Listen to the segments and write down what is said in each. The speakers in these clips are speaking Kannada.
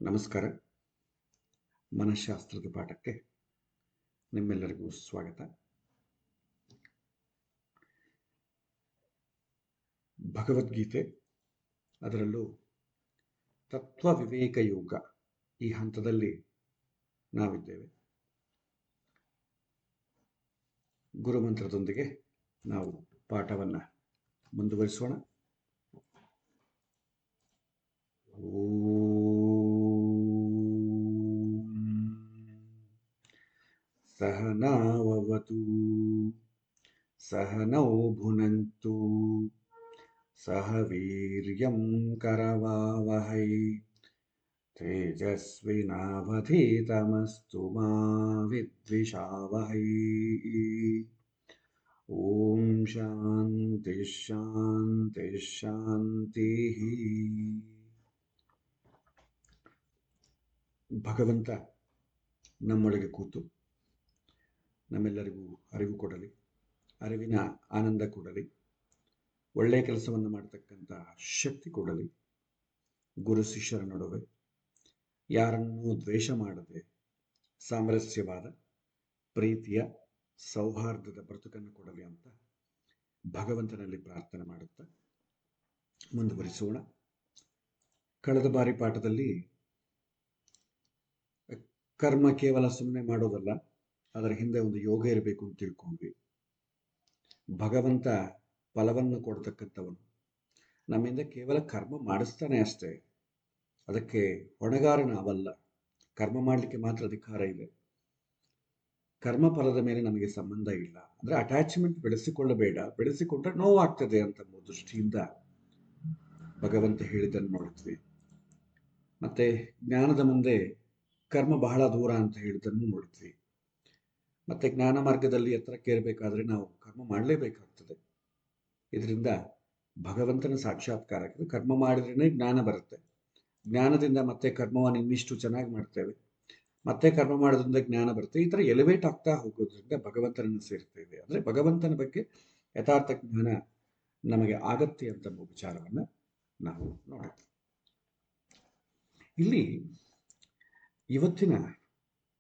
ನಮಸ್ಕಾರ. ಮನಃಶಾಸ್ತ್ರದ ಪಾಠಕ್ಕೆ ನಿಮ್ಮೆಲ್ಲರಿಗೂ ಸ್ವಾಗತ. ಭಗವದ್ಗೀತೆ, ಅದರಲ್ಲೂ ತತ್ವ ವಿವೇಕ ಯೋಗ ಈ ಹಂತದಲ್ಲಿ ನಾವಿದ್ದೇವೆ. ಗುರುಮಂತ್ರದೊಂದಿಗೆ ನಾವು ಪಾಠವನ್ನು ಮುಂದುವರಿಸೋಣ. सहनाववतु सहनौ भुनक्तु सह वीर्यं करवावहै तेजस्विनावधीतमस्तु मा विद्विषावहै. ओम शांति शांति शांति. ಭಗವಂತ ನಮ್ಮೊಳಗೆ ಕೂತು ನಮ್ಮೆಲ್ಲರಿಗೂ ಅರಿವು ಕೊಡಲಿ, ಅರಿವಿನ ಆನಂದ ಕೊಡಲಿ, ಒಳ್ಳೆಯ ಕೆಲಸವನ್ನು ಮಾಡತಕ್ಕಂಥ ಶಕ್ತಿ ಕೊಡಲಿ. ಗುರು ಶಿಷ್ಯರ ನಡುವೆ ಯಾರನ್ನೂ ದ್ವೇಷ ಮಾಡದೆ ಸಾಮರಸ್ಯವಾದ ಪ್ರೀತಿಯ ಸೌಹಾರ್ದದ ಬದುಕನ್ನು ಕೊಡಲಿ ಅಂತ ಭಗವಂತನಲ್ಲಿ ಪ್ರಾರ್ಥನೆ ಮಾಡುತ್ತಾ ಮುಂದುವರಿಸೋಣ. ಕಳೆದ ಬಾರಿ ಪಾಠದಲ್ಲಿ ಕರ್ಮ ಕೇವಲ ಸುಮ್ಮನೆ ಮಾಡೋದಲ್ಲ, ಅದರ ಹಿಂದೆ ಒಂದು ಯೋಗ ಇರಬೇಕು ಅಂತ ತಿಳ್ಕೊಂಡ್ವಿ. ಭಗವಂತ ಫಲವನ್ನು ಕೊಡ್ತಕ್ಕಂಥವನು, ನಮ್ಮಿಂದ ಕೇವಲ ಕರ್ಮ ಮಾಡಿಸ್ತಾನೆ ಅಷ್ಟೇ. ಅದಕ್ಕೆ ಹೊಣೆಗಾರ ನಾವಲ್ಲ. ಕರ್ಮ ಮಾಡಲಿಕ್ಕೆ ಮಾತ್ರ ಅಧಿಕಾರ ಇದೆ. ಕರ್ಮ ಫಲದ ಮೇಲೆ ನಮಗೆ ಸಂಬಂಧ ಇಲ್ಲ. ಅಂದ್ರೆ ಅಟ್ಯಾಚ್ಮೆಂಟ್ ಬೆಳೆಸಿಕೊಳ್ಳಬೇಡ, ಬೆಳೆಸಿಕೊಂಡ್ರೆ ನೋವಾಗ್ತದೆ ಅಂತ ದೃಷ್ಟಿಯಿಂದ ಭಗವಂತ ಹೇಳಿದ್ದನ್ನು ನೋಡಿದ್ವಿ. ಮತ್ತೆ ಜ್ಞಾನದ ಮುಂದೆ ಕರ್ಮ ಬಹಳ ದೂರ ಅಂತ ಹೇಳಿದ್ದನ್ನು ನೋಡಿದ್ವಿ. ಮತ್ತೆ ಜ್ಞಾನ ಮಾರ್ಗದಲ್ಲಿ ಎತ್ತರಕ್ಕೆ ಇರಬೇಕಾದ್ರೆ ನಾವು ಕರ್ಮ ಮಾಡಲೇಬೇಕಾಗ್ತದೆ. ಇದರಿಂದ ಭಗವಂತನ ಸಾಕ್ಷಾತ್ಕಾರ ಆಗ್ತದೆ. ಕರ್ಮ ಮಾಡಿದ್ರೇನೆ ಜ್ಞಾನ ಬರುತ್ತೆ. ಜ್ಞಾನದಿಂದ ಮತ್ತೆ ಕರ್ಮವನ್ನು ಇನ್ನಿಷ್ಟು ಚೆನ್ನಾಗಿ ಮಾಡ್ತೇವೆ. ಮತ್ತೆ ಕರ್ಮ ಮಾಡೋದ್ರಿಂದ ಜ್ಞಾನ ಬರುತ್ತೆ. ಈ ತರ ಎಲಿವೇಟ್ ಆಗ್ತಾ ಹೋಗೋದ್ರಿಂದ ಭಗವಂತನನ್ನು ಸೇರ್ತೇವೆ. ಅಂದ್ರೆ ಭಗವಂತನ ಬಗ್ಗೆ ಯಥಾರ್ಥ ಜ್ಞಾನ ನಮಗೆ ಆಗತ್ತೆ ಅಂತ ವಿಚಾರವನ್ನ ನಾವು ನೋಡಿದ್ವಿ. ಇಲ್ಲಿ ಇವತ್ತಿನ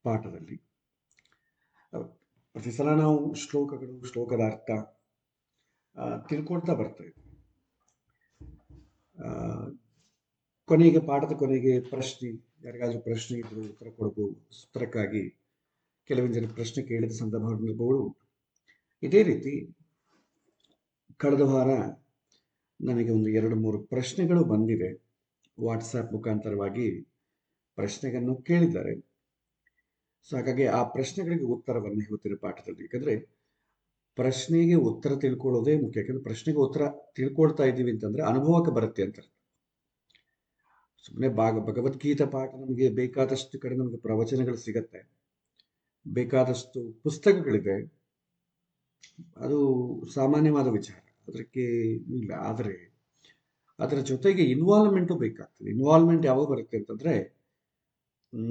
ಪಾಠದಲ್ಲಿ ಪ್ರತಿ ಸಲ ನಾವು ಶ್ಲೋಕದ ಅರ್ಥ ತಿಳ್ಕೊಳ್ತಾ ಬರ್ತಾ ಇದ್ವಿ. ಕೊನೆಗೆ ಪಾಠದ ಕೊನೆಗೆ ಪ್ರಶ್ನೆ, ಯಾರಿಗಾದ್ರೂ ಪ್ರಶ್ನೆ ಇದ್ರು ಉತ್ತರ ಕೊಡಬಹುದು. ಉತ್ತರಕ್ಕಾಗಿ ಕೆಲವೊಂದು ಜನ ಪ್ರಶ್ನೆ ಕೇಳಿದ ಸಂದರ್ಭಗಳು ಉಂಟು. ಇದೇ ರೀತಿ ಕಳೆದ ವಾರ ನನಗೆ ಒಂದು 2-3 ಪ್ರಶ್ನೆಗಳು ಬಂದಿದೆ. ವಾಟ್ಸಾಪ್ ಮುಖಾಂತರವಾಗಿ ಪ್ರಶ್ನೆಗಳನ್ನು ಕೇಳಿದ್ದಾರೆ. ಸೊ ಹಾಗಾಗಿ ಆ ಪ್ರಶ್ನೆಗಳಿಗೆ ಉತ್ತರವನ್ನು ಇವತ್ತಿನ ಪಾಠದಲ್ಲಿ, ಯಾಕಂದ್ರೆ ಪ್ರಶ್ನೆಗೆ ಉತ್ತರ ತಿಳ್ಕೊಳ್ಳೋದೇ ಮುಖ್ಯ. ಯಾಕಂದ್ರೆ ಪ್ರಶ್ನೆಗೆ ಉತ್ತರ ತಿಳ್ಕೊಳ್ತಾ ಇದ್ದೀವಿ ಅಂತಂದ್ರೆ ಅನುಭವಕ್ಕೆ ಬರುತ್ತೆ ಅಂತ. ಸುಮ್ಮನೆ ಭಗವದ್ಗೀತಾ ಪಾಠ ನಮಗೆ ಬೇಕಾದಷ್ಟು ಕಡೆ ನಮಗೆ ಪ್ರವಚನಗಳು ಸಿಗತ್ತೆ, ಬೇಕಾದಷ್ಟು ಪುಸ್ತಕಗಳಿದೆ, ಅದು ಸಾಮಾನ್ಯವಾದ ವಿಚಾರ, ಅದಕ್ಕೆ ಇಲ್ಲ. ಆದರೆ ಅದರ ಜೊತೆಗೆ ಇನ್ವಾಲ್ವ್ಮೆಂಟು ಬೇಕಾಗ್ತದೆ. ಇನ್ವಾಲ್ವ್ಮೆಂಟ್ ಯಾವಾಗ ಬರುತ್ತೆ ಅಂತಂದ್ರೆ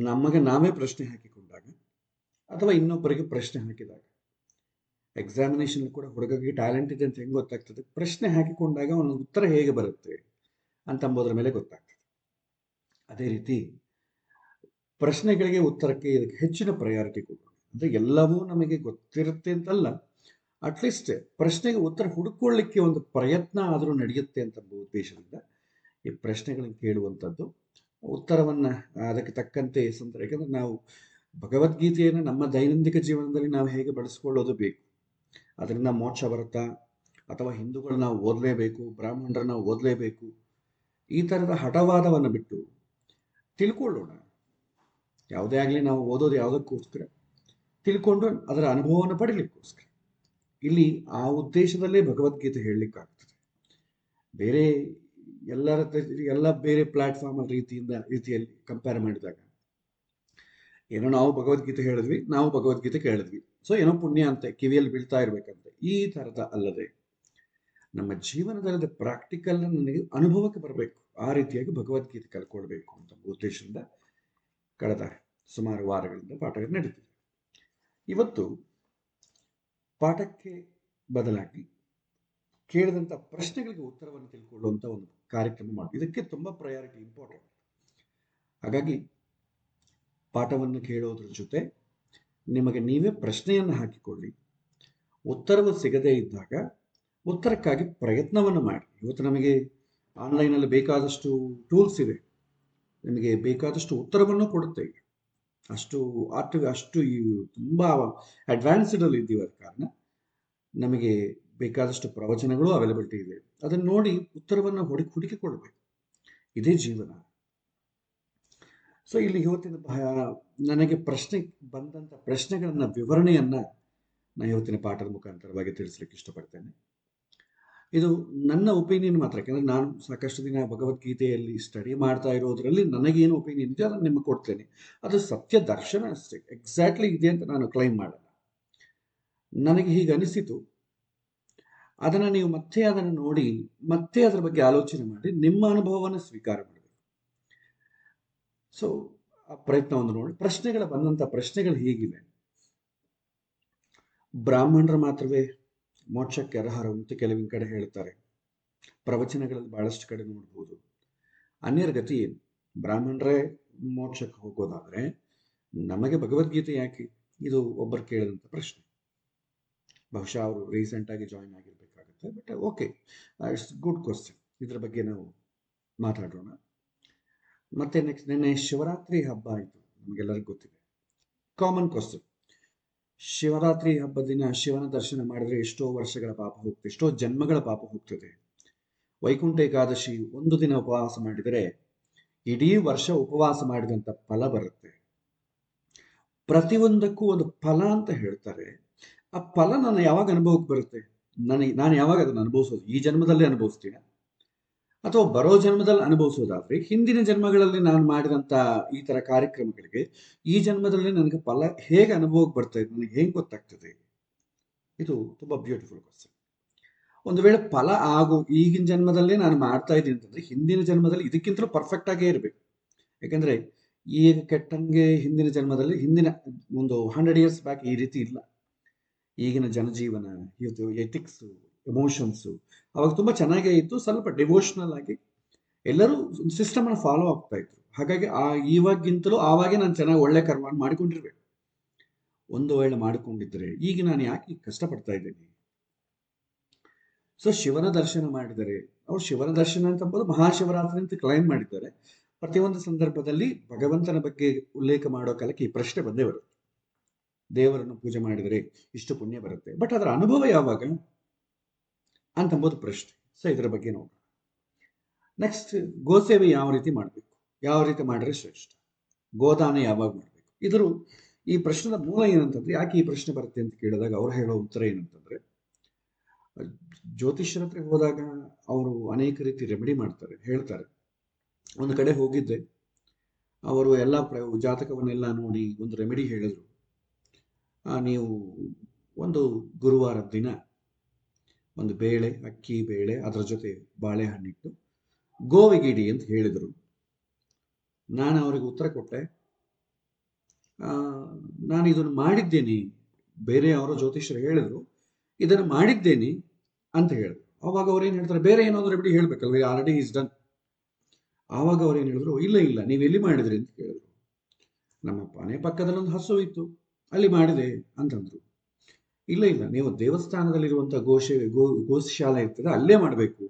ನಮಗೆ ನಾವೇ ಪ್ರಶ್ನೆ ಹಾಕಿಕೊಂಡಾಗ ಅಥವಾ ಇನ್ನೊಬ್ಬರಿಗೆ ಪ್ರಶ್ನೆ ಹಾಕಿದಾಗ. ಎಕ್ಸಾಮಿನೇಷನ್ ಕೂಡ ಹುಡುಗರಿಗೆ ಟ್ಯಾಲೆಂಟ್ ಇದೆ ಅಂತ ಹೆಂಗೆ ಗೊತ್ತಾಗ್ತದೆ? ಪ್ರಶ್ನೆ ಹಾಕಿಕೊಂಡಾಗ ಅವನ ಉತ್ತರ ಹೇಗೆ ಬರುತ್ತೆ ಅಂತಂಬೋದ್ರ ಮೇಲೆ ಗೊತ್ತಾಗ್ತದೆ. ಅದೇ ರೀತಿ ಪ್ರಶ್ನೆಗಳಿಗೆ ಉತ್ತರಕ್ಕೆ ಇದಕ್ಕೆ ಹೆಚ್ಚಿನ ಪ್ರಯಾರಿಟಿ ಕೊಡೋಣ. ಅಂದ್ರೆ ಎಲ್ಲವೂ ನಮಗೆ ಗೊತ್ತಿರುತ್ತೆ ಅಂತಲ್ಲ, ಅಟ್ಲೀಸ್ಟ್ ಪ್ರಶ್ನೆಗೆ ಉತ್ತರ ಹುಡುಕೊಳ್ಳಿಕ್ಕೆ ಒಂದು ಪ್ರಯತ್ನ ಆದರೂ ನಡೆಯುತ್ತೆ ಅಂತ ಉದ್ದೇಶದಿಂದ ಈ ಪ್ರಶ್ನೆಗಳನ್ನು ಕೇಳುವಂಥದ್ದು, ಉತ್ತರವನ್ನ ಅದಕ್ಕೆ ತಕ್ಕಂತೆ ಸಂತರ. ಯಾಕಂದ್ರೆ ನಾವು ಭಗವದ್ಗೀತೆಯನ್ನು ನಮ್ಮ ದೈನಂದಿನ ಜೀವನದಲ್ಲಿ ನಾವು ಹೇಗೆ ಬಳಸ್ಕೊಳ್ಳೋದು ಬೇಕು. ಅದರಿಂದ ಮೋಕ್ಷ ಬರುತ್ತಾ, ಅಥವಾ ಹಿಂದೂಗಳು ನಾವು ಓದಲೇಬೇಕು, ಬ್ರಾಹ್ಮಣರ ನಾವು ಓದಲೇಬೇಕು, ಈ ಥರದ ಹಠವಾದವನ್ನು ಬಿಟ್ಟು ತಿಳ್ಕೊಳ್ಳೋಣ. ಯಾವುದೇ ಆಗಲಿ ನಾವು ಓದೋದು ಯಾವುದಕ್ಕೋಸ್ಕರ? ತಿಳ್ಕೊಂಡು ಅದರ ಅನುಭವವನ್ನು ಪಡೀಲಿಕ್ಕೋಸ್ಕರ. ಇಲ್ಲಿ ಆ ಉದ್ದೇಶದಲ್ಲೇ ಭಗವದ್ಗೀತೆ ಹೇಳಲಿಕ್ಕಾಗ್ತದೆ. ಬೇರೆ ಎಲ್ಲ ಬೇರೆ ಪ್ಲಾಟ್ಫಾರ್ಮ್ ರೀತಿಯಲ್ಲಿ ಕಂಪೇರ್ ಮಾಡಿದಾಗ ಏನೋ ನಾವು ಭಗವದ್ಗೀತೆ ಹೇಳಿದ್ವಿ, ನಾವು ಭಗವದ್ಗೀತೆ ಕೇಳಿದ್ವಿ, ಸೊ ಏನೋ ಪುಣ್ಯ ಅಂತೆ ಕಿವಿಯಲ್ಲಿ ಬೀಳ್ತಾ ಇರ್ಬೇಕಂತೆ, ಈ ಥರದ ಅಲ್ಲದೆ ನಮ್ಮ ಜೀವನದಲ್ಲಿ ಪ್ರಾಕ್ಟಿಕಲ್ ನನಗೆ ಅನುಭವಕ್ಕೆ ಬರಬೇಕು. ಆ ರೀತಿಯಾಗಿ ಭಗವದ್ಗೀತೆ ಕಲ್ಕೊಳ್ಬೇಕು ಅಂತ ಉದ್ದೇಶದಿಂದ ಕಳೆದ ಸುಮಾರು ವಾರಗಳಿಂದ ಪಾಠಗಳು ನಡೀತಿದೆ. ಇವತ್ತು ಪಾಠಕ್ಕೆ ಬದಲಾಗಿ ಕೇಳಿದಂಥ ಪ್ರಶ್ನೆಗಳಿಗೆ ಉತ್ತರವನ್ನು ತಿಳ್ಕೊಳ್ಳುವಂಥ ಒಂದು ಕಾರ್ಯಕ್ರಮ ಮಾಡಿ. ಇದಕ್ಕೆ ತುಂಬ ಪ್ರಯಾರಿಟಿ ಇಂಪಾರ್ಟೆಂಟ್. ಹಾಗಾಗಿ ಪಾಠವನ್ನು ಕೇಳೋದ್ರ ಜೊತೆ ನಿಮಗೆ ನೀವೇ ಪ್ರಶ್ನೆಯನ್ನು ಹಾಕಿಕೊಳ್ಳಿ. ಉತ್ತರವು ಸಿಗದೇ ಇದ್ದಾಗ ಉತ್ತರಕ್ಕಾಗಿ ಪ್ರಯತ್ನವನ್ನು ಮಾಡಿ. ಇವತ್ತು ನಮಗೆ ಆನ್ಲೈನಲ್ಲಿ ಬೇಕಾದಷ್ಟು ಟೂಲ್ಸ್ ಇದೆ, ನಿಮಗೆ ಬೇಕಾದಷ್ಟು ಉತ್ತರವನ್ನು ಕೊಡುತ್ತೆ. ಈಗ ಅಷ್ಟು ತುಂಬ ಅಡ್ವಾನ್ಸ್ಡ್ ಅಲ್ಲಿ ಇದ್ದೀವಿ. ಅದ ಕಾರಣ ನಮಗೆ ಬೇಕಾದಷ್ಟು ಪ್ರವಚನಗಳು ಅವೈಲಬಿಲಿಟಿ ಇದೆ. ಅದನ್ನು ನೋಡಿ ಉತ್ತರವನ್ನು ಹುಡುಕಿಕೊಳ್ಬೇಕು. ಇದೇ ಜೀವನ. ಸೊ ಇಲ್ಲಿ ಇವತ್ತಿನ ನನಗೆ ಬಂದಂಥ ಪ್ರಶ್ನೆಗಳನ್ನ ವಿವರಣೆಯನ್ನ ನಾನು ಇವತ್ತಿನ ಪಾಠದ ಮುಖಾಂತರವಾಗಿ ತಿಳಿಸ್ಲಿಕ್ಕೆ ಇಷ್ಟಪಡ್ತೇನೆ. ಇದು ನನ್ನ ಒಪಿನಿಯನ್ ಮಾತ್ರ, ಯಾಕಂದ್ರೆ ನಾನು ಸಾಕಷ್ಟು ದಿನ ಭಗವದ್ಗೀತೆಯಲ್ಲಿ ಸ್ಟಡಿ ಮಾಡ್ತಾ ಇರೋದ್ರಲ್ಲಿ ನನಗೇನು ಒಪಿನಿಯನ್ ಇದೆ ಅದನ್ನು ನಿಮಗೆ ಕೊಡ್ತೇನೆ. ಅದು ಸತ್ಯ ದರ್ಶನ ಅಷ್ಟೇ, ಎಕ್ಸಾಕ್ಟ್ಲಿ ಇದೆ ಅಂತ ನಾನು ಕ್ಲೈಮ್ ಮಾಡಲ್ಲ. ನನಗೆ ಹೀಗೆ ಅನಿಸಿತು. ಅದನ್ನು ನೀವು ಮತ್ತೆ ಅದನ್ನು ನೋಡಿ ಮತ್ತೆ ಅದರ ಬಗ್ಗೆ ಆಲೋಚನೆ ಮಾಡಿ ನಿಮ್ಮ ಅನುಭವವನ್ನು ಸ್ವೀಕಾರ ಮಾಡಬೇಕು. ಸೊ ಆ ಪ್ರಯತ್ನವನ್ನು ನೋಡಿ. ಬಂದಂಥ ಪ್ರಶ್ನೆಗಳು ಹೀಗಿವೆ: ಬ್ರಾಹ್ಮಣರು ಮಾತ್ರವೇ ಮೋಕ್ಷಕ್ಕೆ ಅರ್ಹರು ಅಂತ ಕೆಲವಿನ ಕಡೆ ಹೇಳ್ತಾರೆ. ಪ್ರವಚನಗಳಲ್ಲಿ ಬಹಳಷ್ಟು ಕಡೆ ನೋಡ್ಬೋದು. ಅನ್ಯರ ಗತಿ ಏನು? ಬ್ರಾಹ್ಮಣರೇ ಮೋಕ್ಷಕ್ಕೆ ಹೋಗೋದಾದ್ರೆ ನಮಗೆ ಭಗವದ್ಗೀತೆ ಯಾಕೆ? ಇದು ಒಬ್ಬರು ಕೇಳಿದಂಥ ಪ್ರಶ್ನೆ. ಬಹುಶಃ ಅವರು ರೀಸೆಂಟ್ ಆಗಿ ಜಾಯಿನ್ ಆಗಿರ್ಬೇಕಾಗುತ್ತೆ. But okay, it's good question. ಇದ್ರ ಬಗ್ಗೆ ನಾವು ಮಾತಾಡೋಣ. ಮತ್ತೆ ನೆಕ್ಸ್ಟ್, ನಿನ್ನೆ ಶಿವರಾತ್ರಿ ಹಬ್ಬ ಆಯಿತು, ನಮಗೆಲ್ಲರಿಗೂ ಗೊತ್ತಿದೆ. ಕಾಮನ್ ಕ್ವಶನ್: ಶಿವರಾತ್ರಿ ಹಬ್ಬದ ದಿನ ಶಿವನ ದರ್ಶನ ಮಾಡಿದ್ರೆ ಎಷ್ಟೋ ವರ್ಷಗಳ ಪಾಪ ಹೋಗ್ತದೆ, ಎಷ್ಟೋ ಜನ್ಮಗಳ ಪಾಪ ಹೋಗ್ತದೆ. ವೈಕುಂಠ ಏಕಾದಶಿ ಒಂದು ದಿನ ಉಪವಾಸ ಮಾಡಿದರೆ ಇಡೀ ವರ್ಷ ಉಪವಾಸ ಮಾಡಿದಂಥ ಫಲ ಬರುತ್ತೆ. ಪ್ರತಿಯೊಂದಕ್ಕೂ ಒಂದು ಫಲ ಅಂತ ಹೇಳ್ತಾರೆ. ಆ ಫಲ ನಾನು ಯಾವಾಗ ಅನುಭವಕ್ಕೆ ಬರುತ್ತೆ? ನಾನು ಯಾವಾಗ ಅದನ್ನು ಅನುಭವಿಸೋದು? ಈ ಜನ್ಮದಲ್ಲಿ ಅನುಭವಿಸ್ತೀನ, ಅಥವಾ ಬರೋ ಜನ್ಮದಲ್ಲಿ ಅನುಭವಿಸೋದಾದ್ರೆ ಹಿಂದಿನ ಜನ್ಮಗಳಲ್ಲಿ ನಾನು ಮಾಡಿದಂಥ ಈ ಥರ ಕಾರ್ಯಕ್ರಮಗಳಿಗೆ ಈ ಜನ್ಮದಲ್ಲಿ ನನಗೆ ಫಲ ಹೇಗೆ ಅನುಭವಕ್ಕೆ ಬರ್ತಾ ಇದೆ, ನನಗೆ ಹೇಗೆ ಗೊತ್ತಾಗ್ತದೆ? ಇದು ತುಂಬ ಬ್ಯೂಟಿಫುಲ್ ಕ್ವಶನ್. ಒಂದು ವೇಳೆ ಫಲ ಈಗಿನ ಜನ್ಮದಲ್ಲೇ ನಾನು ಮಾಡ್ತಾ ಇದ್ದೀನಿ ಅಂತಂದ್ರೆ ಹಿಂದಿನ ಜನ್ಮದಲ್ಲಿ ಇದಕ್ಕಿಂತಲೂ ಪರ್ಫೆಕ್ಟ್ ಆಗೇ ಇರಬೇಕು. ಯಾಕಂದ್ರೆ ಈಗ ಕೆಟ್ಟಂಗೆ ಹಿಂದಿನ ಜನ್ಮದಲ್ಲಿ, ಹಿಂದಿನ ಒಂದು 100 years ಬ್ಯಾಕ್ ಈ ರೀತಿ ಇಲ್ಲ. ಈಗಿನ ಜನಜೀವನ, ಇವತ್ತು ಎಥಿಕ್ಸು, ಎಮೋಷನ್ಸು ಅವಾಗ ತುಂಬ ಚೆನ್ನಾಗೇ ಇತ್ತು. ಸ್ವಲ್ಪ ಡಿವೋಷನಲ್ ಆಗಿ ಎಲ್ಲರೂ ಸಿಸ್ಟಮ್ ಅನ್ನು ಫಾಲೋ ಆಗ್ತಾ ಇದ್ರು. ಹಾಗಾಗಿ ಇವಾಗಿಂತಲೂ ಆವಾಗೇ ನಾನು ಚೆನ್ನಾಗಿ ಒಳ್ಳೆ ಕರ್ಮವನ್ನು ಮಾಡಿಕೊಂಡಿರ್ಬೇಕು. ಒಂದು ವೇಳೆ ಮಾಡಿಕೊಂಡಿದ್ರೆ ಈಗ ನಾನು ಯಾಕೆ ಕಷ್ಟಪಡ್ತಾ ಇದ್ದೇನೆ? ಸೊ ಶಿವನ ದರ್ಶನ ಮಾಡಿದರೆ, ಅವ್ರು ಶಿವನ ದರ್ಶನ ಅಂತಂಬೋದು ಮಹಾಶಿವರಾತ್ರಿ ಅಂತ ಕ್ಲೈಮ್ ಮಾಡಿದ್ದಾರೆ. ಪ್ರತಿಯೊಂದು ಸಂದರ್ಭದಲ್ಲಿ ಭಗವಂತನ ಬಗ್ಗೆ ಉಲ್ಲೇಖ ಮಾಡೋ ಕಾಲಕ್ಕೆ ಈ ಪ್ರಶ್ನೆ ಬಂದೇ ಬರುತ್ತೆ. ದೇವರನ್ನು ಪೂಜೆ ಮಾಡಿದರೆ ಇಷ್ಟು ಪುಣ್ಯ ಬರುತ್ತೆ, ಬಟ್ ಅದರ ಅನುಭವ ಯಾವಾಗ ಅಂತಂಬೋದು ಪ್ರಶ್ನೆ. ಸೊ ಇದರ ಬಗ್ಗೆ ನೋಡೋಣ. ನೆಕ್ಸ್ಟ್, ಗೋಸೇವೆ ಯಾವ ರೀತಿ ಮಾಡಬೇಕು, ಯಾವ ರೀತಿ ಮಾಡಿದ್ರೆ ಶ್ರೇಷ್ಠ, ಗೋದಾನ ಯಾವಾಗ ಮಾಡಬೇಕು? ಈ ಪ್ರಶ್ನೆದ ಮೂಲ ಏನಂತಂದ್ರೆ, ಯಾಕೆ ಈ ಪ್ರಶ್ನೆ ಬರುತ್ತೆ ಅಂತ ಕೇಳಿದಾಗ ಅವ್ರು ಹೇಳೋ ಉತ್ತರ ಏನಂತಂದ್ರೆ, ಜ್ಯೋತಿಷ್ಯರ ಹತ್ರ ಹೋದಾಗ ಅವರು ಅನೇಕ ರೀತಿ ರೆಮಿಡಿ ಮಾಡ್ತಾರೆ, ಹೇಳ್ತಾರೆ. ಒಂದು ಕಡೆ ಹೋಗಿದ್ದೆ, ಅವರು ಎಲ್ಲ ಜಾತಕವನ್ನೆಲ್ಲ ನೋಡಿ ಒಂದು ರೆಮಿಡಿ ಹೇಳಿದ್ರು. ನೀವು ಒಂದು ಗುರುವಾರದ ದಿನ ಒಂದು ಬೇಳೆ, ಅಕ್ಕಿ ಬೇಳೆ, ಅದರ ಜೊತೆ ಬಾಳೆಹಣ್ಣಿಟ್ಟು ಗೋವಿಗಿಡಿ ಅಂತ ಹೇಳಿದರು. ನಾನು ಅವರಿಗೆ ಉತ್ತರ ಕೊಟ್ಟೆ, ನಾನು ಇದನ್ನು ಮಾಡಿದ್ದೇನೆ, ಬೇರೆ ಅವರ ಜ್ಯೋತಿಷ್ಯರು ಹೇಳಿದ್ರು ಇದನ್ನು ಮಾಡಿದ್ದೇನೆ ಅಂತ ಹೇಳಿದ್ರು. ಆವಾಗ ಅವ್ರು ಏನು ಹೇಳ್ತಾರೆ, ಬೇರೆ ಏನಾದರೂ ರೆಮಿಡಿ ಹೇಳ್ಬೇಕಲ್ವ, ಆಲ್ರೆಡಿ ಈಸ್ ಡನ್. ಆವಾಗ ಅವ್ರು ಏನು ಹೇಳಿದ್ರು, ಇಲ್ಲ ನೀವು ಎಲ್ಲಿ ಮಾಡಿದ್ರಿ ಅಂತ ಕೇಳಿದ್ರು. ನಮ್ಮ ಮನೆ ಪಕ್ಕದಲ್ಲಿ ಒಂದು ಹಸು ಇತ್ತು, ಅಲ್ಲಿ ಮಾಡಿದೆ ಅಂತಂದ್ರು. ಇಲ್ಲ ನೀವು ದೇವಸ್ಥಾನದಲ್ಲಿರುವಂಥ ಗೋಶಾಲೆ ಇರ್ತದೆ, ಅಲ್ಲೇ ಮಾಡಬೇಕು.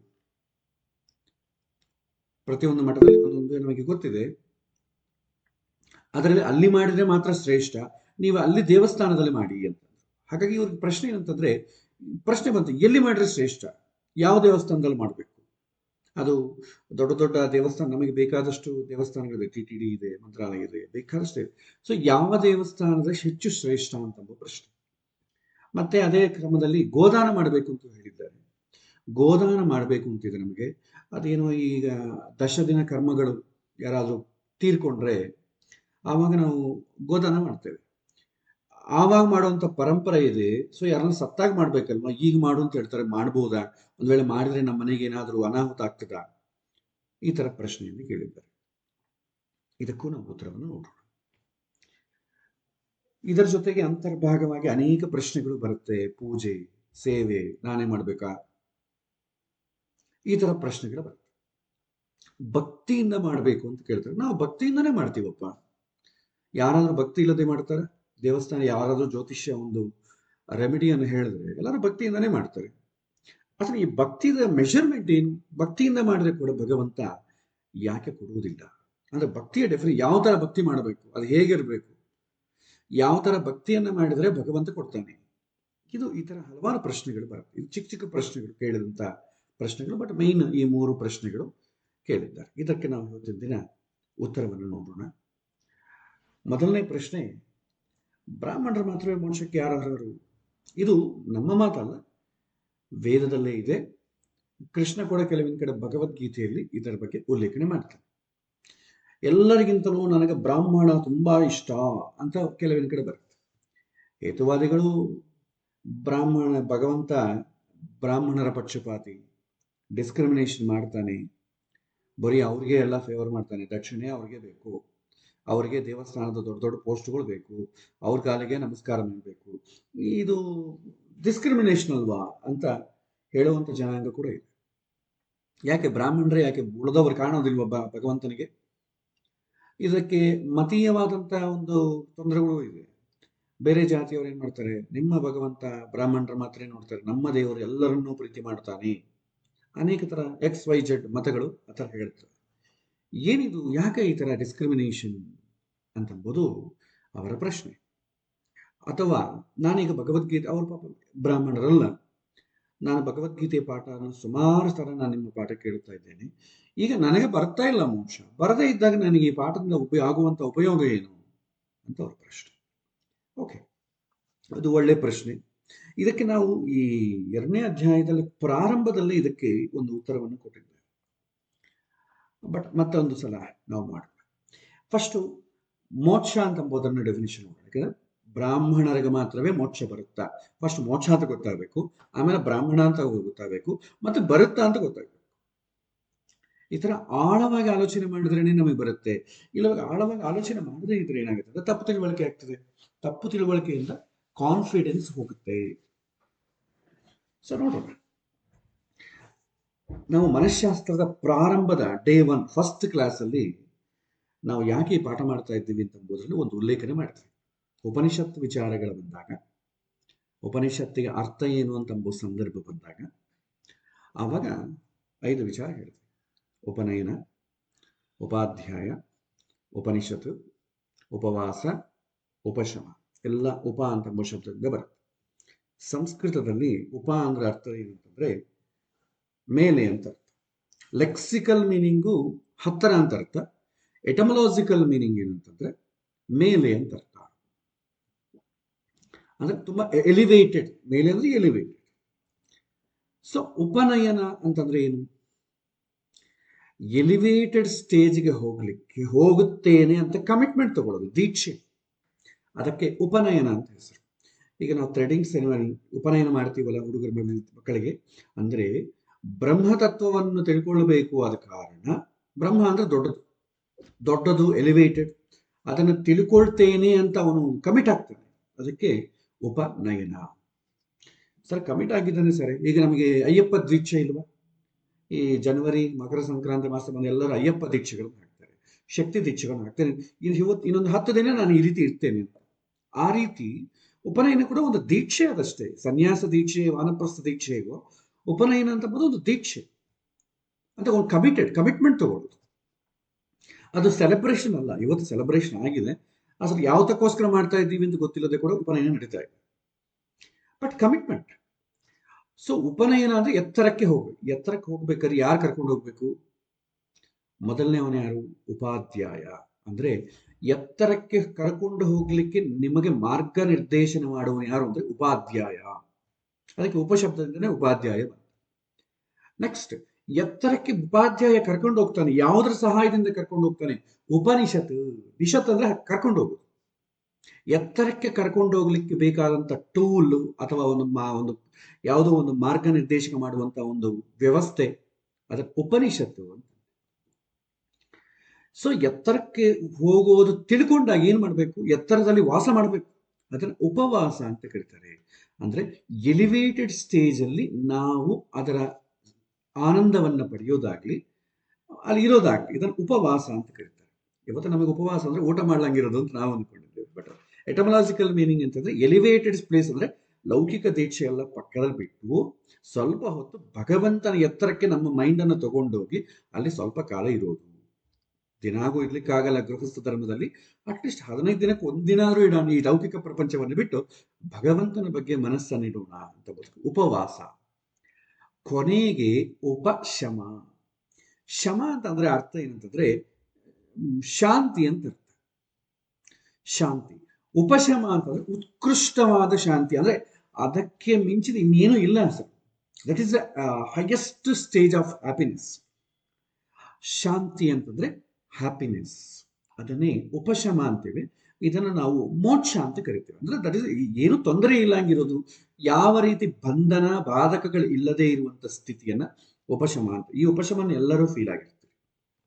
ಪ್ರತಿಯೊಂದು ಮಠದಲ್ಲಿ ಒಂದೊಂದು ನಮಗೆ ಗೊತ್ತಿದೆ, ಅದರಲ್ಲಿ ಅಲ್ಲಿ ಮಾಡಿದ್ರೆ ಮಾತ್ರ ಶ್ರೇಷ್ಠ, ನೀವು ಅಲ್ಲಿ ದೇವಸ್ಥಾನದಲ್ಲಿ ಮಾಡಿ ಅಂತ. ಹಾಗಾಗಿ ಇವ್ರಿಗೆ ಪ್ರಶ್ನೆ ಏನಂತಂದ್ರೆ, ಪ್ರಶ್ನೆ ಬಂತು, ಎಲ್ಲಿ ಮಾಡಿದ್ರೆ ಶ್ರೇಷ್ಠ, ಯಾವ ದೇವಸ್ಥಾನದಲ್ಲಿ ಮಾಡಬೇಕು? ಅದು ದೊಡ್ಡ ದೊಡ್ಡ ದೇವಸ್ಥಾನ, ನಮಗೆ ಬೇಕಾದಷ್ಟು ದೇವಸ್ಥಾನಗಳಿದೆ, TTD ಇದೆ, ಮಂತ್ರಾಲಯ ಇದೆ, ಬೇಕಾದಷ್ಟು ಇದೆ. ಸೊ ಯಾವ ದೇವಸ್ಥಾನದಲ್ಲಿ ಹೆಚ್ಚು ಶ್ರೇಷ್ಠ ಅಂತಂಬ ಪ್ರಶ್ನೆ. ಮತ್ತೆ ಅದೇ ಕ್ರಮದಲ್ಲಿ ಗೋದಾನ ಮಾಡಬೇಕು ಅಂತ ಹೇಳಿದ್ದಾರೆ. ಗೋದಾನ ಮಾಡಬೇಕು ಅಂತಿದೆ ನಮಗೆ. ಅದೇನೋ ಈಗ 10 ದಿನ ಕರ್ಮಗಳು ಯಾರಾದರೂ ತೀರ್ಕೊಂಡ್ರೆ ಆವಾಗ ನಾವು ಗೋದಾನ ಮಾಡ್ತೇವೆ. ಆವಾಗ ಮಾಡುವಂಥ ಪರಂಪರೆ ಇದೆ. ಸೊ ಯಾರನ್ನ ಸತ್ತಾಗ ಮಾಡ್ಬೇಕಲ್ವ, ಈಗ ಮಾಡು ಅಂತ ಹೇಳ್ತಾರೆ. ಮಾಡ್ಬೋದಾ? ಒಂದು ವೇಳೆ ಮಾಡಿದ್ರೆ ನಮ್ಮ ಮನೆಗೆ ಏನಾದರೂ ಅನಾಹುತ ಆಗ್ತದಾ? ಈ ಥರ ಪ್ರಶ್ನೆಯನ್ನು ಕೇಳಿದ್ದಾರೆ. ಇದಕ್ಕೂ ನಾವು ಉತ್ತರವನ್ನು ನೋಡೋಣ. ಇದರ ಜೊತೆಗೆ ಅಂತರ್ಭಾಗವಾಗಿ ಅನೇಕ ಪ್ರಶ್ನೆಗಳು ಬರುತ್ತೆ. ಪೂಜೆ, ಸೇವೆ ನಾನೇ ಮಾಡಬೇಕಾ? ಈ ಥರ ಪ್ರಶ್ನೆಗಳು ಬರುತ್ತೆ. ಭಕ್ತಿಯಿಂದ ಮಾಡಬೇಕು ಅಂತ ಕೇಳ್ತಾರೆ. ನಾವು ಭಕ್ತಿಯಿಂದನೇ ಮಾಡ್ತೀವಪ್ಪ. ಯಾರಾದ್ರೂ ಭಕ್ತಿ ಇಲ್ಲದೆ ಮಾಡ್ತಾರೆ? ದೇವಸ್ಥಾನ ಯಾರಾದ್ರೂ ಜ್ಯೋತಿಷ್ಯ ಒಂದು ರೆಮಿಡಿಯನ್ನು ಹೇಳಿದ್ರೆ ಎಲ್ಲರೂ ಭಕ್ತಿಯಿಂದನೇ ಮಾಡ್ತಾರೆ. ಆದ್ರೆ ಈ ಭಕ್ತಿದ ಮೆಷರ್ಮೆಂಟ್ ಏನು? ಭಕ್ತಿಯಿಂದ ಮಾಡಿದ್ರೆ ಕೂಡ ಭಗವಂತ ಯಾಕೆ ಕೊಡುವುದಿಲ್ಲ? ಅಂದ್ರೆ ಭಕ್ತಿಯ ಯಾವ ತರ ಭಕ್ತಿ ಮಾಡಬೇಕು, ಅದು ಹೇಗಿರ್ಬೇಕು, ಯಾವ ತರ ಭಕ್ತಿಯನ್ನ ಮಾಡಿದ್ರೆ ಭಗವಂತ ಕೊಡ್ತಾನೆ? ಇದು ಈ ತರ ಹಲವಾರು ಪ್ರಶ್ನೆಗಳು ಬರುತ್ತೆ. ಇದು ಚಿಕ್ಕ ಚಿಕ್ಕ ಪ್ರಶ್ನೆಗಳು ಕೇಳಿದಂತ ಪ್ರಶ್ನೆಗಳು, ಬಟ್ ಮೈನ್ ಈ 3 ಪ್ರಶ್ನೆಗಳು ಕೇಳಿದ್ದಾರೆ. ಇದಕ್ಕೆ ನಾವು ಇವತ್ತಿನ ದಿನ ಉತ್ತರವನ್ನು ನೋಡೋಣ. ಮೊದಲನೇ ಪ್ರಶ್ನೆ, ಬ್ರಾಹ್ಮಣರು ಮಾತ್ರವೇ ಮೋಕ್ಷಕ್ಕೆ ಯಾರು ಅರ್ಹರು? ಇದು ನಮ್ಮ ಮಾತಲ್ಲ, ವೇದದಲ್ಲೇ ಇದೆ. ಕೃಷ್ಣ ಕೂಡ ಕೆಲವಿನ ಕಡೆ ಭಗವದ್ಗೀತೆಯಲ್ಲಿ ಇದರ ಬಗ್ಗೆ ಉಲ್ಲೇಖನೆ ಮಾಡ್ತಾನೆ. ಎಲ್ಲರಿಗಿಂತಲೂ ನನಗೆ ಬ್ರಾಹ್ಮಣ ತುಂಬಾ ಇಷ್ಟ ಅಂತ ಕೆಲವಿನ ಕಡೆ ಬರುತ್ತೆ. ಹೇತುವಾದಿಗಳು ಭಗವಂತ ಬ್ರಾಹ್ಮಣರ ಪಕ್ಷಪಾತಿ, ಡಿಸ್ಕ್ರಿಮಿನೇಷನ್ ಮಾಡ್ತಾನೆ, ಬರೀ ಅವ್ರಿಗೆ ಎಲ್ಲ ಫೇವರ್ ಮಾಡ್ತಾನೆ, ದಕ್ಷಿಣೆ ಅವ್ರಿಗೆ ಬೇಕು, ಅವರಿಗೆ ದೇವಸ್ಥಾನದ ದೊಡ್ಡ ದೊಡ್ಡ ಪೋಸ್ಟ್ಗಳು ಬೇಕು, ಅವ್ರ ಕಾಲಿಗೆ ನಮಸ್ಕಾರ ಮಾಡಬೇಕು, ಇದು ಡಿಸ್ಕ್ರಿಮಿನೇಷನ್ ಅಲ್ವಾ ಅಂತ ಹೇಳುವಂತ ಜನಾಂಗ ಕೂಡ ಇದೆ. ಯಾಕೆ ಬ್ರಾಹ್ಮಣರೇ ಯಾಕೆ ಉಳಿದವರು ಕಾಣೋದಿಲ್ವ ಭಗವಂತನಿಗೆ? ಇದಕ್ಕೆ ಮತೀಯವಾದಂತಹ ಒಂದು ತೊಂದರೆಗಳು ಇದೆ. ಬೇರೆ ಜಾತಿಯವರು ಏನ್ ಮಾಡ್ತಾರೆ, ನಿಮ್ಮ ಭಗವಂತ ಬ್ರಾಹ್ಮಣರ ಮಾತ್ರ ನೋಡ್ತಾರೆ, ನಮ್ಮ ದೇವರು ಎಲ್ಲರನ್ನೂ ಪ್ರೀತಿ ಮಾಡ್ತಾನೆ, ಅನೇಕ ತರ XYZ ಮತಗಳು ಆ ಥರ ಹೇಳ್ತಾರೆ. ಏನಿದು, ಯಾಕೆ ಈ ತರ ಡಿಸ್ಕ್ರಿಮಿನೇಷನ್ ಅಂತಂಬುದು ಅವರ ಪ್ರಶ್ನೆ. ಅಥವಾ ನಾನೀಗ ಭಗವದ್ಗೀತೆ, ಅವ್ರ ಪಾಪ ಬ್ರಾಹ್ಮಣರಲ್ಲ, ನಾನು ಭಗವದ್ಗೀತೆ ಪಾಠ ಸುಮಾರು ಥರ ನಾನು ನಿಮ್ಮ ಪಾಠ ಕೇಳ್ತಾ ಇದ್ದೇನೆ, ಈಗ ನನಗೆ ಬರ್ತಾ ಇಲ್ಲ ಮೋಕ್ಷ, ಬರದೇ ಇದ್ದಾಗ ನನಗೆ ಈ ಪಾಠದಿಂದ ಆಗುವಂತ ಉಪಯೋಗ ಏನು ಅಂತ ಅವ್ರ ಪ್ರಶ್ನೆ. ಓಕೆ, ಅದು ಒಳ್ಳೆ ಪ್ರಶ್ನೆ. ಇದಕ್ಕೆ ನಾವು ಈ 2ನೇ ಅಧ್ಯಾಯದಲ್ಲಿ ಪ್ರಾರಂಭದಲ್ಲಿ ಇದಕ್ಕೆ ಒಂದು ಉತ್ತರವನ್ನು ಕೊಟ್ಟಿದ್ದೇವೆ. ಬಟ್ ಮತ್ತೊಂದು ಸಲ ನಾವು ಮಾಡೋಣ. ಫಸ್ಟು ಮೋಕ್ಷ ಅಂತಂಬೋದನ್ನು ಡೆಫಿನಿಷನ್ ಮಾಡೋಣ. ಯಾಕಂದ್ರೆ ಬ್ರಾಹ್ಮಣರಿಗೆ ಮಾತ್ರವೇ ಮೋಕ್ಷ ಬರುತ್ತಾ? ಫಸ್ಟ್ ಮೋಕ್ಷ ಅಂತ ಗೊತ್ತಾಗಬೇಕು, ಆಮೇಲೆ ಬ್ರಾಹ್ಮಣ ಅಂತ ಗೊತ್ತಾಗಬೇಕು, ಮತ್ತೆ ಬರುತ್ತಾ ಅಂತ ಗೊತ್ತಾಗಬೇಕು. ಈ ತರ ಆಳವಾಗಿ ಆಲೋಚನೆ ಮಾಡಿದ್ರೇನೆ ನಮಗೆ ಬರುತ್ತೆ. ಇಲ್ಲವಾಗ ಆಳವಾಗಿ ಆಲೋಚನೆ ಮಾಡದೇ ಇದ್ರೆ ಏನಾಗುತ್ತೆ, ತಪ್ಪು ತಿಳುವಳಿಕೆ ಆಗ್ತದೆ. ತಪ್ಪು ತಿಳುವಳಿಕೆಯಿಂದ ಕಾನ್ಫಿಡೆನ್ಸ್ ಹೋಗುತ್ತೆ. ಸೊ ನೋಡೋಣ, ನಾವು ಮನಃಶಾಸ್ತ್ರದ ಪ್ರಾರಂಭದ ಡೇ 1 ಫಸ್ಟ್ ಕ್ಲಾಸ್ ಅಲ್ಲಿ ನಾವು ಯಾಕೆ ಈ ಪಾಠ ಮಾಡ್ತಾ ಇದ್ದೀವಿ ಅಂತಂಬುದರಲ್ಲಿ ಒಂದು ಉಲ್ಲೇಖನೆ ಮಾಡ್ತೀವಿ. ಉಪನಿಷತ್ ವಿಚಾರಗಳು ಬಂದಾಗ, ಉಪನಿಷತ್ತಿಗೆ ಅರ್ಥ ಏನು ಅಂತಂಬ ಸಂದರ್ಭ ಬಂದಾಗ ಆವಾಗ 5 ವಿಚಾರ ಹೇಳ್ತೀವಿ. ಉಪನಯನ, ಉಪಾಧ್ಯಾಯ, ಉಪನಿಷತ್ತು, ಉಪವಾಸ, ಉಪಶಮ, ಎಲ್ಲ ಉಪ ಅಂತಂಬ ಶಬ್ದದಿಂದ ಬರುತ್ತೆ. ಸಂಸ್ಕೃತದಲ್ಲಿ ಉಪ ಅಂದ್ರೆ ಅರ್ಥ ಏನಂತಂದ್ರೆ ಮೇಲೆ ಅಂತ ಅರ್ಥ. ಲೆಕ್ಸಿಕಲ್ ಮೀನಿಂಗು ಹತ್ತಿರ ಅಂತ ಅರ್ಥ. ಎಟಮಲಾಜಿಕಲ್ ಮೀನಿಂಗ್ ಏನಂತಂದ್ರೆ ಮೇಲೆ ಅಂತ ಅರ್ಥ. ಅಂದ್ರೆ ತುಂಬಾ ಎಲಿವೇಟೆಡ್, ಮೇಲೆ ಅಂದ್ರೆ ಎಲಿವೇಟೆಡ್. ಸೊ ಉಪನಯನ ಅಂತಂದ್ರೆ ಏನು? ಎಲಿವೇಟೆಡ್ ಸ್ಟೇಜ್ಗೆ ಹೋಗುತ್ತೇನೆ ಅಂತ ಕಮಿಟ್ಮೆಂಟ್ ತಗೊಳ್ಳೋದು, ದೀಕ್ಷೆ. ಅದಕ್ಕೆ ಉಪನಯನ ಅಂತ ಹೆಸರು. ಈಗ ನಾವು ಥ್ರೆಡಿಂಗ್ ಸೆರೆಮನಿ ಉಪನಯನ ಮಾಡ್ತೀವಲ್ಲ ಹುಡುಗರ ಮಕ್ಕಳಿಗೆ, ಅಂದ್ರೆ ಬ್ರಹ್ಮತತ್ವವನ್ನು ತಿಳ್ಕೊಳ್ಬೇಕು. ಆದ ಕಾರಣ ಬ್ರಹ್ಮ ಅಂದ್ರೆ ದೊಡ್ಡದು ಎಲಿವೇಟೆಡ್, ಅದನ್ನು ತಿಳ್ಕೊಳ್ತೇನೆ ಅಂತ ಅವನು ಕಮಿಟ್ ಆಗ್ತಾನೆ. ಅದಕ್ಕೆ ಉಪನಯನ. ಸರ್ ಕಮಿಟ್ ಆಗಿದ್ದಾನೆ ಸರ್. ಈಗ ನಮಗೆ ಅಯ್ಯಪ್ಪ ದೀಕ್ಷೆ ಇಲ್ವಾ? ಈ ಜನವರಿ ಮಕರ ಸಂಕ್ರಾಂತಿ ಮಾಸ ಬಂದು ಎಲ್ಲರೂ ಅಯ್ಯಪ್ಪ ದೀಕ್ಷೆಗಳನ್ನು ಹಾಕ್ತಾರೆ, ಶಕ್ತಿ ದೀಕ್ಷೆಗಳನ್ನು ಹಾಕ್ತೇನೆ, ಇನ್ನೊಂದು 10 ದಿನ ನಾನು ಈ ರೀತಿ ಇರ್ತೇನೆ ಅಂತ. ಆ ರೀತಿ ಉಪನಯನ ಕೂಡ ಒಂದು ದೀಕ್ಷೆ ಅದಷ್ಟೇ. ಸನ್ಯಾಸ ದೀಕ್ಷೆ, ವಾನಪ್ರಸ್ಥ ದೀಕ್ಷೆ ಹೇಗೋ, ಉಪನಯನ ಅಂತ ಒಂದು ದೀಕ್ಷೆ ಅಂತ ಒಂದು ಕಮಿಟ್ಮೆಂಟ್ ತಗೊಳ್ಳೋದು. ಅದು ಸೆಲೆಬ್ರೇಷನ್ ಅಲ್ಲ. ಇವತ್ತು ಸೆಲೆಬ್ರೇಷನ್ ಆಗಿದೆ, ಅಸಲು ಯಾವತ್ತಕ್ಕೋಸ್ಕರ ಮಾಡ್ತಾ ಇದ್ದೀವಿ ಅಂತ ಗೊತ್ತಿಲ್ಲದೆ ಕೂಡ ಉಪನಯನ ನಡೀತಾ ಇದೆ. But commitment. ಸೊ ಉಪನಯನ ಅಂದ್ರೆ ಎತ್ತರಕ್ಕೆ ಹೋಗ್ಬೇಕಾದ್ರೆ ಯಾರು ಕರ್ಕೊಂಡು ಹೋಗ್ಬೇಕು? ಮೊದಲನೇವನು ಯಾರು? ಉಪಾಧ್ಯಾಯ. ಅಂದ್ರೆ ಎತ್ತರಕ್ಕೆ ಕರ್ಕೊಂಡು ಹೋಗ್ಲಿಕ್ಕೆ ನಿಮಗೆ ಮಾರ್ಗನಿರ್ದೇಶನ ಮಾಡುವ ಯಾರು ಅಂದ್ರೆ ಉಪಾಧ್ಯಾಯ. ಅದಕ್ಕೆ ಉಪಶಬ್ದದಿಂದನೇ ಉಪಾಧ್ಯಾಯ. ನೆಕ್ಸ್ಟ್, ಎತ್ತರಕ್ಕೆ ಉಪಾಧ್ಯಾಯ ಕರ್ಕೊಂಡು ಹೋಗ್ತಾನೆ. ಯಾವುದರ ಸಹಾಯದಿಂದ ಕರ್ಕೊಂಡು ಹೋಗ್ತಾನೆ? ಉಪನಿಷತ್. ನಿಷತ್ ಅಂದ್ರೆ ಕರ್ಕೊಂಡು ಹೋಗುದು. ಎತ್ತರಕ್ಕೆ ಕರ್ಕೊಂಡು ಹೋಗ್ಲಿಕ್ಕೆ ಬೇಕಾದಂತ ಟೂಲ್ ಅಥವಾ ಒಂದು ಯಾವುದೋ ಒಂದು ಮಾರ್ಗನಿರ್ದೇಶಕ ಮಾಡುವಂತ ಒಂದು ವ್ಯವಸ್ಥೆ, ಅದಕ್ಕೆ ಉಪನಿಷತ್ತು ಅಂತ. ಸೊ ಎತ್ತರಕ್ಕೆ ಹೋಗೋದು ತಿಳ್ಕೊಂಡಾಗ ಏನ್ ಮಾಡ್ಬೇಕು? ಎತ್ತರದಲ್ಲಿ ವಾಸ ಮಾಡ್ಬೇಕು. ಅದನ್ನ ಉಪವಾಸ ಅಂತ ಕರೀತಾರೆ. ಅಂದ್ರೆ ಎಲಿವೇಟೆಡ್ ಸ್ಟೇಜ್ ಅಲ್ಲಿ ನಾವು ಅದರ ಆನಂದವನ್ನ ಪಡೆಯೋದಾಗ್ಲಿ, ಅಲ್ಲಿ ಇರೋದಾಗ್ಲಿ, ಇದನ್ನು ಉಪವಾಸ ಅಂತ ಕರೀತಾರೆ. ಇವತ್ತು ನಮಗೆ ಉಪವಾಸ ಅಂದ್ರೆ ಊಟ ಮಾಡ್ಲಂಗಿರೋದು ಅಂತ ನಾವು ಅಂದ್ಕೊಂಡಿದ್ದೇವೆ. ಬಟ್ ಎಟಮಲಾಜಿಕಲ್ ಮೀನಿಂಗ್ ಅಂತಂದ್ರೆ ಎಲಿವೇಟೆಡ್ ಪ್ಲೇಸ್ ಅಂದ್ರೆ ಲೌಕಿಕ ದೀಕ್ಷೆ ಎಲ್ಲ ಪಕ್ಕದಲ್ಲಿ ಬಿಟ್ಟು ಸ್ವಲ್ಪ ಹೊತ್ತು ಭಗವಂತನ ಎತ್ತರಕ್ಕೆ ನಮ್ಮ ಮೈಂಡ್ ಅನ್ನು ತಗೊಂಡೋಗಿ ಅಲ್ಲಿ ಸ್ವಲ್ಪ ಕಾಲ ಇರೋದು. ದಿನಾಗೂ ಇರ್ಲಿಕ್ಕಾಗಲ್ಲ ಗೃಹಸ್ಥ ಧರ್ಮದಲ್ಲಿ, ಅಟ್ಲೀಸ್ಟ್ 15 ದಿನಕ್ಕೆ ಒಂದಿನಾದ್ರೂ ಇಡೋಣ ಈ ಲೌಕಿಕ ಪ್ರಪಂಚವನ್ನು ಬಿಟ್ಟು ಭಗವಂತನ ಬಗ್ಗೆ ಮನಸ್ಸನ್ನು ಇಡೋಣ ಅಂತ ಬದುಕು ಉಪವಾಸ. ಕೊನೆಗೆ ಉಪಶಮ. ಶಮ ಅಂತಂದ್ರೆ ಅರ್ಥ ಏನಂತಂದ್ರೆ ಶಾಂತಿ ಅಂತ ಅರ್ಥ. ಶಾಂತಿ. ಉಪಶಮ ಅಂತಂದ್ರೆ ಉತ್ಕೃಷ್ಟವಾದ ಶಾಂತಿ, ಅಂದ್ರೆ ಅದಕ್ಕೆ ಮಿಂಚಿದ ಇನ್ನೇನು ಇಲ್ಲ sir. That is the highest stage of happiness. ಶಾಂತಿ ಅಂತಂದ್ರೆ ಹ್ಯಾಪಿನೆಸ್, ಅದನ್ನೇ ಉಪಶಮ ಅಂತೇವೆ. ಇದನ್ನು ನಾವು ಮೋಕ್ಷ ಅಂತ ಕರಿತೇವೆ. ಅಂದ್ರೆ ದಟ್ ಇಸ್ ಏನು ತೊಂದರೆ ಇಲ್ಲಂಗಿರೋದು, ಯಾವ ರೀತಿ ಬಂಧನ ಬಾಧಕಗಳು ಇಲ್ಲದೆ ಇರುವಂತ ಸ್ಥಿತಿಯನ್ನ ಉಪಶಮ ಅಂತ. ಈ ಉಪಶಮನ ಎಲ್ಲರೂ ಫೀಲ್ ಆಗಿರ್ತೀವಿ.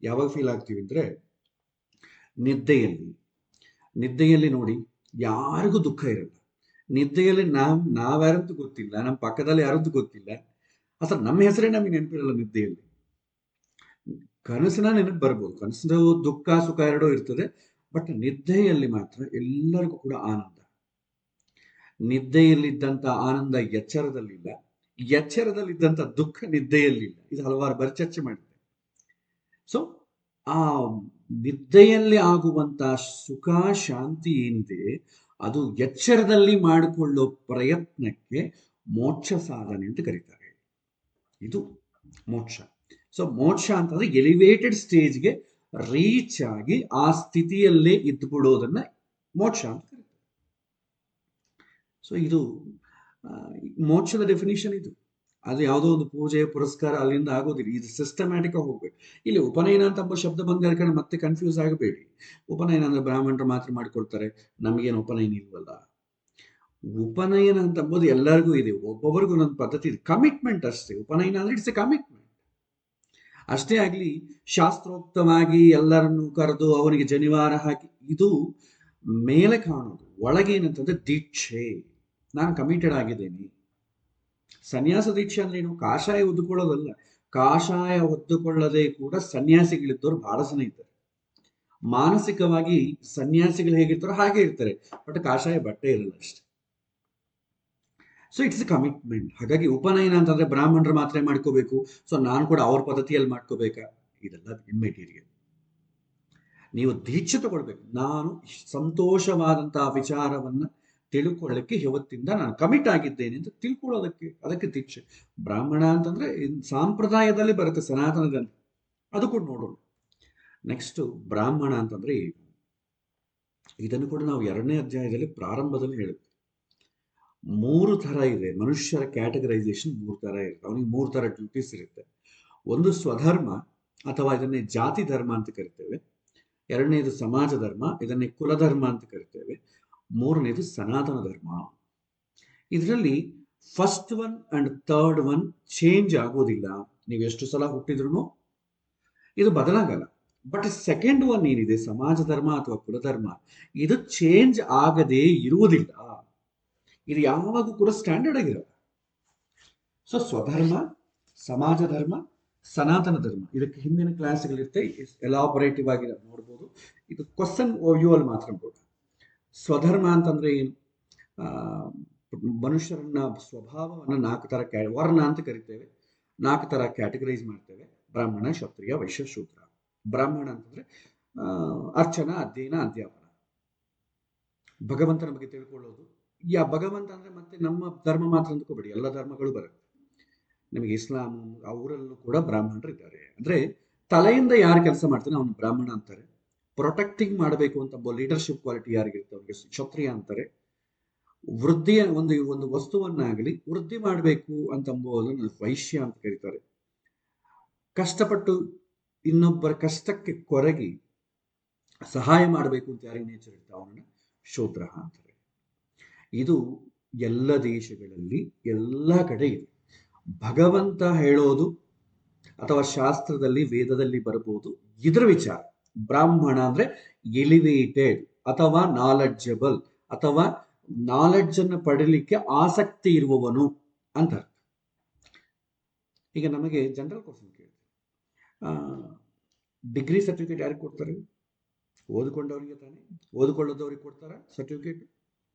ಯಾವಾಗ ಫೀಲ್ ಆಗ್ತೀವಿ ಅಂದ್ರೆ ನಿದ್ದೆಯಲ್ಲಿ ನೋಡಿ, ಯಾರಿಗೂ ದುಃಖ ಇರಲ್ಲ. ನಿದ್ದೆಯಲ್ಲಿ ನಾವ್ಯಾರಂತೂ ಗೊತ್ತಿಲ್ಲ, ನಮ್ಮ ಪಕ್ಕದಲ್ಲಿ ಯಾರದ್ದು ಗೊತ್ತಿಲ್ಲ, ಅಥವಾ ನಮ್ಮ ಹೆಸರೇ ನಮಗೆ ನೆನಪಿರಲ್ಲ ನಿದ್ದೆಯಲ್ಲಿ. ಕನಸಿನ ನೆನಪು ಬರ್ಬೋದು, ಕನಸಿನ ದುಃಖ ಸುಖ ಎರಡೂ ಇರ್ತದೆ. ಬಟ್ ನಿದ್ದೆಯಲ್ಲಿ ಮಾತ್ರ ಎಲ್ಲರಿಗೂ ಕೂಡ ಆನಂದ. ನಿದ್ದೆಯಲ್ಲಿದ್ದಂಥ ಆನಂದ ಎಚ್ಚರದಲ್ಲಿಲ್ಲ, ಎಚ್ಚರದಲ್ಲಿದ್ದಂಥ ದುಃಖ ನಿದ್ದೆಯಲ್ಲಿಲ್ಲ. ಇದು ಹಲವಾರು ಬಾರಿ ಚರ್ಚೆ ಮಾಡಿದೆ. ಸೊ ಆ ನಿದ್ದೆಯಲ್ಲಿ ಆಗುವಂತ ಸುಖ ಶಾಂತಿ ಏನಿದೆ ಅದು ಎಚ್ಚರದಲ್ಲಿ ಮಾಡಿಕೊಳ್ಳೋ ಪ್ರಯತ್ನಕ್ಕೆ ಮೋಕ್ಷ ಸಾಧನೆ ಅಂತ ಕರೀತಾರೆ. ಇದು ಮೋಕ್ಷ. ಸೊ ಮೋಕ್ಷ ಅಂತಂದ್ರೆ ಎಲಿವೇಟೆಡ್ ಸ್ಟೇಜ್ಗೆ ರೀಚ್ ಆಗಿ ಆ ಸ್ಥಿತಿಯಲ್ಲೇ ಇದ್ಬಿಡೋದನ್ನ ಮೋಕ್ಷ ಅಂತ ಕರೀತಾರೆ. ಸೊ ಇದು ಮೋಕ್ಷದ ಡೆಫಿನಿಷನ್. ಇದು ಅದು ಯಾವುದೋ ಒಂದು ಪೂಜೆ ಪುರಸ್ಕಾರ ಅಲ್ಲಿಂದ ಆಗೋದಿಲ್ಲ, ಇದು ಸಿಸ್ಟಮ್ಯಾಟಿಕ್ ಆಗಿ ಹೋಗ್ಬೇಕು. ಇಲ್ಲಿ ಉಪನಯನ ಅಂತ ಶಬ್ದ ಬಂದ ಮತ್ತೆ ಕನ್ಫ್ಯೂಸ್ ಆಗಬೇಡಿ. ಉಪನಯನ ಅಂದ್ರೆ ಬ್ರಾಹ್ಮಣರು ಮಾತ್ರ ಮಾಡಿಕೊಡ್ತಾರೆ, ನಮಗೇನು ಉಪನಯನ ಇಲ್ವಲ್ಲ. ಉಪನಯನ ಅಂತಂಬೋದು ಎಲ್ಲರಿಗೂ ಇದೆ, ಒಬ್ಬೊಬ್ಬರಿಗೂ ಒಂದೊಂದು ಪದ್ಧತಿ ಇದೆ. ಕಮಿಟ್ಮೆಂಟ್ ಅಷ್ಟೇ. ಉಪನಯನ ಅಂದ್ರೆ ಇಟ್ಸ್ ಎ ಕಮಿಟ್ಮೆಂಟ್ ಅಷ್ಟೇ. ಆಗ್ಲಿ ಶಾಸ್ತ್ರೋಕ್ತವಾಗಿ ಎಲ್ಲರನ್ನು ಕರೆದು ಅವನಿಗೆ ಜನಿವಾರ ಹಾಕಿ ಇದು ಮೇಲೆ ಕಾಣೋದು. ಒಳಗೆ ಏನಂತಂದ್ರೆ ದೀಕ್ಷೆ, ನಾನು ಕಮಿಟೆಡ್ ಆಗಿದ್ದೇನೆ. ಸನ್ಯಾಸ ದೀಕ್ಷೆ ಅಂದ್ರೆ ಏನು? ಕಾಷಾಯ ಒದ್ದುಕೊಳ್ಳೋದಲ್ಲ. ಕಾಷಾಯ ಒದ್ದುಕೊಳ್ಳದೆ ಕೂಡ ಸನ್ಯಾಸಿಗಳಿದ್ದವರು ಬಹಳ ಜನ ಇದ್ದಾರೆ. ಮಾನಸಿಕವಾಗಿ ಸನ್ಯಾಸಿಗಳು ಹೇಗಿರ್ತಾರೋ ಹಾಗೆ ಇರ್ತಾರೆ, ಬಟ್ ಕಾಷಾಯ ಬಟ್ಟೆ ಇರಲ್ಲ ಅಷ್ಟೇ. So it's A commitment. ಹಾಗಾಗಿ ಉಪನಯನ ಅಂತಂದ್ರೆ ಬ್ರಾಹ್ಮಣರು ಮಾತ್ರ ಮಾಡ್ಕೋಬೇಕು, ಸೊ ನಾನು ಕೂಡ ಅವ್ರ ಪದ್ಧತಿಯಲ್ಲಿ ಮಾಡ್ಕೋಬೇಕಾ? ಇದೆಲ್ಲ ಇಮ್ಮೆಟೀರಿಯಲ್. ನೀವು ದೀಕ್ಷೆ ತಗೊಳ್ಬೇಕು. ನಾನು ಸಂತೋಷವಾದಂತಹ ವಿಚಾರವನ್ನ ತಿಳ್ಕೊಳ್ಳಕ್ಕೆ ಇವತ್ತಿಂದ ನಾನು ಕಮಿಟ್ ಆಗಿದ್ದೇನೆ ಅಂತ ತಿಳ್ಕೊಳ್ಳೋದಕ್ಕೆ, ಅದಕ್ಕೆ ದೀಕ್ಷೆ. ಬ್ರಾಹ್ಮಣ ಅಂತಂದ್ರೆ ಸಂಪ್ರದಾಯದಲ್ಲಿ ಬರುತ್ತೆ, ಸನಾತನದಲ್ಲಿ. ಅದು ಕೂಡ ನೋಡೋಣ. ನೆಕ್ಸ್ಟ್ ಬ್ರಾಹ್ಮಣ ಅಂತಂದ್ರೆ ಏನು? ಇದನ್ನು ಕೂಡ ನಾವು 2ನೇ ಅಧ್ಯಾಯದಲ್ಲಿ ಪ್ರಾರಂಭದಲ್ಲಿ ಹೇಳುತ್ತೆ. 3 ಥರ ಇದೆ ಮನುಷ್ಯರ ಕ್ಯಾಟಗರೈಸೇಷನ್. 3 ಥರ ಇರುತ್ತೆ. ಅವನಿಗೆ 3 ಥರ ಡ್ಯೂಟೀಸ್ ಇರುತ್ತೆ. ಒಂದು ಸ್ವಧರ್ಮ ಅಥವಾ ಇದನ್ನೇ ಜಾತಿ ಧರ್ಮ ಅಂತ ಕರಿತೇವೆ. 2ನೇದು ಸಮಾಜ ಧರ್ಮ, ಇದನ್ನೇ ಕುಲಧರ್ಮ ಅಂತ ಕರಿತೇವೆ. 3ನೇದು ಸನಾತನ ಧರ್ಮ. ಇದರಲ್ಲಿ first one and third one change ಆಗೋದಿಲ್ಲ. ನೀವು ಎಷ್ಟು ಸಲ ಹುಟ್ಟಿದ್ರು ಇದು ಬದಲಾಗಲ್ಲ. ಬಟ್ ಸೆಕೆಂಡ್ ಒನ್ ಏನಿದೆ, ಸಮಾಜ ಧರ್ಮ ಅಥವಾ ಕುಲಧರ್ಮ, ಇದು ಚೇಂಜ್ ಆಗದೇ ಇರುವುದಿಲ್ಲ. ಇದು ಯಾವಾಗೂ ಕೂಡ ಸ್ಟ್ಯಾಂಡರ್ಡ್ ಆಗಿರಲ್ಲ. ಸೊ ಸ್ವಧರ್ಮ, ಸಮಾಜ ಧರ್ಮ, ಸನಾತನ ಧರ್ಮ, ಇದಕ್ಕೆ ಹಿಂದಿನ ಕ್ಲಾಸ್ಗಳಿರುತ್ತೆ, ಎಲಾಬರೇಟಿವ್ ಆಗಿ ನೋಡ್ಬೋದು. ಇದು ಕ್ವಶನ್ ಓವ್ಯೂವಲ್ ಮಾತ್ರ ನೋಡ. ಸ್ವಧರ್ಮ ಅಂತಂದ್ರೆ ಏನು? ಮನುಷ್ಯರನ್ನ ಸ್ವಭಾವವನ್ನು 4 ಥರ ವರ್ಣ ಅಂತ ಕರಿತೇವೆ. 4 ಥರ ಕ್ಯಾಟಗರೈಸ್ ಮಾಡ್ತೇವೆ: ಬ್ರಾಹ್ಮಣ, ಕ್ಷತ್ರಿಯ, ವೈಶ್ಯ, ಶೂದ್ರ. ಬ್ರಾಹ್ಮಣ ಅಂತಂದ್ರೆ ಅರ್ಚನಾ, ಅಧ್ಯಯನ, ಅಧ್ಯಾಪನ, ಭಗವಂತನ ಬಗ್ಗೆ ತಿಳ್ಕೊಳ್ಳೋದು. ಭಗವಂತ ಅಂದ್ರೆ ಮತ್ತೆ ನಮ್ಮ ಧರ್ಮ ಮಾತ್ರ ಅಂದ್ಕೋಬೇಡಿ, ಎಲ್ಲ ಧರ್ಮಗಳು ಬರುತ್ತೆ. ನಿಮಗೆ ಇಸ್ಲಾಂ, ಅವರಲ್ಲೂ ಕೂಡ ಬ್ರಾಹ್ಮಣರು ಇದ್ದಾರೆ. ಅಂದ್ರೆ ತಲೆಯಿಂದ ಯಾರು ಕೆಲಸ ಮಾಡ್ತಾನೆ ಅವನು ಬ್ರಾಹ್ಮಣ ಅಂತಾರೆ. ಪ್ರೊಟೆಕ್ಟಿಂಗ್ ಮಾಡಬೇಕು ಅಂತ ಲೀಡರ್ಶಿಪ್ ಕ್ವಾಲಿಟಿ ಯಾರಿಗಿರುತ್ತೆ ಅವ್ರಿಗೆ ಕ್ಷತ್ರಿಯ ಅಂತಾರೆ. ವೃದ್ಧಿಯ ಒಂದು ವಸ್ತುವನ್ನಾಗಲಿ ವೃದ್ಧಿ ಮಾಡಬೇಕು ಅಂತಂಬೋದನ್ನು ವೈಶ್ಯ ಅಂತ ಕರೀತಾರೆ. ಕಷ್ಟಪಟ್ಟು ಇನ್ನೊಬ್ಬರ ಕಷ್ಟಕ್ಕೆ ಕೊರಗಿ ಸಹಾಯ ಮಾಡಬೇಕು ಅಂತ ಯಾರಿಗೆ ನೇಚರ್ ಇರುತ್ತೆ ಅವನನ್ನ ಶೂದ್ರ ಅಂತಾರೆ. ಇದು ಎಲ್ಲ ದೇಶಗಳಲ್ಲಿ ಎಲ್ಲ ಕಡೆ ಇದೆ. ಭಗವಂತ ಹೇಳೋದು ಅಥವಾ ಶಾಸ್ತ್ರದಲ್ಲಿ ವೇದದಲ್ಲಿ ಬರಬಹುದು ಇದರ ವಿಚಾರ. ಬ್ರಾಹ್ಮಣ ಅಂದ್ರೆ ಎಲಿವೇಟೆಡ್ ಅಥವಾ ನಾಲೆಡ್ಜಬಲ್ ಅಥವಾ ನಾಲೆಡ್ಜ್ ಅನ್ನು ಪಡೀಲಿಕ್ಕೆ ಆಸಕ್ತಿ ಇರುವವನು ಅಂತ. ಈಗ ನಮಗೆ ಜನರಲ್ ಕ್ವಶನ್ ಕೇಳಿ, ಡಿಗ್ರಿ ಸರ್ಟಿಫಿಕೇಟ್ ಯಾರಿಗೆ ಕೊಡ್ತಾರೆ? ಓದಿಕೊಂಡವರಿಗೆ ತಾನೇ. ಓದಿಕೊಳ್ಳದವ್ರಿಗೆ ಕೊಡ್ತಾರ ಸರ್ಟಿಫಿಕೇಟ್?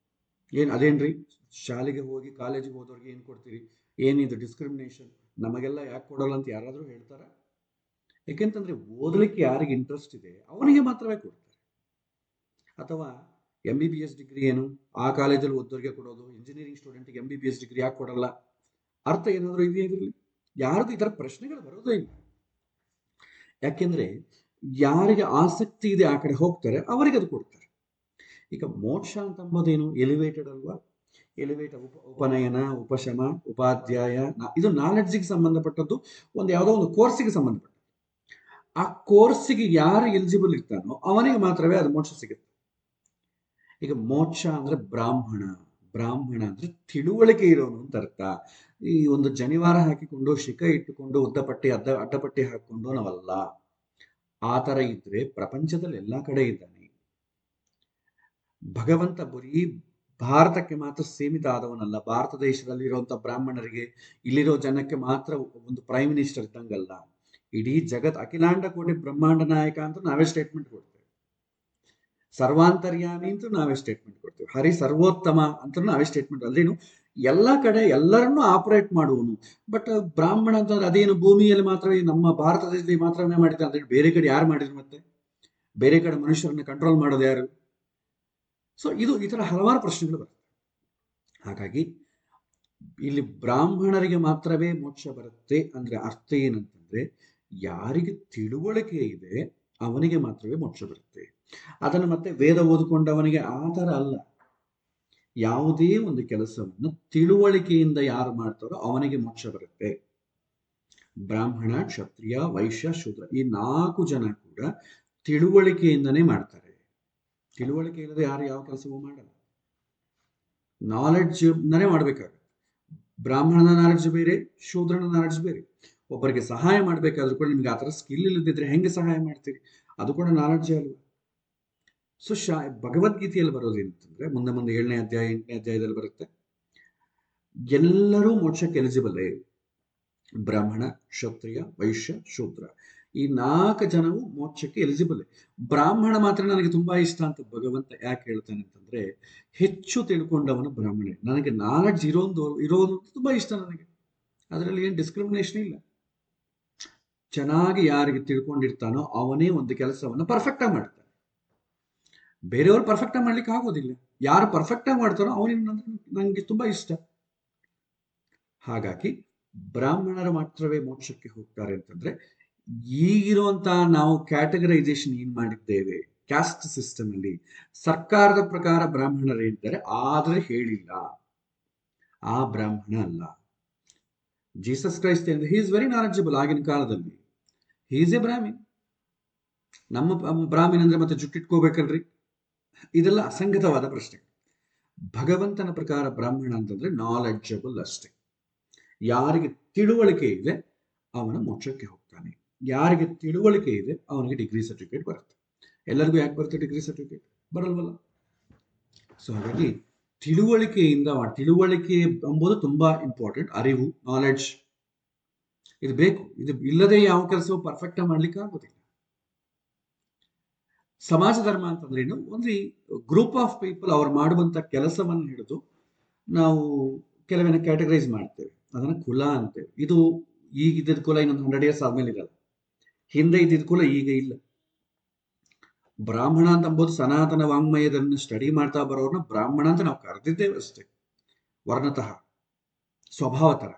ಏನು ಅದೇನ್ರಿ, ಶಾಲೆಗೆ ಹೋಗಿ ಕಾಲೇಜಿಗೆ ಹೋದವ್ರಿಗೆ ಏನು ಕೊಡ್ತೀರಿ? ಏನಿದು ಡಿಸ್ಕ್ರಿಮಿನೇಷನ್? ನಮಗೆಲ್ಲ ಯಾಕೆ ಕೊಡಲ್ಲ ಅಂತ ಯಾರಾದರೂ ಹೇಳ್ತಾರ? ಯಾಕೆಂತಂದ್ರೆ ಓದಲಿಕ್ಕೆ ಯಾರಿಗೆ ಇಂಟ್ರೆಸ್ಟ್ ಇದೆ ಅವನಿಗೆ ಮಾತ್ರವೇ ಕೊಡ್ತಾರೆ. ಅಥವಾ MBBS ಡಿಗ್ರಿ ಏನು ಆ ಕಾಲೇಜಲ್ಲಿ ಓದೋರಿಗೆ ಕೊಡೋದು, ಇಂಜಿನಿಯರಿಂಗ್ ಸ್ಟೂಡೆಂಟ್ಗೆ MBBS ಡಿಗ್ರಿ ಯಾಕೆ ಕೊಡಲ್ಲ? ಅರ್ಥ ಏನಾದರೂ ಇದೆಯಾ ಇದರಲ್ಲಿ? ಯಾರಿಗೂ ಈ ಥರ ಪ್ರಶ್ನೆಗಳು ಬರೋದೇ ಇಲ್ಲ. ಯಾಕೆಂದ್ರೆ ಯಾರಿಗೆ ಆಸಕ್ತಿ ಇದೆ ಆ ಕಡೆ ಹೋಗ್ತಾರೆ, ಅವರಿಗೆ ಅದು ಕೊಡ್ತಾರೆ. ಈಗ ಮೋಕ್ಷ ಅಂತ ಅಂಬೋದೇನು? ಎಲಿವೇಟೆಡ್ ಅಲ್ವಾ? ಎಲಿವೇಟೆಡ್ ಉಪನಯನ, ಉಪಶಮ, ಉಪಾಧ್ಯಾಯ, ಇದು ನಾಲೆಡ್ಜಿಗೆ ಸಂಬಂಧಪಟ್ಟದ್ದು. ಯಾವುದೋ ಒಂದು ಕೋರ್ಸಿಗೆ ಸಂಬಂಧಪಟ್ಟದ್ದು. ಆ ಕೋರ್ಸಿಗೆ ಯಾರು ಎಲಿಜಿಬಲ್ ಇರ್ತಾನೋ ಅವನಿಗೆ ಮಾತ್ರವೇ ಅದು ಮೋಕ್ಷ ಸಿಗುತ್ತೆ. ಈಗ ಮೋಕ್ಷ ಅಂದ್ರೆ ಬ್ರಾಹ್ಮಣ. ಬ್ರಾಹ್ಮಣ ಅಂದ್ರೆ ತಿಳುವಳಿಕೆ ಇರೋನು ಅಂತ ಅರ್ಥ. ಈ ಒಂದು ಜನಿವಾರ ಹಾಕಿಕೊಂಡು ಶಿಖ ಇಟ್ಟುಕೊಂಡು ಉದ್ದಪಟ್ಟಿ ಅಡ್ಡಪಟ್ಟಿ ಹಾಕೊಂಡು ನಾವಲ್ಲ. ಆ ತರ ಇದ್ರೆ ಪ್ರಪಂಚದಲ್ಲಿ ಎಲ್ಲಾ ಕಡೆ ಇದ್ದಾನೆ. ಭಗವಂತ ಬರೀ ಭಾರತಕ್ಕೆ ಮಾತ್ರ ಸೀಮಿತ ಆದವನಲ್ಲ. ಭಾರತ ದೇಶದಲ್ಲಿ ಇರುವಂತಹ ಬ್ರಾಹ್ಮಣರಿಗೆ, ಇಲ್ಲಿರೋ ಜನಕ್ಕೆ ಮಾತ್ರ ಒಂದು ಪ್ರೈಮ್ ಮಿನಿಸ್ಟರ್ ಇದ್ದಂಗಲ್ಲ. ಇಡೀ ಜಗತ್ ಅಖಿಲಾಂಡ ಕೋಟಿ ಬ್ರಹ್ಮಾಂಡ ನಾಯಕ ಅಂತ ನಾವೇ ಸ್ಟೇಟ್ಮೆಂಟ್ ಕೊಡ್ತೇವೆ. ಸರ್ವಾಂತರ್ಯಾಮಿ ಅಂತ ನಾವೇ ಸ್ಟೇಟ್ಮೆಂಟ್ ಕೊಡ್ತೇವೆ. ಹರಿ ಸರ್ವೋತ್ತಮ ಅಂತ ನಾವೇ ಸ್ಟೇಟ್ಮೆಂಟ್. ಅಲ್ಲೇನು ಎಲ್ಲ ಕಡೆ ಎಲ್ಲರನ್ನೂ ಆಪರೇಟ್ ಮಾಡುವನು. ಬಟ್ ಬ್ರಾಹ್ಮಣ ಅಂತಂದ್ರೆ ಅದೇನು ಭೂಮಿಯಲ್ಲಿ ಮಾತ್ರವೇ, ನಮ್ಮ ಭಾರತ ದೇಶದಲ್ಲಿ ಮಾತ್ರವೇ ಮಾಡಿದ ಅಂದ್ರೆ ಬೇರೆ ಕಡೆ ಯಾರು ಮಾಡಿದ್ರು? ಮತ್ತೆ ಬೇರೆ ಕಡೆ ಮನುಷ್ಯರನ್ನ ಕಂಟ್ರೋಲ್ ಮಾಡೋದು ಯಾರು? ಸೊ ಇದು ಈ ತರ ಹಲವಾರು ಪ್ರಶ್ನೆಗಳು ಬರುತ್ತೆ. ಹಾಗಾಗಿ ಇಲ್ಲಿ ಬ್ರಾಹ್ಮಣರಿಗೆ ಮಾತ್ರವೇ ಮೋಕ್ಷ ಬರುತ್ತೆ ಅಂದ್ರೆ ಅರ್ಥ ಏನಂತಂದ್ರೆ, ಯಾರಿಗೆ ತಿಳುವಳಿಕೆ ಇದೆ ಅವನಿಗೆ ಮಾತ್ರವೇ ಮೋಕ್ಷ ಬರುತ್ತೆ. ಅದನ್ನು ಮತ್ತೆ ವೇದ ಓದಿಕೊಂಡವನಿಗೆ ಆ ಥರ ಅಲ್ಲ. ಯಾವುದೇ ಒಂದು ಕೆಲಸವನ್ನು ತಿಳುವಳಿಕೆಯಿಂದ ಯಾರು ಮಾಡ್ತಾರೋ ಅವನಿಗೆ ಮೋಕ್ಷ ಬರುತ್ತೆ. ಬ್ರಾಹ್ಮಣ, ಕ್ಷತ್ರಿಯ, ವೈಶ್ಯ, ಶೂದ್ರ ಈ 4 ಜನ ಕೂಡ ತಿಳುವಳಿಕೆಯಿಂದನೇ ಮಾಡ್ತಾರೆ. ತಿಳುವಳಿಕೆ ಇಲ್ಲದೆ ಯಾರು ಯಾವ ಕೆಲಸವೂ ಮಾಡಲ್ಲ. ನಾಲೆಡ್ಜ್ ಇಂದನೇ ಮಾಡ್ಬೇಕಾಗುತ್ತೆ. ಬ್ರಾಹ್ಮಣನ ನಾಲೆಡ್ಜ್ ಬೇರೆ, ಶೂದ್ರನ ನಾಲೆಡ್ಜ್ ಬೇರೆ. ಒಬ್ಬರಿಗೆ ಸಹಾಯ ಮಾಡ್ಬೇಕಾದ್ರೂ ಕೂಡ ನಿಮ್ಗೆ ಆ ಥರ ಸ್ಕಿಲ್ ಇಲ್ಲದಿದ್ರೆ ಹೆಂಗೆ ಸಹಾಯ ಮಾಡ್ತೀರಿ? ಅದು ಕೂಡ ನಾಲೆಡ್ಜ್ ಅಲ್ವಾ? ಸೊ ಭಗವದ್ಗೀತೆಯಲ್ಲಿ ಬರೋದೇನಂತಂದ್ರೆ, ಮುಂದೆ 7ನೇ ಅಧ್ಯಾಯ 8ನೇ ಅಧ್ಯಾಯದಲ್ಲಿ ಬರುತ್ತೆ, ಎಲ್ಲರೂ ಮೋಕ್ಷಕ್ಕೆ ಎಲಿಜಿಬಲ್. ಬ್ರಾಹ್ಮಣ, ಕ್ಷತ್ರಿಯ, ವೈಶ್ಯ, ಶೂದ್ರ ಈ 4 ಜನವು ಮೋಕ್ಷಕ್ಕೆ ಎಲಿಜಿಬಲ್. ಬ್ರಾಹ್ಮಣ ಮಾತ್ರ ನನಗೆ ತುಂಬಾ ಇಷ್ಟ ಅಂತ ಭಗವಂತ ಯಾಕೆ ಹೇಳ್ತಾನೆ ಅಂತಂದ್ರೆ, ಹೆಚ್ಚು ತಿಳ್ಕೊಂಡವನು ಬ್ರಾಹ್ಮಣ. ನನಗೆ ನಾಲೆಡ್ಜ್ ಇರೋದು ತುಂಬಾ ಇಷ್ಟ ನನಗೆ. ಅದರಲ್ಲಿ ಏನು ಡಿಸ್ಕ್ರಿಮಿನೇಷನ್ ಇಲ್ಲ. ಚೆನ್ನಾಗಿ ಯಾರಿಗೆ ತಿಳ್ಕೊಂಡಿರ್ತಾನೋ ಅವನೇ ಒಂದು ಕೆಲಸವನ್ನು ಪರ್ಫೆಕ್ಟ್ ಆಗಿ ಮಾಡ್ತಾನೆ. ಬೇರೆಯವರು ಪರ್ಫೆಕ್ಟ್ ಆಗಿ ಮಾಡ್ಲಿಕ್ಕೆ ಆಗೋದಿಲ್ಲ. ಯಾರು ಪರ್ಫೆಕ್ಟ್ ಆಗಿ ಮಾಡ್ತಾರೋ ಅವನಿಗೆ ನನಗೆ ತುಂಬಾ ಇಷ್ಟ. ಹಾಗಾಗಿ ಬ್ರಾಹ್ಮಣರು ಮಾತ್ರವೇ ಮೋಕ್ಷಕ್ಕೆ ಹೋಗ್ತಾರೆ ಅಂತಂದ್ರೆ, ಈಗಿರುವಂತಹ ನಾವು ಕ್ಯಾಟಗರೈಸೇಷನ್ ಏನ್ ಮಾಡಿದ್ದೇವೆ ಕ್ಯಾಸ್ಟ್ ಸಿಸ್ಟಮ್ ಅಲ್ಲಿ, ಸರ್ಕಾರದ ಪ್ರಕಾರ ಬ್ರಾಹ್ಮಣರು ಹೇಳ್ತಾರೆ, ಆದ್ರೆ ಹೇಳಿಲ್ಲ ಆ ಬ್ರಾಹ್ಮಣ ಅಲ್ಲ. ಜೀಸಸ್ ಕ್ರೈಸ್ಟ್ ಅಂದ್ರೆ ಹಿ ಇಸ್ ವೆರಿ ನಾಲೆಡ್ಜಬಲ್. ಆಗಿನ ಕಾಲದಲ್ಲಿ ಹಿ ಇಸ್ ಎ ಬ್ರಾಹ್ಮಿನ್. ನಮ್ಮ ಬ್ರಾಹ್ಮಿನ್ ಅಂದ್ರೆ ಮತ್ತೆ ಜುಟ್ಟಿಟ್ಕೋಬೇಕಲ್ರಿ? ಇದೆಲ್ಲ ಅಸಂಗತವಾದ ಪ್ರಶ್ನೆ. ಭಗವಂತನ ಪ್ರಕಾರ ಬ್ರಾಹ್ಮಣ ಅಂತಂದ್ರೆ ನಾಲೆಡ್ಜಬಲ್ ಅಷ್ಟೇ. ಯಾರಿಗೆ ತಿಳುವಳಿಕೆ ಇದೆ ಅವನ ಮೋಕ್ಷಕ್ಕೆ ಹೋಗ್ತಾನೆ. ಯಾರಿಗೆ ತಿಳುವಳಿಕೆ ಇದೆ ಅವನಿಗೆ ಡಿಗ್ರಿ ಸರ್ಟಿಫಿಕೇಟ್ ಬರುತ್ತೆ. ಎಲ್ಲರಿಗೂ ಯಾಕೆ ಬರುತ್ತೆ ಡಿಗ್ರಿ ಸರ್ಟಿಫಿಕೇಟ್? ಬರಲ್ವಲ್ಲ. ಸೊ ಹಾಗಾಗಿ ತಿಳುವಳಿಕೆ ಎಂಬುದು ತುಂಬಾ ಇಂಪಾರ್ಟೆಂಟ್. ಅರಿವು, ನಾಲೆಡ್ಜ್ ಇದು ಬೇಕು. ಇದು ಇಲ್ಲದೆ ಯಾವ ಕೆಲಸವೂ ಪರ್ಫೆಕ್ಟ್ ಆಗಿ ಮಾಡ್ಲಿಕ್ಕೆ ಆಗೋದಿಲ್ಲ. ಸಮಾಜ ಧರ್ಮ ಅಂತಂದ್ರೆ ಏನು? ಒಂದು ಗ್ರೂಪ್ ಆಫ್ ಪೀಪಲ್ ಅವ್ರು ಮಾಡುವಂತ ಕೆಲಸವನ್ನು ಹಿಡಿದು ನಾವು ಕೆಲವನ್ನ ಕ್ಯಾಟಗರೈಸ್ ಮಾಡ್ತೇವೆ. ಅದನ್ನ ಕುಲ ಅಂತೇವೆ. ಇದು ಈಗ ಇದ್ದಿದ್ದ ಕುಲ ಇನ್ನೊಂದು 100 years ಆದ್ಮೇಲೆ ಇರಲ್ಲ. ಹಿಂದೆ ಇದ್ದಿದ್ದ ಕುಲ ಈಗ ಇಲ್ಲ. ಬ್ರಾಹ್ಮಣ ಅಂತ ಅಂಬೋದು ಸನಾತನ ವಾಂಗ್ಮಯದನ್ನು ಸ್ಟಡಿ ಮಾಡ್ತಾ ಬರೋರ್ನ ಬ್ರಾಹ್ಮಣ ಅಂತ ನಾವು ಕರೆದಿದ್ದೇವೆ ಅಷ್ಟೇ, ವರ್ಣತಃ, ಸ್ವಭಾವತರ.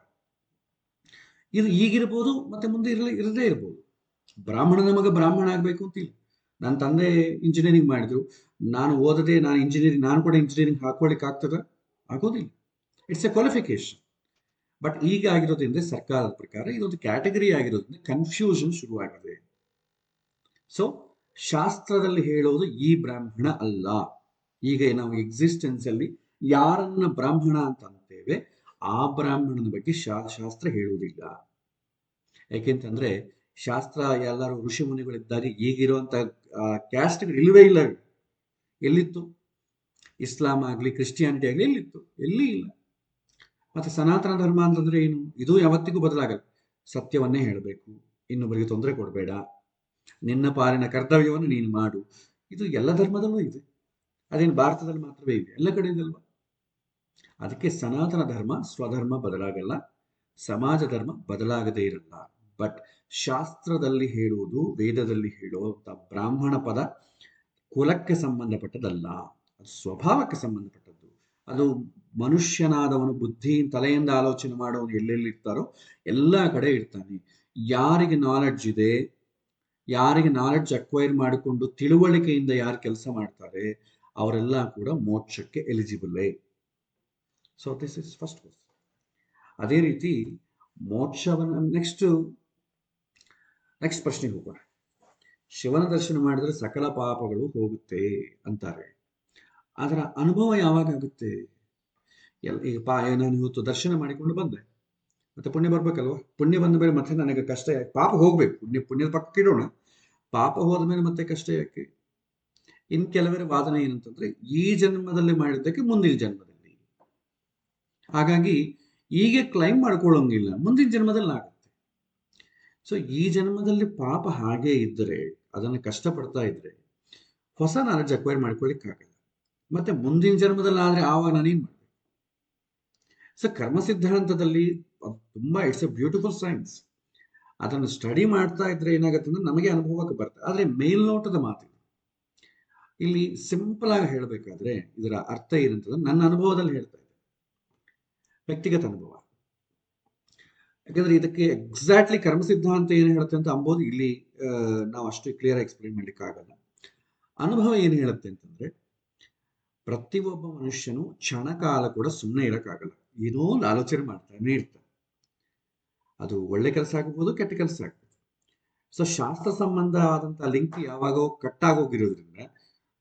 ಇದು ಈಗಿರ್ಬೋದು, ಮತ್ತೆ ಮುಂದೆ ಇರದೇ ಇರ್ಬೋದು. ಬ್ರಾಹ್ಮಣನ ಮಗ ಬ್ರಾಹ್ಮಣ ಆಗ್ಬೇಕು ಅಂತಿಲ್ಲ. ನನ್ನ ತಂದೆ ಇಂಜಿನಿಯರಿಂಗ್ ಮಾಡಿದ್ರು, ನಾನು ಓದದೆ ನಾನು ಕೂಡ ಇಂಜಿನಿಯರಿಂಗ್ ಹಾಕೊಳ್ಳಿಕ್ಕೆ ಆಗ್ತದ? ಆಗೋದಿಲ್ಲ. It's A qualification. ಬಟ್ ಈಗ ಆಗಿರೋದ್ರಿಂದ ಸರ್ಕಾರದ ಪ್ರಕಾರ ಇದೊಂದು ಕ್ಯಾಟಗರಿ ಆಗಿರೋದ್ರಿಂದ ಕನ್ಫ್ಯೂಷನ್ ಶುರುವಾಗಿದೆ. ಸೊ ಶಾಸ್ತ್ರದಲ್ಲಿ ಹೇಳೋದು ಈ ಬ್ರಾಹ್ಮಣ ಅಲ್ಲ. ಈಗ ನಾವು ಎಕ್ಸಿಸ್ಟೆನ್ಸ್ ಅಲ್ಲಿ ಯಾರನ್ನ ಬ್ರಾಹ್ಮಣ ಅಂತ ಅಂತೇವೆ ಆ ಬ್ರಾಹ್ಮಣನ ಬಗ್ಗೆ ಶಾಸ್ತ್ರ ಹೇಳುವುದಿಲ್ಲ. ಯಾಕೆಂತಂದ್ರೆ ಶಾಸ್ತ್ರ ಎಲ್ಲರೂ ಋಷಿ ಮುನಿಗಳಿದ್ದಾಗ ಈಗಿರುವಂತ ಕ್ಯಾಸ್ಟ್ಗಳು ಇಲ್ಲವೇ ಇಲ್ಲ. ಎಲ್ಲಿತ್ತು? ಇಸ್ಲಾಂ ಆಗ್ಲಿ ಕ್ರಿಶ್ಚಿಯಾನಿಟಿ ಆಗ್ಲಿ ಎಲ್ಲಿತ್ತು? ಎಲ್ಲಿ ಇಲ್ಲ. ಮತ್ತೆ ಸನಾತನ ಧರ್ಮ ಅಂತಂದ್ರೆ ಏನು? ಇದು ಯಾವತ್ತಿಗೂ ಬದಲಾಗಲ್ಲ. ಸತ್ಯವನ್ನೇ ಹೇಳಬೇಕು, ಇನ್ನೊಬ್ಬರಿಗೆ ತೊಂದರೆ ಕೊಡಬೇಡ, ನಿನ್ನ ಪಾಲಿನ ಕರ್ತವ್ಯವನ್ನು ನೀನು ಮಾಡು. ಇದು ಎಲ್ಲ ಧರ್ಮದಲ್ಲೂ ಇದೆ. ಅದೇನು ಭಾರತದಲ್ಲಿ ಮಾತ್ರವೇ ಇದೆ, ಎಲ್ಲ ಕಡೆ ಇದಲ್ವಾ? ಅದಕ್ಕೆ ಸನಾತನ ಧರ್ಮ ಸ್ವಧರ್ಮ ಬದಲಾಗಲ್ಲ, ಸಮಾಜ ಧರ್ಮ ಬದಲಾಗದೇ ಇರಲ್ಲ. ಬಟ್ ಶಾಸ್ತ್ರದಲ್ಲಿ ಹೇಳುವುದು, ವೇದದಲ್ಲಿ ಹೇಳುವಂತ ಬ್ರಾಹ್ಮಣ ಪದ ಕುಲಕ್ಕೆ ಸಂಬಂಧಪಟ್ಟದಲ್ಲ, ಅದು ಸ್ವಭಾವಕ್ಕೆ ಸಂಬಂಧಪಟ್ಟದ್ದು. ಅದು ಮನುಷ್ಯನಾದವನು ಬುದ್ಧಿ ತಲೆಯಿಂದ ಆಲೋಚನೆ ಮಾಡೋನು ಎಲ್ಲೆಲ್ಲಿರ್ತಾರೋ ಎಲ್ಲ ಕಡೆ ಇರ್ತಾನೆ. ಯಾರಿಗೆ ನಾಲೆಡ್ಜ್ ಇದೆ, ಯಾರಿಗೆ ನಾಲೆಡ್ಜ್ ಅಕ್ವೈರ್ ಮಾಡಿಕೊಂಡು ತಿಳುವಳಿಕೆಯಿಂದ ಯಾರು ಕೆಲಸ ಮಾಡ್ತಾರೆ, ಅವರೆಲ್ಲ ಕೂಡ ಮೋಕ್ಷಕ್ಕೆ eligible. So this is first. ಅದೇ ರೀತಿ ಮೋಕ್ಷವನ್ನು ನೆಕ್ಸ್ಟ್ ಪ್ರಶ್ನೆಗೆ ಹೋಗೋಣ. ಶಿವನ ದರ್ಶನ ಮಾಡಿದ್ರೆ ಸಕಲ ಪಾಪಗಳು ಹೋಗುತ್ತೆ ಅಂತಾರೆ. ಅದರ ಅನುಭವ ಯಾವಾಗ ಆಗುತ್ತೆ? ಈಗ ನಾನು ಇವತ್ತು ದರ್ಶನ ಮಾಡಿಕೊಂಡು ಬಂದೆ, ಮತ್ತೆ ಪುಣ್ಯ ಬರ್ಬೇಕಲ್ವಾ? ಪುಣ್ಯ ಬಂದ ಮೇಲೆ ಮತ್ತೆ ನನಗೆ ಕಷ್ಟ ಯಾಕೆ? ಪಾಪ ಹೋಗ್ಬೇಕು, ಪುಣ್ಯದ ಪಕ್ಕ ಇಡೋಣ, ಪಾಪ ಹೋದ ಮೇಲೆ ಮತ್ತೆ ಕಷ್ಟ ಯಾಕೆ? ಇನ್ ಕೆಲವರ ವಾದನೆ ಏನಂತಂದ್ರೆ, ಈ ಜನ್ಮದಲ್ಲಿ ಮಾಡಿದ್ದಕ್ಕೆ ಮುಂದಿನ ಜನ್ಮದಲ್ಲಿ, ಹಾಗಾಗಿ ಈಗ ಕ್ಲೈಮ್ ಮಾಡ್ಕೊಳ್ಳೋಂಗಿಲ್ಲ, ಮುಂದಿನ ಜನ್ಮದಲ್ಲಿ ಆಗುತ್ತೆ. ಸೊ ಈ ಜನ್ಮದಲ್ಲಿ ಪಾಪ ಹಾಗೆ ಇದ್ದರೆ, ಅದನ್ನು ಕಷ್ಟಪಡ್ತಾ ಇದ್ರೆ ಹೊಸ ನಾಲೆಡ್ಜ್ ಅಕ್ವೈರ್ ಮಾಡ್ಕೊಳ್ಳಿಕ್ಕಾಗಲ್ಲ. ಮತ್ತೆ ಮುಂದಿನ ಜನ್ಮದಲ್ಲಿ ಆದ್ರೆ ಆವಾಗ ನಾನೇನ್ ಮಾಡ್ಬೇಕು? ಸೊ ಕರ್ಮ ಸಿದ್ಧಾಂತದಲ್ಲಿ ತುಂಬಾ ಇಟ್ಸ್ ಎ ಬ್ಯೂಟಿಫುಲ್ ಸೈನ್ಸ್. ಅದನ್ನು ಸ್ಟಡಿ ಮಾಡ್ತಾ ಇದ್ರೆ ಏನಾಗುತ್ತೆ ಅಂದ್ರೆ ನಮಗೆ ಅನುಭವಕ್ಕೆ ಬರ್ತದೆ. ಆದ್ರೆ ಮೇಲ್ನೋಟದ ಮಾತಿದೆ. ಇಲ್ಲಿ ಸಿಂಪಲ್ ಆಗಿ ಹೇಳಬೇಕಾದ್ರೆ ಇದರ ಅರ್ಥ ಏನಂತಂದ್ರೆ, ನನ್ನ ಅನುಭವದಲ್ಲಿ ಹೇಳ್ತಾ ಇದ್ದೆ, ವ್ಯಕ್ತಿಗತ ಅನುಭವ. ಯಾಕಂದ್ರೆ ಇದಕ್ಕೆ ಎಕ್ಸಾಕ್ಟ್ಲಿ ಕರ್ಮ ಸಿದ್ಧಾಂತ ಏನು ಹೇಳುತ್ತೆ ಅಂತ ಅಂಬೋದು ಇಲ್ಲಿ ನಾವು ಅಷ್ಟು ಕ್ಲಿಯರ್ ಎಕ್ಸ್ಪ್ಲೇನ್ ಮಾಡ್ಲಿಕ್ಕೆ ಆಗಲ್ಲ. ಅನುಭವ ಏನು ಹೇಳುತ್ತೆ ಅಂತಂದ್ರೆ, ಪ್ರತಿಯೊಬ್ಬ ಮನುಷ್ಯನು ಕ್ಷಣಕಾಲ ಕೂಡ ಸುಮ್ಮನೆ ಇರಕ್ಕಾಗಲ್ಲ, ಏನೋ ಒಂದು ಆಲೋಚನೆ ಮಾಡ್ತಾನೆ ಇರ್ತಾನೆ. ಅದು ಒಳ್ಳೆ ಕೆಲಸ ಆಗ್ಬೋದು, ಕೆಟ್ಟ ಕೆಲಸ ಆಗ್ಬೋದು. ಸೊ ಶಾಸ್ತ್ರ ಸಂಬಂಧ ಆದಂತಹ ಲಿಂಕ್ ಯಾವಾಗೋ ಕಟ್ಟಾಗೋಗಿರೋದ್ರಿಂದ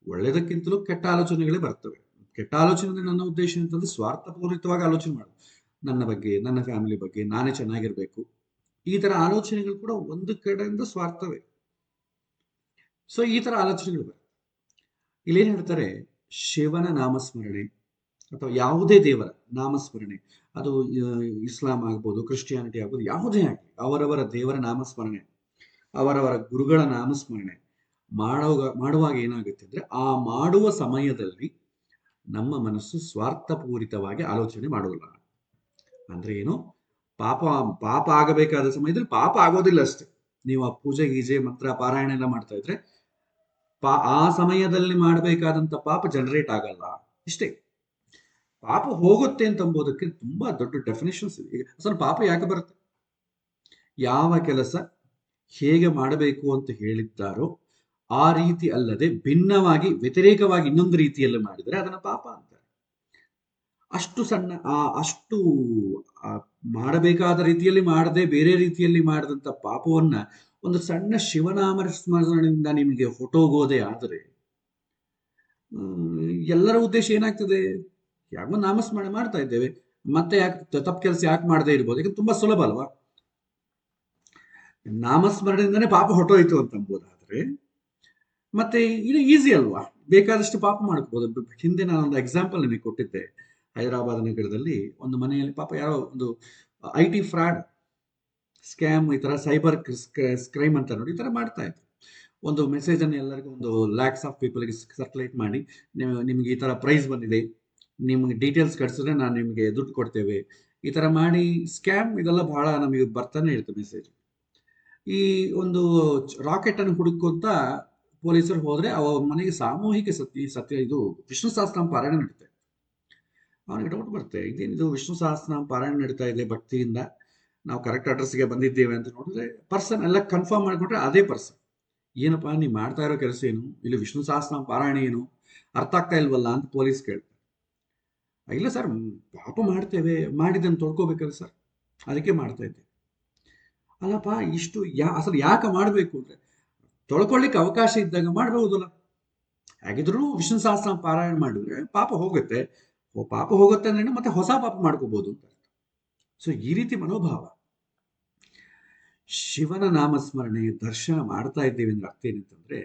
ಒಳ್ಳೆದಕ್ಕಿಂತಲೂ ಕೆಟ್ಟ ಆಲೋಚನೆಗಳೇ ಬರ್ತವೆ. ಕೆಟ್ಟ ಆಲೋಚನೆ ನನ್ನ ಉದ್ದೇಶ ಅಂತಂದ್ರೆ ಸ್ವಾರ್ಥಪೂರಿತವಾಗಿ ಆಲೋಚನೆ ಮಾಡೋದು, ನನ್ನ ಬಗ್ಗೆ, ನನ್ನ ಫ್ಯಾಮಿಲಿ ಬಗ್ಗೆ, ನಾನೇ ಚೆನ್ನಾಗಿರ್ಬೇಕು, ಈ ತರ ಆಲೋಚನೆಗಳು ಕೂಡ ಒಂದು ಕಡೆಯಿಂದ ಸ್ವಾರ್ಥವೇ. ಸೊ ಈ ತರ ಆಲೋಚನೆಗಳು ಬರ್ತವೆ. ಇಲ್ಲೇನ್ ಹೇಳ್ತಾರೆ, ಶಿವನ ನಾಮಸ್ಮರಣೆ ಅಥವಾ ಯಾವುದೇ ದೇವರ ನಾಮಸ್ಮರಣೆ, ಅದು ಇಸ್ಲಾಂ ಆಗ್ಬೋದು, ಕ್ರಿಶ್ಚಿಯಾನಿಟಿ ಆಗ್ಬೋದು, ಯಾವುದೇ ಆಗಲಿ, ಅವರವರ ದೇವರ ನಾಮಸ್ಮರಣೆ, ಅವರವರ ಗುರುಗಳ ನಾಮಸ್ಮರಣೆ ಮಾಡುವಾಗ ಏನಾಗುತ್ತೆ ಅಂದ್ರೆ, ಆ ಮಾಡುವ ಸಮಯದಲ್ಲಿ ನಮ್ಮ ಮನಸ್ಸು ಸ್ವಾರ್ಥಪೂರಿತವಾಗಿ ಆಲೋಚನೆ ಮಾಡೋಲ್ಲ. ಅಂದ್ರೆ ಏನು, ಪಾಪ ಆಗಬೇಕಾದ ಸಮಯದಲ್ಲಿ ಪಾಪ ಆಗೋದಿಲ್ಲ ಅಷ್ಟೇ. ನೀವು ಆ ಪೂಜೆ ಗೀಜೆ ಮಂತ್ರ ಪಾರಾಯಣ ಎಲ್ಲ ಮಾಡ್ತಾ ಇದ್ರೆ ಆ ಸಮಯದಲ್ಲಿ ಮಾಡಬೇಕಾದಂತ ಪಾಪ ಜನರೇಟ್ ಆಗಲ್ಲ, ಇಷ್ಟೇ. ಪಾಪ ಹೋಗುತ್ತೆ ಅಂತ ಅಂಬೋದಕ್ಕೆ ತುಂಬಾ ದೊಡ್ಡ ಡೆಫಿನೇಷನ್ಸ್ ಇದೆ. ಈಗ ಅಸಲು ಪಾಪ ಯಾಕೆ ಬರುತ್ತೆ? ಯಾವ ಕೆಲಸ ಹೇಗೆ ಮಾಡಬೇಕು ಅಂತ ಹೇಳಿದ್ದಾರೋ ಆ ರೀತಿ ಅಲ್ಲದೆ ಭಿನ್ನವಾಗಿ ವ್ಯತಿರೇಕವಾಗಿ ಇನ್ನೊಂದು ರೀತಿಯಲ್ಲಿ ಮಾಡಿದರೆ ಅದನ್ನ ಪಾಪ ಅಂತಾರೆ. ಅಷ್ಟು ಸಣ್ಣ ಅಷ್ಟು ಮಾಡಬೇಕಾದ ರೀತಿಯಲ್ಲಿ ಮಾಡದೆ ಬೇರೆ ರೀತಿಯಲ್ಲಿ ಮಾಡಿದಂತ ಪಾಪವನ್ನ ಒಂದು ಸಣ್ಣ ಶಿವನಾಮ ಸ್ಮರಣೆಯಿಂದ ನಿಮಗೆ ಹೊಟ್ಟೋಗೋದೇ ಆದರೆ ಎಲ್ಲರ ಉದ್ದೇಶ ಏನಾಗ್ತದೆ? ಯಾಕೋ ನಾಮಸ್ಮರಣೆ ಮಾಡ್ತಾ ಇದ್ದೇವೆ, ಮತ್ತೆ ಯಾಕೆ ತಪ್ಪು ಕೆಲಸ ಯಾಕೆ ಮಾಡದೇ ಇರ್ಬೋದು? ಯಾಕಂದ್ರೆ ತುಂಬಾ ಸುಲಭ ಅಲ್ವಾ, ನಾಮಸ್ಮರಣೆಯಿಂದನೇ ಪಾಪ ಹೊಟ್ಟೋಯ್ತು ಅಂತ ಅಂಬೋದಾದ್ರೆ ಮತ್ತೆ ಇದು ಈಸಿ ಅಲ್ವಾ, ಬೇಕಾದಷ್ಟು ಪಾಪ ಮಾಡ್ಕೋಬಹುದು. ಹಿಂದೆ ನಾನು ಒಂದು ಎಕ್ಸಾಂಪಲ್ ನಿಮಗೆ ಕೊಟ್ಟಿದ್ದೆ. ಹೈದರಾಬಾದ್ ನಗರದಲ್ಲಿ ಒಂದು ಮನೆಯಲ್ಲಿ ಪಾಪ ಯಾರೋ ಒಂದು IT ಫ್ರಾಡ್ ಸ್ಕ್ಯಾಮ್, ಈ ತರ ಸೈಬರ್ ಕ್ರೈಮ್ ಅಂತ ನೋಡಿ ಈ ತರ ಮಾಡ್ತಾ ಇದ್ರು. ಒಂದು ಮೆಸೇಜ್ ಅನ್ನು ಎಲ್ಲರಿಗೂ ಒಂದು ಲ್ಯಾಕ್ಸ್ ಆಫ್ ಪೀಪಲ್ಗೆ ಸರ್ಕ್ಯುಲೇಟ್ ಮಾಡಿ, ನಿಮ್ಗೆ ಈ ತರ ಪ್ರೈಸ್ ಬಂದಿದೆ, ನಿಮ್ಗೆ ಡೀಟೇಲ್ಸ್ ಕಳಿಸಿದ್ರೆ ನಾನು ನಿಮ್ಗೆ ದುಡ್ಡು ಕೊಡ್ತೇವೆ, ಈ ತರ ಮಾಡಿ ಸ್ಕ್ಯಾಮ್. ಇದೆಲ್ಲ ಬಹಳ ನಮಗೆ ಬರ್ತಾನೆ ಇರುತ್ತೆ ಮೆಸೇಜ್. ಈ ಒಂದು ರಾಕೆಟ್ ಅನ್ನು ಹುಡುಕೊಂತ ಪೊಲೀಸರು ಹೋದ್ರೆ ಅವ ಮನೆಗೆ ಸಾಮೂಹಿಕ ಸತ್ಯ ಇದು ವಿಷ್ಣು ಸಹಸ್ರನಾಮ ಪಾರಾಯಣ ನಡೀತಾ ಇದೆ. ಅವನಿಗೆ ಡೌಟ್ ಬರುತ್ತೆ, ಇದೇನಿದು ವಿಷ್ಣು ಸಹಸ್ರನಾಮ ಪಾರಾಯಣ ನಡೀತಾ ಇದೆ ಭಕ್ತಿಯಿಂದ, ನಾವು ಕರೆಕ್ಟ್ ಅಡ್ರೆಸ್ಗೆ ಬಂದಿದ್ದೇವೆ ಅಂತ ನೋಡಿದ್ರೆ ಪರ್ಸನ್ ಎಲ್ಲ ಕನ್ಫರ್ಮ್ ಮಾಡ್ಕೊಂಡ್ರೆ ಅದೇ ಪರ್ಸನ್. ಏನಪ್ಪಾ ನೀವು ಮಾಡ್ತಾ ಇರೋ ಕೆಲಸ ಏನು, ಇಲ್ಲಿ ವಿಷ್ಣು ಸಹಸ್ರನಾಮ ಪಾರಾಯಣ ಏನು ಅರ್ಥ ಆಗ್ತಾ ಇಲ್ವಲ್ಲ ಅಂತ ಪೊಲೀಸ್ ಕೇಳ್ತಾರೆ. ಇಲ್ಲ ಸರ್, ಪಾಪ ಮಾಡ್ತೇವೆ, ಮಾಡಿದ್ದನ್ನು ತೊಳ್ಕೋಬೇಕಲ್ಲ ಸರ್, ಅದಕ್ಕೆ ಮಾಡ್ತಾ ಇದ್ದೇವೆ. ಅಲ್ಲಪ್ಪ, ಇಷ್ಟು ಅಸಲು ಯಾಕೆ ಮಾಡಬೇಕು ಅಂದ್ರೆ, ತೊಳ್ಕೊಳ್ಳಿಕ್ಕೆ ಅವಕಾಶ ಇದ್ದಾಗ ಮಾಡಬಹುದಲ್ಲ. ಹಾಗಿದ್ರು ವಿಷ್ಣು ಸಹಸ್ರ ಪಾರಾಯಣ ಮಾಡಿದ್ರೆ ಪಾಪ ಹೋಗುತ್ತೆ, ಪಾಪ ಹೋಗುತ್ತೆ ಅಂದ್ರೆ ಮತ್ತೆ ಹೊಸ ಪಾಪ ಮಾಡ್ಕೋಬಹುದು ಅಂತ. ಸೊ ಈ ರೀತಿ ಮನೋಭಾವ. ಶಿವನ ನಾಮಸ್ಮರಣೆ ದರ್ಶನ ಮಾಡ್ತಾ ಇದ್ದೇವೆ ಅಂದ್ರೆ ಅರ್ಥ ಏನಂತಂದ್ರೆ,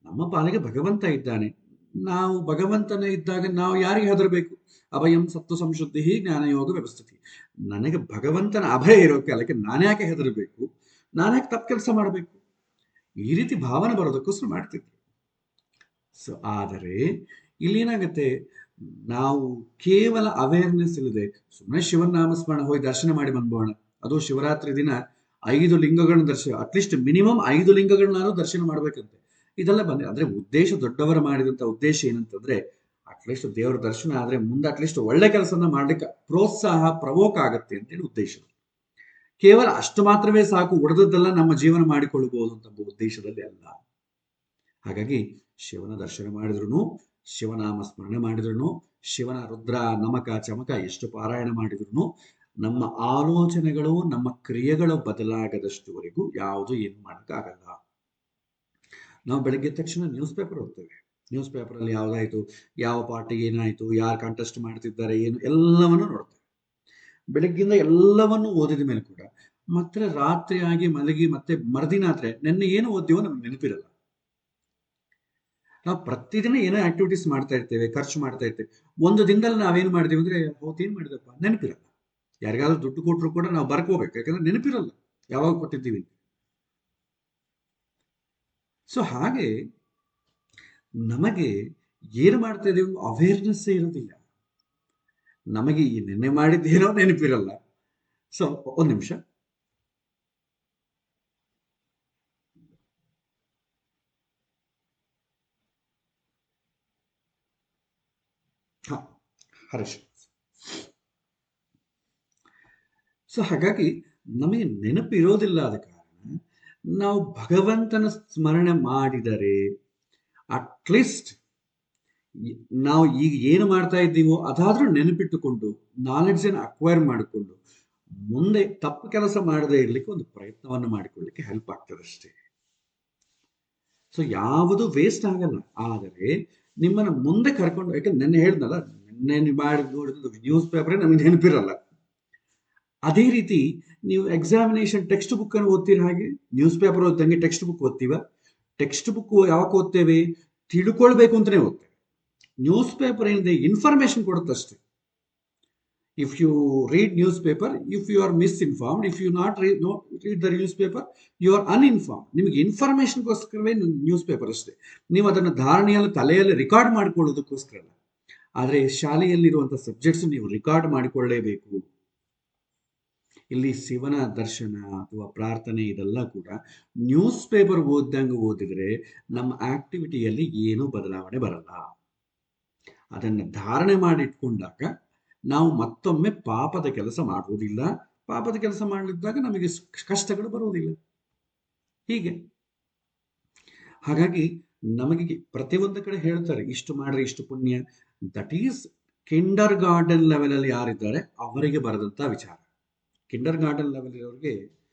ನಮ್ಮ ಪಾಲಿಗೆ ಭಗವಂತ ಇದ್ದಾನೆ, ನಾವು ಭಗವಂತನೇ ಇದ್ದಾಗ ನಾವು ಯಾರಿಗೆ ಹೆದರಬೇಕು? ಅಭಯಂ ಸತ್ವ ಸಂಶುದ್ಧಿ ಜ್ಞಾನಯೋಗ ವ್ಯವಸ್ಥಿತಿ. ನನಗೆ ಭಗವಂತನ ಅಭಯ ಇರೋ ಕಾಲಕ್ಕೆ ನಾನ್ಯಾಕೆ ಹೆದರಬೇಕು, ನಾನ್ಯಾಕೆ ತಪ್ಪು ಕೆಲಸ ಮಾಡಬೇಕು? ಈ ರೀತಿ ಭಾವನೆ ಬರೋದಕ್ಕೋಸ್ಕರ ಮಾಡ್ತಿದ್ರು. ಸೊ ಆದರೆ ಇಲ್ಲಿ ಏನಾಗುತ್ತೆ, ನಾವು ಕೇವಲ ಅವೇರ್ನೆಸ್ ಇಲ್ಲದೆ ಸುಮ್ಮನೆ ಶಿವನ ನಾಮಸ್ಮರಣ ಹೋಗಿ ದರ್ಶನ ಮಾಡಿ ಬಂದ್ಬೋಣ. ಅದು ಶಿವರಾತ್ರಿ ದಿನ 5 ಲಿಂಗಗಳನ್ನ ದರ್ಶನ, ಅಟ್ಲೀಸ್ಟ್ ಮಿನಿಮಮ್ 5 ಲಿಂಗಗಳನ್ನಾದ್ರೂ ದರ್ಶನ ಮಾಡ್ಬೇಕಂತೆ. ಇದೆಲ್ಲ ಬಂದ್ರೆ ಅಂದ್ರೆ ಉದ್ದೇಶ, ದೊಡ್ಡವರು ಮಾಡಿದಂತ ಉದ್ದೇಶ ಏನಂತಂದ್ರೆ ಅಟ್ಲೀಸ್ಟ್ ದೇವರ ದರ್ಶನ ಆದ್ರೆ ಮುಂದೆ ಅಟ್ಲೀಸ್ಟ್ ಒಳ್ಳೆ ಕೆಲಸನ ಮಾಡ್ಲಿಕ್ಕೆ ಪ್ರೋತ್ಸಾಹ, ಪ್ರವೋಕ್ ಆಗತ್ತೆ ಅಂತೇಳಿ ಉದ್ದೇಶ. ಕೇವಲ ಅಷ್ಟು ಮಾತ್ರವೇ ಸಾಕು, ಉಳಿದದ್ದೆಲ್ಲ ನಮ್ಮ ಜೀವನ ಮಾಡಿಕೊಳ್ಳಬಹುದು ಅಂತ ಉದ್ದೇಶದಲ್ಲಿ ಅಲ್ಲ. ಹಾಗಾಗಿ ಶಿವನ ದರ್ಶನ ಮಾಡಿದ್ರು, ಶಿವನಾಮ ಸ್ಮರಣೆ ಮಾಡಿದ್ರು, ಶಿವನ ರುದ್ರ ನಮಕ ಚಮಕ ಎಷ್ಟು ಪಾರಾಯಣ ಮಾಡಿದ್ರು ನಮ್ಮ ಆಲೋಚನೆಗಳು, ನಮ್ಮ ಕ್ರಿಯೆಗಳು ಬದಲಾಗದಷ್ಟುವರೆಗೂ ಯಾವುದು ಏನು ಮಾಡೋಕ್ಕಾಗಲ್ಲ. ನಾವು ಬೆಳಗ್ಗೆ ತಕ್ಷಣ ನ್ಯೂಸ್ ಪೇಪರ್ ಓದ್ತೇವೆ. ನ್ಯೂಸ್ ಪೇಪರಲ್ಲಿ ಯಾವ್ದಾಯ್ತು, ಯಾವ ಪಾರ್ಟಿಗೆ ಏನಾಯ್ತು, ಯಾರು ಕಾಂಟೆಸ್ಟ್ ಮಾಡ್ತಿದ್ದಾರೆ, ಏನು ಎಲ್ಲವನ್ನು ನೋಡ್ತೇವೆ. ಬೆಳಗ್ಗಿಂದ ಎಲ್ಲವನ್ನು ಓದಿದ ಮೇಲೆ ಕೂಡ ಮತ್ತೆ ರಾತ್ರಿ ಆಗಿ ಮಲಗಿ ಮತ್ತೆ ಮರುದಿನ ಆದ್ರೆ ನೆನ್ನೆ ಏನು ಓದ್ತೀವೋ ನಮ್ಗೆ ನೆನಪಿರಲ್ಲ. ನಾವು ಪ್ರತಿದಿನ ಏನೋ ಆಕ್ಟಿವಿಟೀಸ್ ಮಾಡ್ತಾ ಇರ್ತೇವೆ, ಖರ್ಚು ಮಾಡ್ತಾ ಇರ್ತೇವೆ. ಒಂದು ದಿನದಲ್ಲಿ ನಾವೇನ್ ಮಾಡಿದೀವಿ ಅಂದ್ರೆ ಅವತ್ತೇನ್ ಮಾಡಿದಪ್ಪ ನೆನಪಿರಲ್ಲ. ಯಾರಿಗಾದ್ರೂ ದುಡ್ಡು ಕೊಟ್ಟರು ಕೂಡ ನಾವು ಬರ್ಕೋಬೇಕು, ಯಾಕಂದ್ರೆ ನೆನಪಿರಲ್ಲ ಯಾವಾಗ ಕೊಟ್ಟಿದ್ದೀವಿ. ಸೊ ಹಾಗೆ ನಮಗೆ ಏನು ಮಾಡ್ತಾ ಇದೀವಿ ಅವೇರ್ನೆಸ್ ಇರೋದಿಲ್ಲ. ನಮಗೆ ಈ ನಿನ್ನೆ ಮಾಡಿದ್ದೇನೋ ನೆನಪಿರಲ್ಲ. ಸೊ ಒಂದ್ ನಿಮಿಷ. ಹ ಹರೀಶ್. ಸೊ ಹಾಗಾಗಿ ನಮಗೆ ನೆನಪಿರೋದಿಲ್ಲ. ಆದ ಕಾರಣ ನಾವು ಭಗವಂತನ ಸ್ಮರಣೆ ಮಾಡಿದರೆ ಅಟ್ಲೀಸ್ಟ್ ನಾವು ಈಗ ಏನು ಮಾಡ್ತಾ ಇದ್ದೀವೋ ಅದಾದ್ರೂ ನೆನಪಿಟ್ಟುಕೊಂಡು ನಾಲೆಡ್ಜ್ ಅನ್ನು ಅಕ್ವೈರ್ ಮಾಡಿಕೊಂಡು ಮುಂದೆ ತಪ್ಪು ಕೆಲಸ ಮಾಡದೇ ಇರ್ಲಿಕ್ಕೆ ಒಂದು ಪ್ರಯತ್ನವನ್ನು ಮಾಡಿಕೊಳ್ಳಿಕ್ಕೆ ಹೆಲ್ಪ್ ಆಗ್ತದೆ ಅಷ್ಟೇ. ಸೊ ಯಾವುದು ವೇಸ್ಟ್ ಆಗಲ್ಲ. ಆದರೆ ನಿಮ್ಮನ್ನ ಮುಂದೆ ಕರ್ಕೊಂಡು, ಯಾಕಂದ್ರೆ ನೆನ್ನೆ ಹೇಳ್ದಲ್ಲ, ನೆನ್ನೆ ಮಾಡಿ ನೋಡಿದ ನ್ಯೂಸ್ ಪೇಪರೇ ನಮಗೆ ನೆನಪಿರಲ್ಲ. ಅದೇ ರೀತಿ ನೀವು ಎಕ್ಸಾಮಿನೇಷನ್ ಟೆಕ್ಸ್ಟ್ ಬುಕ್ ಅನ್ನು ಓದ್ತೀರ, ಹಾಗೆ ನ್ಯೂಸ್ ಪೇಪರ್ ಓದ್ದಂಗೆ ಟೆಕ್ಸ್ಟ್ ಬುಕ್ ಓದ್ತೀವ. ಟೆಕ್ಸ್ಟ್ ಬುಕ್ ಯಾವಾಗ ಓದ್ತೇವೆ, ತಿಳ್ಕೊಳ್ಬೇಕು ಅಂತಾನೆ ಓದ್ತೇವೆ. ನ್ಯೂಸ್ ಪೇಪರ್ ಏನಿದೆ ಇನ್ಫಾರ್ಮೇಶನ್ ಕೊಡುತ್ತಷ್ಟೇ. If you read newspaper, if you are misinformed, if you not read the newspaper, you are uninformed. ನಿಮಗೆ ಇನ್ಫಾರ್ಮೇಶನ್ಗೋಸ್ಕರವೇ ನ್ಯೂಸ್ ಪೇಪರ್ ಅಷ್ಟೇ. ನೀವು ಅದನ್ನು ಧಾರಣೆಯಲ್ಲಿ ತಲೆಯಲ್ಲಿ ರೆಕಾರ್ಡ್ ಮಾಡ್ಕೊಳ್ಳೋದಕ್ಕೋಸ್ಕರ ಅಲ್ಲ. ಆದರೆ ಶಾಲೆಯಲ್ಲಿರುವಂತಹ ಸಬ್ಜೆಕ್ಟ್ಸ್ ನೀವು ರೆಕಾರ್ಡ್ ಮಾಡಿಕೊಳ್ಳಲೇಬೇಕು. ಇಲ್ಲಿ ಶಿವನ ದರ್ಶನ ಅಥವಾ ಪ್ರಾರ್ಥನೆ ಇದೆಲ್ಲ ಕೂಡ ನ್ಯೂಸ್ ಪೇಪರ್ ಓದ್ದಂಗೆ ಓದಿದ್ರೆ ನಮ್ಮ ಆಕ್ಟಿವಿಟಿಯಲ್ಲಿ ಏನೂ ಬದಲಾವಣೆ ಬರಲ್ಲ. ಅದನ್ನು ಧಾರಣೆ ಮಾಡಿಟ್ಕೊಂಡಾಗ ನಾವು ಮತ್ತೊಮ್ಮೆ ಪಾಪದ ಕೆಲಸ ಮಾಡುವುದಿಲ್ಲ. ಪಾಪದ ಕೆಲಸ ಮಾಡಲಿದ್ದಾಗ ನಮಗೆ ಕಷ್ಟಗಳು ಬರುವುದಿಲ್ಲ. ಹೀಗೆ ಹಾಗಾಗಿ ನಮಗೆ ಪ್ರತಿಯೊಂದು ಕಡೆ ಹೇಳ್ತಾರೆ ಇಷ್ಟು ಮಾಡ್ರೆ ಇಷ್ಟು ಪುಣ್ಯ. That is Kinder garden level ಅಲ್ಲಿ ಯಾರಿದ್ದಾರೆ ಅವರಿಗೆ ಬರೆದಂತ ವಿಚಾರ. ಕಿಂಡರ್ ಗಾರ್ಡನ್ ಲೆವೆಲ್ ಇರೋರಿಗೆ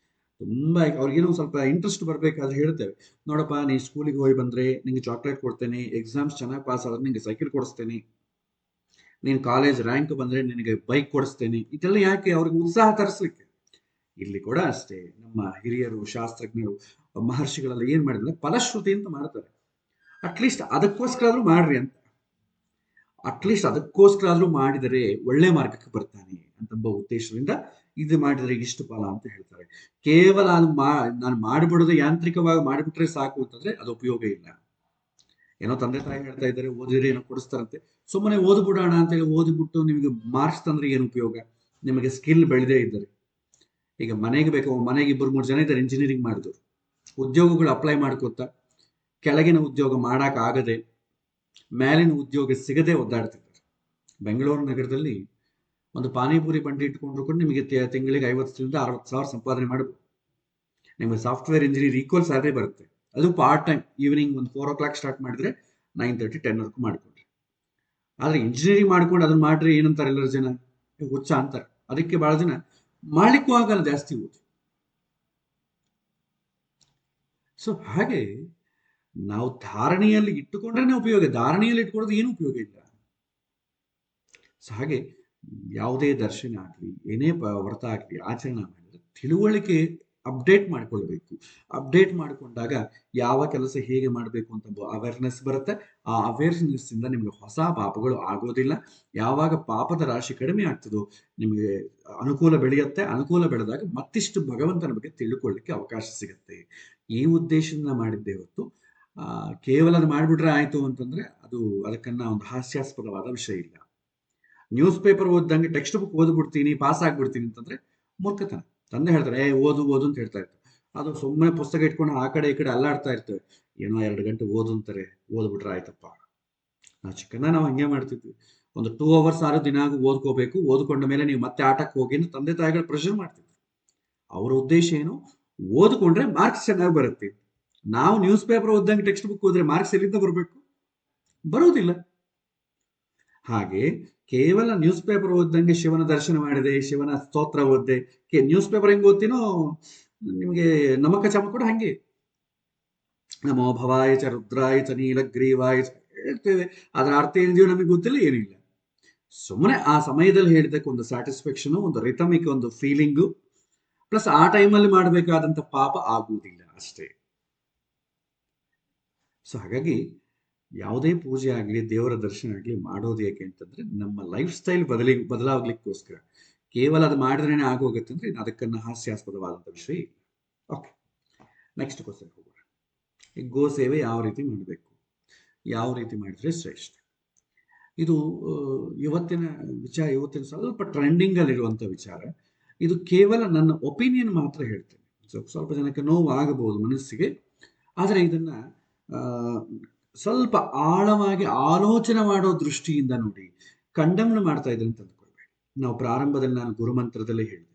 ತುಂಬಾ, ಅವ್ರಿಗೇನೋ ಸ್ವಲ್ಪ ಇಂಟ್ರೆಸ್ಟ್ ಬರ್ಬೇಕಾದ್ರೆ ಹೇಳ್ತೇವೆ, ನೋಡಪ್ಪ ನೀ ಸ್ಕೂಲಿಗೆ ಹೋಗಿ ಬಂದ್ರೆ ನಿಂಗೆ ಚಾಕ್ಲೇಟ್ ಕೊಡ್ತೇನೆ, ಎಕ್ಸಾಮ್ಸ್ ಚೆನ್ನಾಗಿ ಪಾಸ್ ಆದ್ರೆ ನಿಂಗೆ ಸೈಕಲ್ ಕೊಡಿಸ್ತೇನೆ, ನೀನು ಕಾಲೇಜ್ ರ್ಯಾಂಕ್ ಬಂದ್ರೆ ನಿನಗೆ ಬೈಕ್ ಕೊಡಿಸ್ತೇನೆ. ಇದೆಲ್ಲ ಯಾಕೆ, ಅವ್ರಿಗೆ ಉತ್ಸಾಹ ತರಿಸ್ಲಿಕ್ಕೆ. ಇಲ್ಲಿ ಕೂಡ ಅಷ್ಟೇ, ನಮ್ಮ ಹಿರಿಯರು, ಶಾಸ್ತ್ರಜ್ಞರು, ಮಹರ್ಷಿಗಳೆಲ್ಲ ಏನ್ ಮಾಡಿದ್ರೆ ಫಲಶ್ರುತಿ ಅಂತ ಮಾಡ್ತಾರೆ. ಅಟ್ಲೀಸ್ಟ್ ಅದಕ್ಕೋಸ್ಕರ ಆದ್ರೂ ಮಾಡ್ರಿ ಅಂತ. ಅಟ್ಲೀಸ್ಟ್ ಅದಕ್ಕೋಸ್ಕರ ಆದ್ರೂ ಮಾಡಿದರೆ ಒಳ್ಳೆ ಮಾರ್ಗಕ್ಕೆ ಬರ್ತಾನೆ ಅಂತಂಬ ಉದ್ದೇಶದಿಂದ ಇದು ಮಾಡಿದ್ರೆ ಇಷ್ಟು ಫಲ ಅಂತ ಹೇಳ್ತಾರೆ. ಕೇವಲ ನಾನು ಮಾಡಿಬಿಡೋದು ಯಾಂತ್ರಿಕವಾಗಿ ಮಾಡಿಬಿಟ್ರೆ ಸಾಕು ಅಂತಂದ್ರೆ ಅದು ಉಪಯೋಗ ಇಲ್ಲ. ಏನೋ ತಂದೆ ತಾಯಿ ಹೇಳ್ತಾ ಇದ್ದಾರೆ ಓದಿದ್ರೆ ಏನೋ ಕೊಡಿಸ್ತಾರಂತೆ, ಸುಮ್ಮನೆ ಓದ್ಬಿಡೋಣ ಅಂತೇಳಿ ಓದ್ಬಿಟ್ಟು ನಿಮಗೆ ಮಾರ್ಕ್ಸ್ ತಂದ್ರೆ ಏನು ಉಪಯೋಗ? ನಿಮಗೆ ಸ್ಕಿಲ್ ಬೆಳೆದೇ ಇದ್ದಾರೆ. ಈಗ ಮನೆಗೆ ಬೇಕು, ಮನೆಗೆ 2-3 ಜನ ಇದ್ದಾರೆ ಇಂಜಿನಿಯರಿಂಗ್ ಮಾಡಿದವರು, ಉದ್ಯೋಗಗಳು ಅಪ್ಲೈ ಮಾಡ್ಕೋತಾ ಕೆಳಗಿನ ಉದ್ಯೋಗ ಮಾಡಕ್ ಆಗದೆ ಮೇಲಿನ ಉದ್ಯೋಗ ಸಿಗದೆ ಒದ್ದಾಡ್ತಿದ್ದಾರೆ. ಬೆಂಗಳೂರು ನಗರದಲ್ಲಿ ಒಂದು ಪಾನಿಪುರಿ ಬಂಡಿ ಇಟ್ಕೊಂಡ್ರು ಕೂಡ ನಿಮಗೆ ತಿಂಗಳಿಗೆ 50,000-60,000 ಸಂಪಾದನೆ ಮಾಡಬಹುದು. ನಿಮಗೆ ಸಾಫ್ಟ್ವೇರ್ ಇಂಜಿನಿಯರ್ ಈಕ್ವಲ್ ಸ್ಯಾಲರಿ ಬರುತ್ತೆ. ಅದು ಪಾರ್ಟ್ ಟೈಮ್, ಈವ್ನಿಂಗ್ ಒಂದು 4 o'clock ಸ್ಟಾರ್ಟ್ ಮಾಡಿದ್ರೆ 9:30 10 ಮಾಡ್ಕೊಂಡ್ರಿ. ಆದ್ರೆ ಇಂಜಿನಿಯರಿಂಗ್ ಮಾಡ್ಕೊಂಡು ಅದನ್ನ ಮಾಡ್ರಿ ಏನಂತಾರೆ ಎಲ್ಲರ ಜನ, ಹುಚ್ಚ ಅಂತಾರೆ. ಅದಕ್ಕೆ ಬಹಳ ಜನ ಮಾಡ್ಲಿಕ್ಕೂ ಆಗಲ್ಲ, ಜಾಸ್ತಿ ಓದಿ. ಸೊ ಹಾಗೆ ನಾವು ಧಾರಣೆಯಲ್ಲಿ ಇಟ್ಟುಕೊಂಡ್ರೆ ಉಪಯೋಗ, ಧಾರಣೆಯಲ್ಲಿ ಇಟ್ಕೊಳ್ಳೋದು ಏನು ಉಪಯೋಗ ಇಲ್ಲ. ಸೊ ಹಾಗೆ ಯಾವುದೇ ದರ್ಶನ ಆಗಲಿ, ಏನೇ ವ್ರತ ಆಗಲಿ, ಆಚರಣೆ ಮಾಡಿದ್ರೆ ತಿಳುವಳಿಕೆ ಅಪ್ಡೇಟ್ ಮಾಡ್ಕೊಳ್ಬೇಕು. ಅಪ್ಡೇಟ್ ಮಾಡಿಕೊಂಡಾಗ ಯಾವ ಕೆಲಸ ಹೇಗೆ ಮಾಡಬೇಕು ಅಂತ ಅವೇರ್ನೆಸ್ ಬರುತ್ತೆ. ಆ ಅವೇರ್ನೆಸ್ ಇಂದ ನಿಮಗೆ ಹೊಸ ಪಾಪಗಳು ಆಗೋದಿಲ್ಲ. ಯಾವಾಗ ಪಾಪದ ರಾಶಿ ಕಡಿಮೆ ಆಗ್ತದೋ ನಿಮಗೆ ಅನುಕೂಲ ಬೆಳೆಯುತ್ತೆ. ಅನುಕೂಲ ಬೆಳೆದಾಗ ಮತ್ತಿಷ್ಟು ಭಗವಂತನ ಬಗ್ಗೆ ತಿಳ್ಕೊಳ್ಳಿಕ್ಕೆ ಅವಕಾಶ ಸಿಗುತ್ತೆ. ಈ ಉದ್ದೇಶದಿಂದ ಮಾಡಿದ್ದೆ ಹೊತ್ತು ಕೇವಲ ಅದು ಮಾಡಿಬಿಟ್ರೆ ಆಯ್ತು ಅಂತಂದ್ರೆ ಅದಕ್ಕನ್ನ ಒಂದು ಹಾಸ್ಯಾಸ್ಪದವಾದ ವಿಷಯ ಇಲ್ಲ. ನ್ಯೂಸ್ ಪೇಪರ್ ಓದ್ದಂಗೆ ಟೆಕ್ಸ್ಟ್ ಬುಕ್ ಓದ್ಬಿಡ್ತೀನಿ, ಪಾಸ್ ಆಗ್ಬಿಡ್ತೀನಿ ಅಂತಂದ್ರೆ ಮೂರ್ಖತನ. ತಂದೆ ಹೇಳ್ತಾರೆ ಓದು ಓದು ಅಂತ ಹೇಳ್ತಾ ಇರ್ತಾರೆ. ಅದು ಸುಮ್ಮನೆ ಪುಸ್ತಕ ಇಟ್ಕೊಂಡು ಆ ಕಡೆ ಈ ಕಡೆ ಅಲ್ಲಾಡ್ತಾ ಇರ್ತೇವೆ. ಏನೋ 2 ಗಂಟೆ ಓದು ಅಂತಾರೆ, ಓದ್ಬಿಟ್ರೆ ಆಯ್ತಪ್ಪ. ನಾವು ಹಂಗೆ ಮಾಡ್ತಿದ್ವಿ. ಒಂದು 2 ಅವರ್ಸ್ ಆದ್ರೂ ದಿನಾಗೂ ಓದ್ಕೋಬೇಕು, ಓದ್ಕೊಂಡ ಮೇಲೆ ನೀವು ಮತ್ತೆ ಆಟಕ್ಕೆ ಹೋಗಿ ಅಂತ ತಂದೆ ತಾಯಿಗಳು ಪ್ರೆಷರ್ ಮಾಡ್ತಿದ್ರು. ಅವರ ಉದ್ದೇಶ ಏನು? ಓದ್ಕೊಂಡ್ರೆ ಮಾರ್ಕ್ಸ್ ಚೆನ್ನಾಗಿ ಬರುತ್ತೆ. ನಾವು ನ್ಯೂಸ್ ಪೇಪರ್ ಓದ್ದಂಗೆ ಟೆಕ್ಸ್ಟ್ ಬುಕ್ ಓದ್ರೆ ಮಾರ್ಕ್ಸ್ ಎಲ್ಲಿಂದ ಬರಬೇಕು? ಬರುವುದಿಲ್ಲ. ಹಾಗೆ ಕೇವಲ ನ್ಯೂಸ್ ಪೇಪರ್ ಓದ್ದಂಗೆ ಶಿವನ ದರ್ಶನ ಮಾಡಿದೆ, ಶಿವನ ಸ್ತೋತ್ರ ಓದ್ದೆ, ನ್ಯೂಸ್ ಪೇಪರ್ ಹೆಂಗ್ ಓದ್ತೀನೋ ನಿಮಗೆ ನಮಕ ಚಮ ಕೂಡ ಹಂಗೆ. ನಮೋ ಭವಾಯ ಚ ರುದ್ರಾಯ ಚ ನೀಲಗ್ರೀವಾಯ ಹೇಳ್ತೇವೆ. ಅದರ ಅರ್ಥ ಏನಿದೆಯೋ ನಮಗೆ ಗೊತ್ತಿಲ್ಲ, ಏನಿಲ್ಲ. ಸುಮ್ಮನೆ ಆ ಸಮಯದಲ್ಲಿ ಹೇಳಿದಕ್ಕೆ ಒಂದು ಸ್ಯಾಟಿಸ್ಫ್ಯಾಕ್ಷನ್, ಒಂದು ರಿಥಮಿಕ್, ಒಂದು ಫೀಲಿಂಗು, ಪ್ಲಸ್ ಆ ಟೈಮಲ್ಲಿ ಮಾಡಬೇಕಾದಂತ ಪಾಪ ಆಗುವುದಿಲ್ಲ ಅಷ್ಟೇ. ಸೊ ಹಾಗಾಗಿ ಯಾವುದೇ ಪೂಜೆ ಆಗಲಿ, ದೇವರ ದರ್ಶನ ಆಗಲಿ ಮಾಡೋದು ಯಾಕೆ ಅಂತಂದ್ರೆ ನಮ್ಮ ಲೈಫ್ ಸ್ಟೈಲ್ ಬದಲಾಗ್ಲಿಕ್ಕೋಸ್ಕರ. ಕೇವಲ ಅದು ಮಾಡಿದ್ರೇನೆ ಆಗೋಗುತ್ತೆ ಅಂದ್ರೆ ಅದಕ್ಕನ್ನ ಹಾಸ್ಯಾಸ್ಪದವಾದಂಥ ವಿಷಯ ಇಲ್ಲ. ಓಕೆ, ನೆಕ್ಸ್ಟ್ ಕ್ವಶನ್ ಹೋಗೋಣ. ಈ ಗೋ ಸೇವೆ ಯಾವ ರೀತಿ ಮಾಡಬೇಕು, ಯಾವ ರೀತಿ ಮಾಡಿದ್ರೆ ಶ್ರೇಷ್ಠ? ಇದು ಇವತ್ತಿನ ಸ್ವಲ್ಪ ಟ್ರೆಂಡಿಂಗ್ ಅಲ್ಲಿರುವಂಥ ವಿಚಾರ. ಇದು ಕೇವಲ ನನ್ನ ಒಪಿನಿಯನ್ ಮಾತ್ರ ಹೇಳ್ತೇನೆ. ಸ್ವಲ್ಪ ಜನಕ್ಕೆ ನೋವು ಆಗಬಹುದು ಮನಸ್ಸಿಗೆ, ಆದರೆ ಇದನ್ನ ಸ್ವಲ್ಪ ಆಳವಾಗಿ ಆಲೋಚನೆ ಮಾಡೋ ದೃಷ್ಟಿಯಿಂದ ನೋಡಿ. ಕಂಡಮ್ನ ಮಾಡ್ತಾ ಇದ್ರೆ ಅಂತ ಅಂದ್ಕೊಳ್ಬೇಡಿ. ನಾವು ಪ್ರಾರಂಭದಲ್ಲಿ ನಾನು ಗುರುಮಂತ್ರದಲ್ಲಿ ಹೇಳಿದೆ,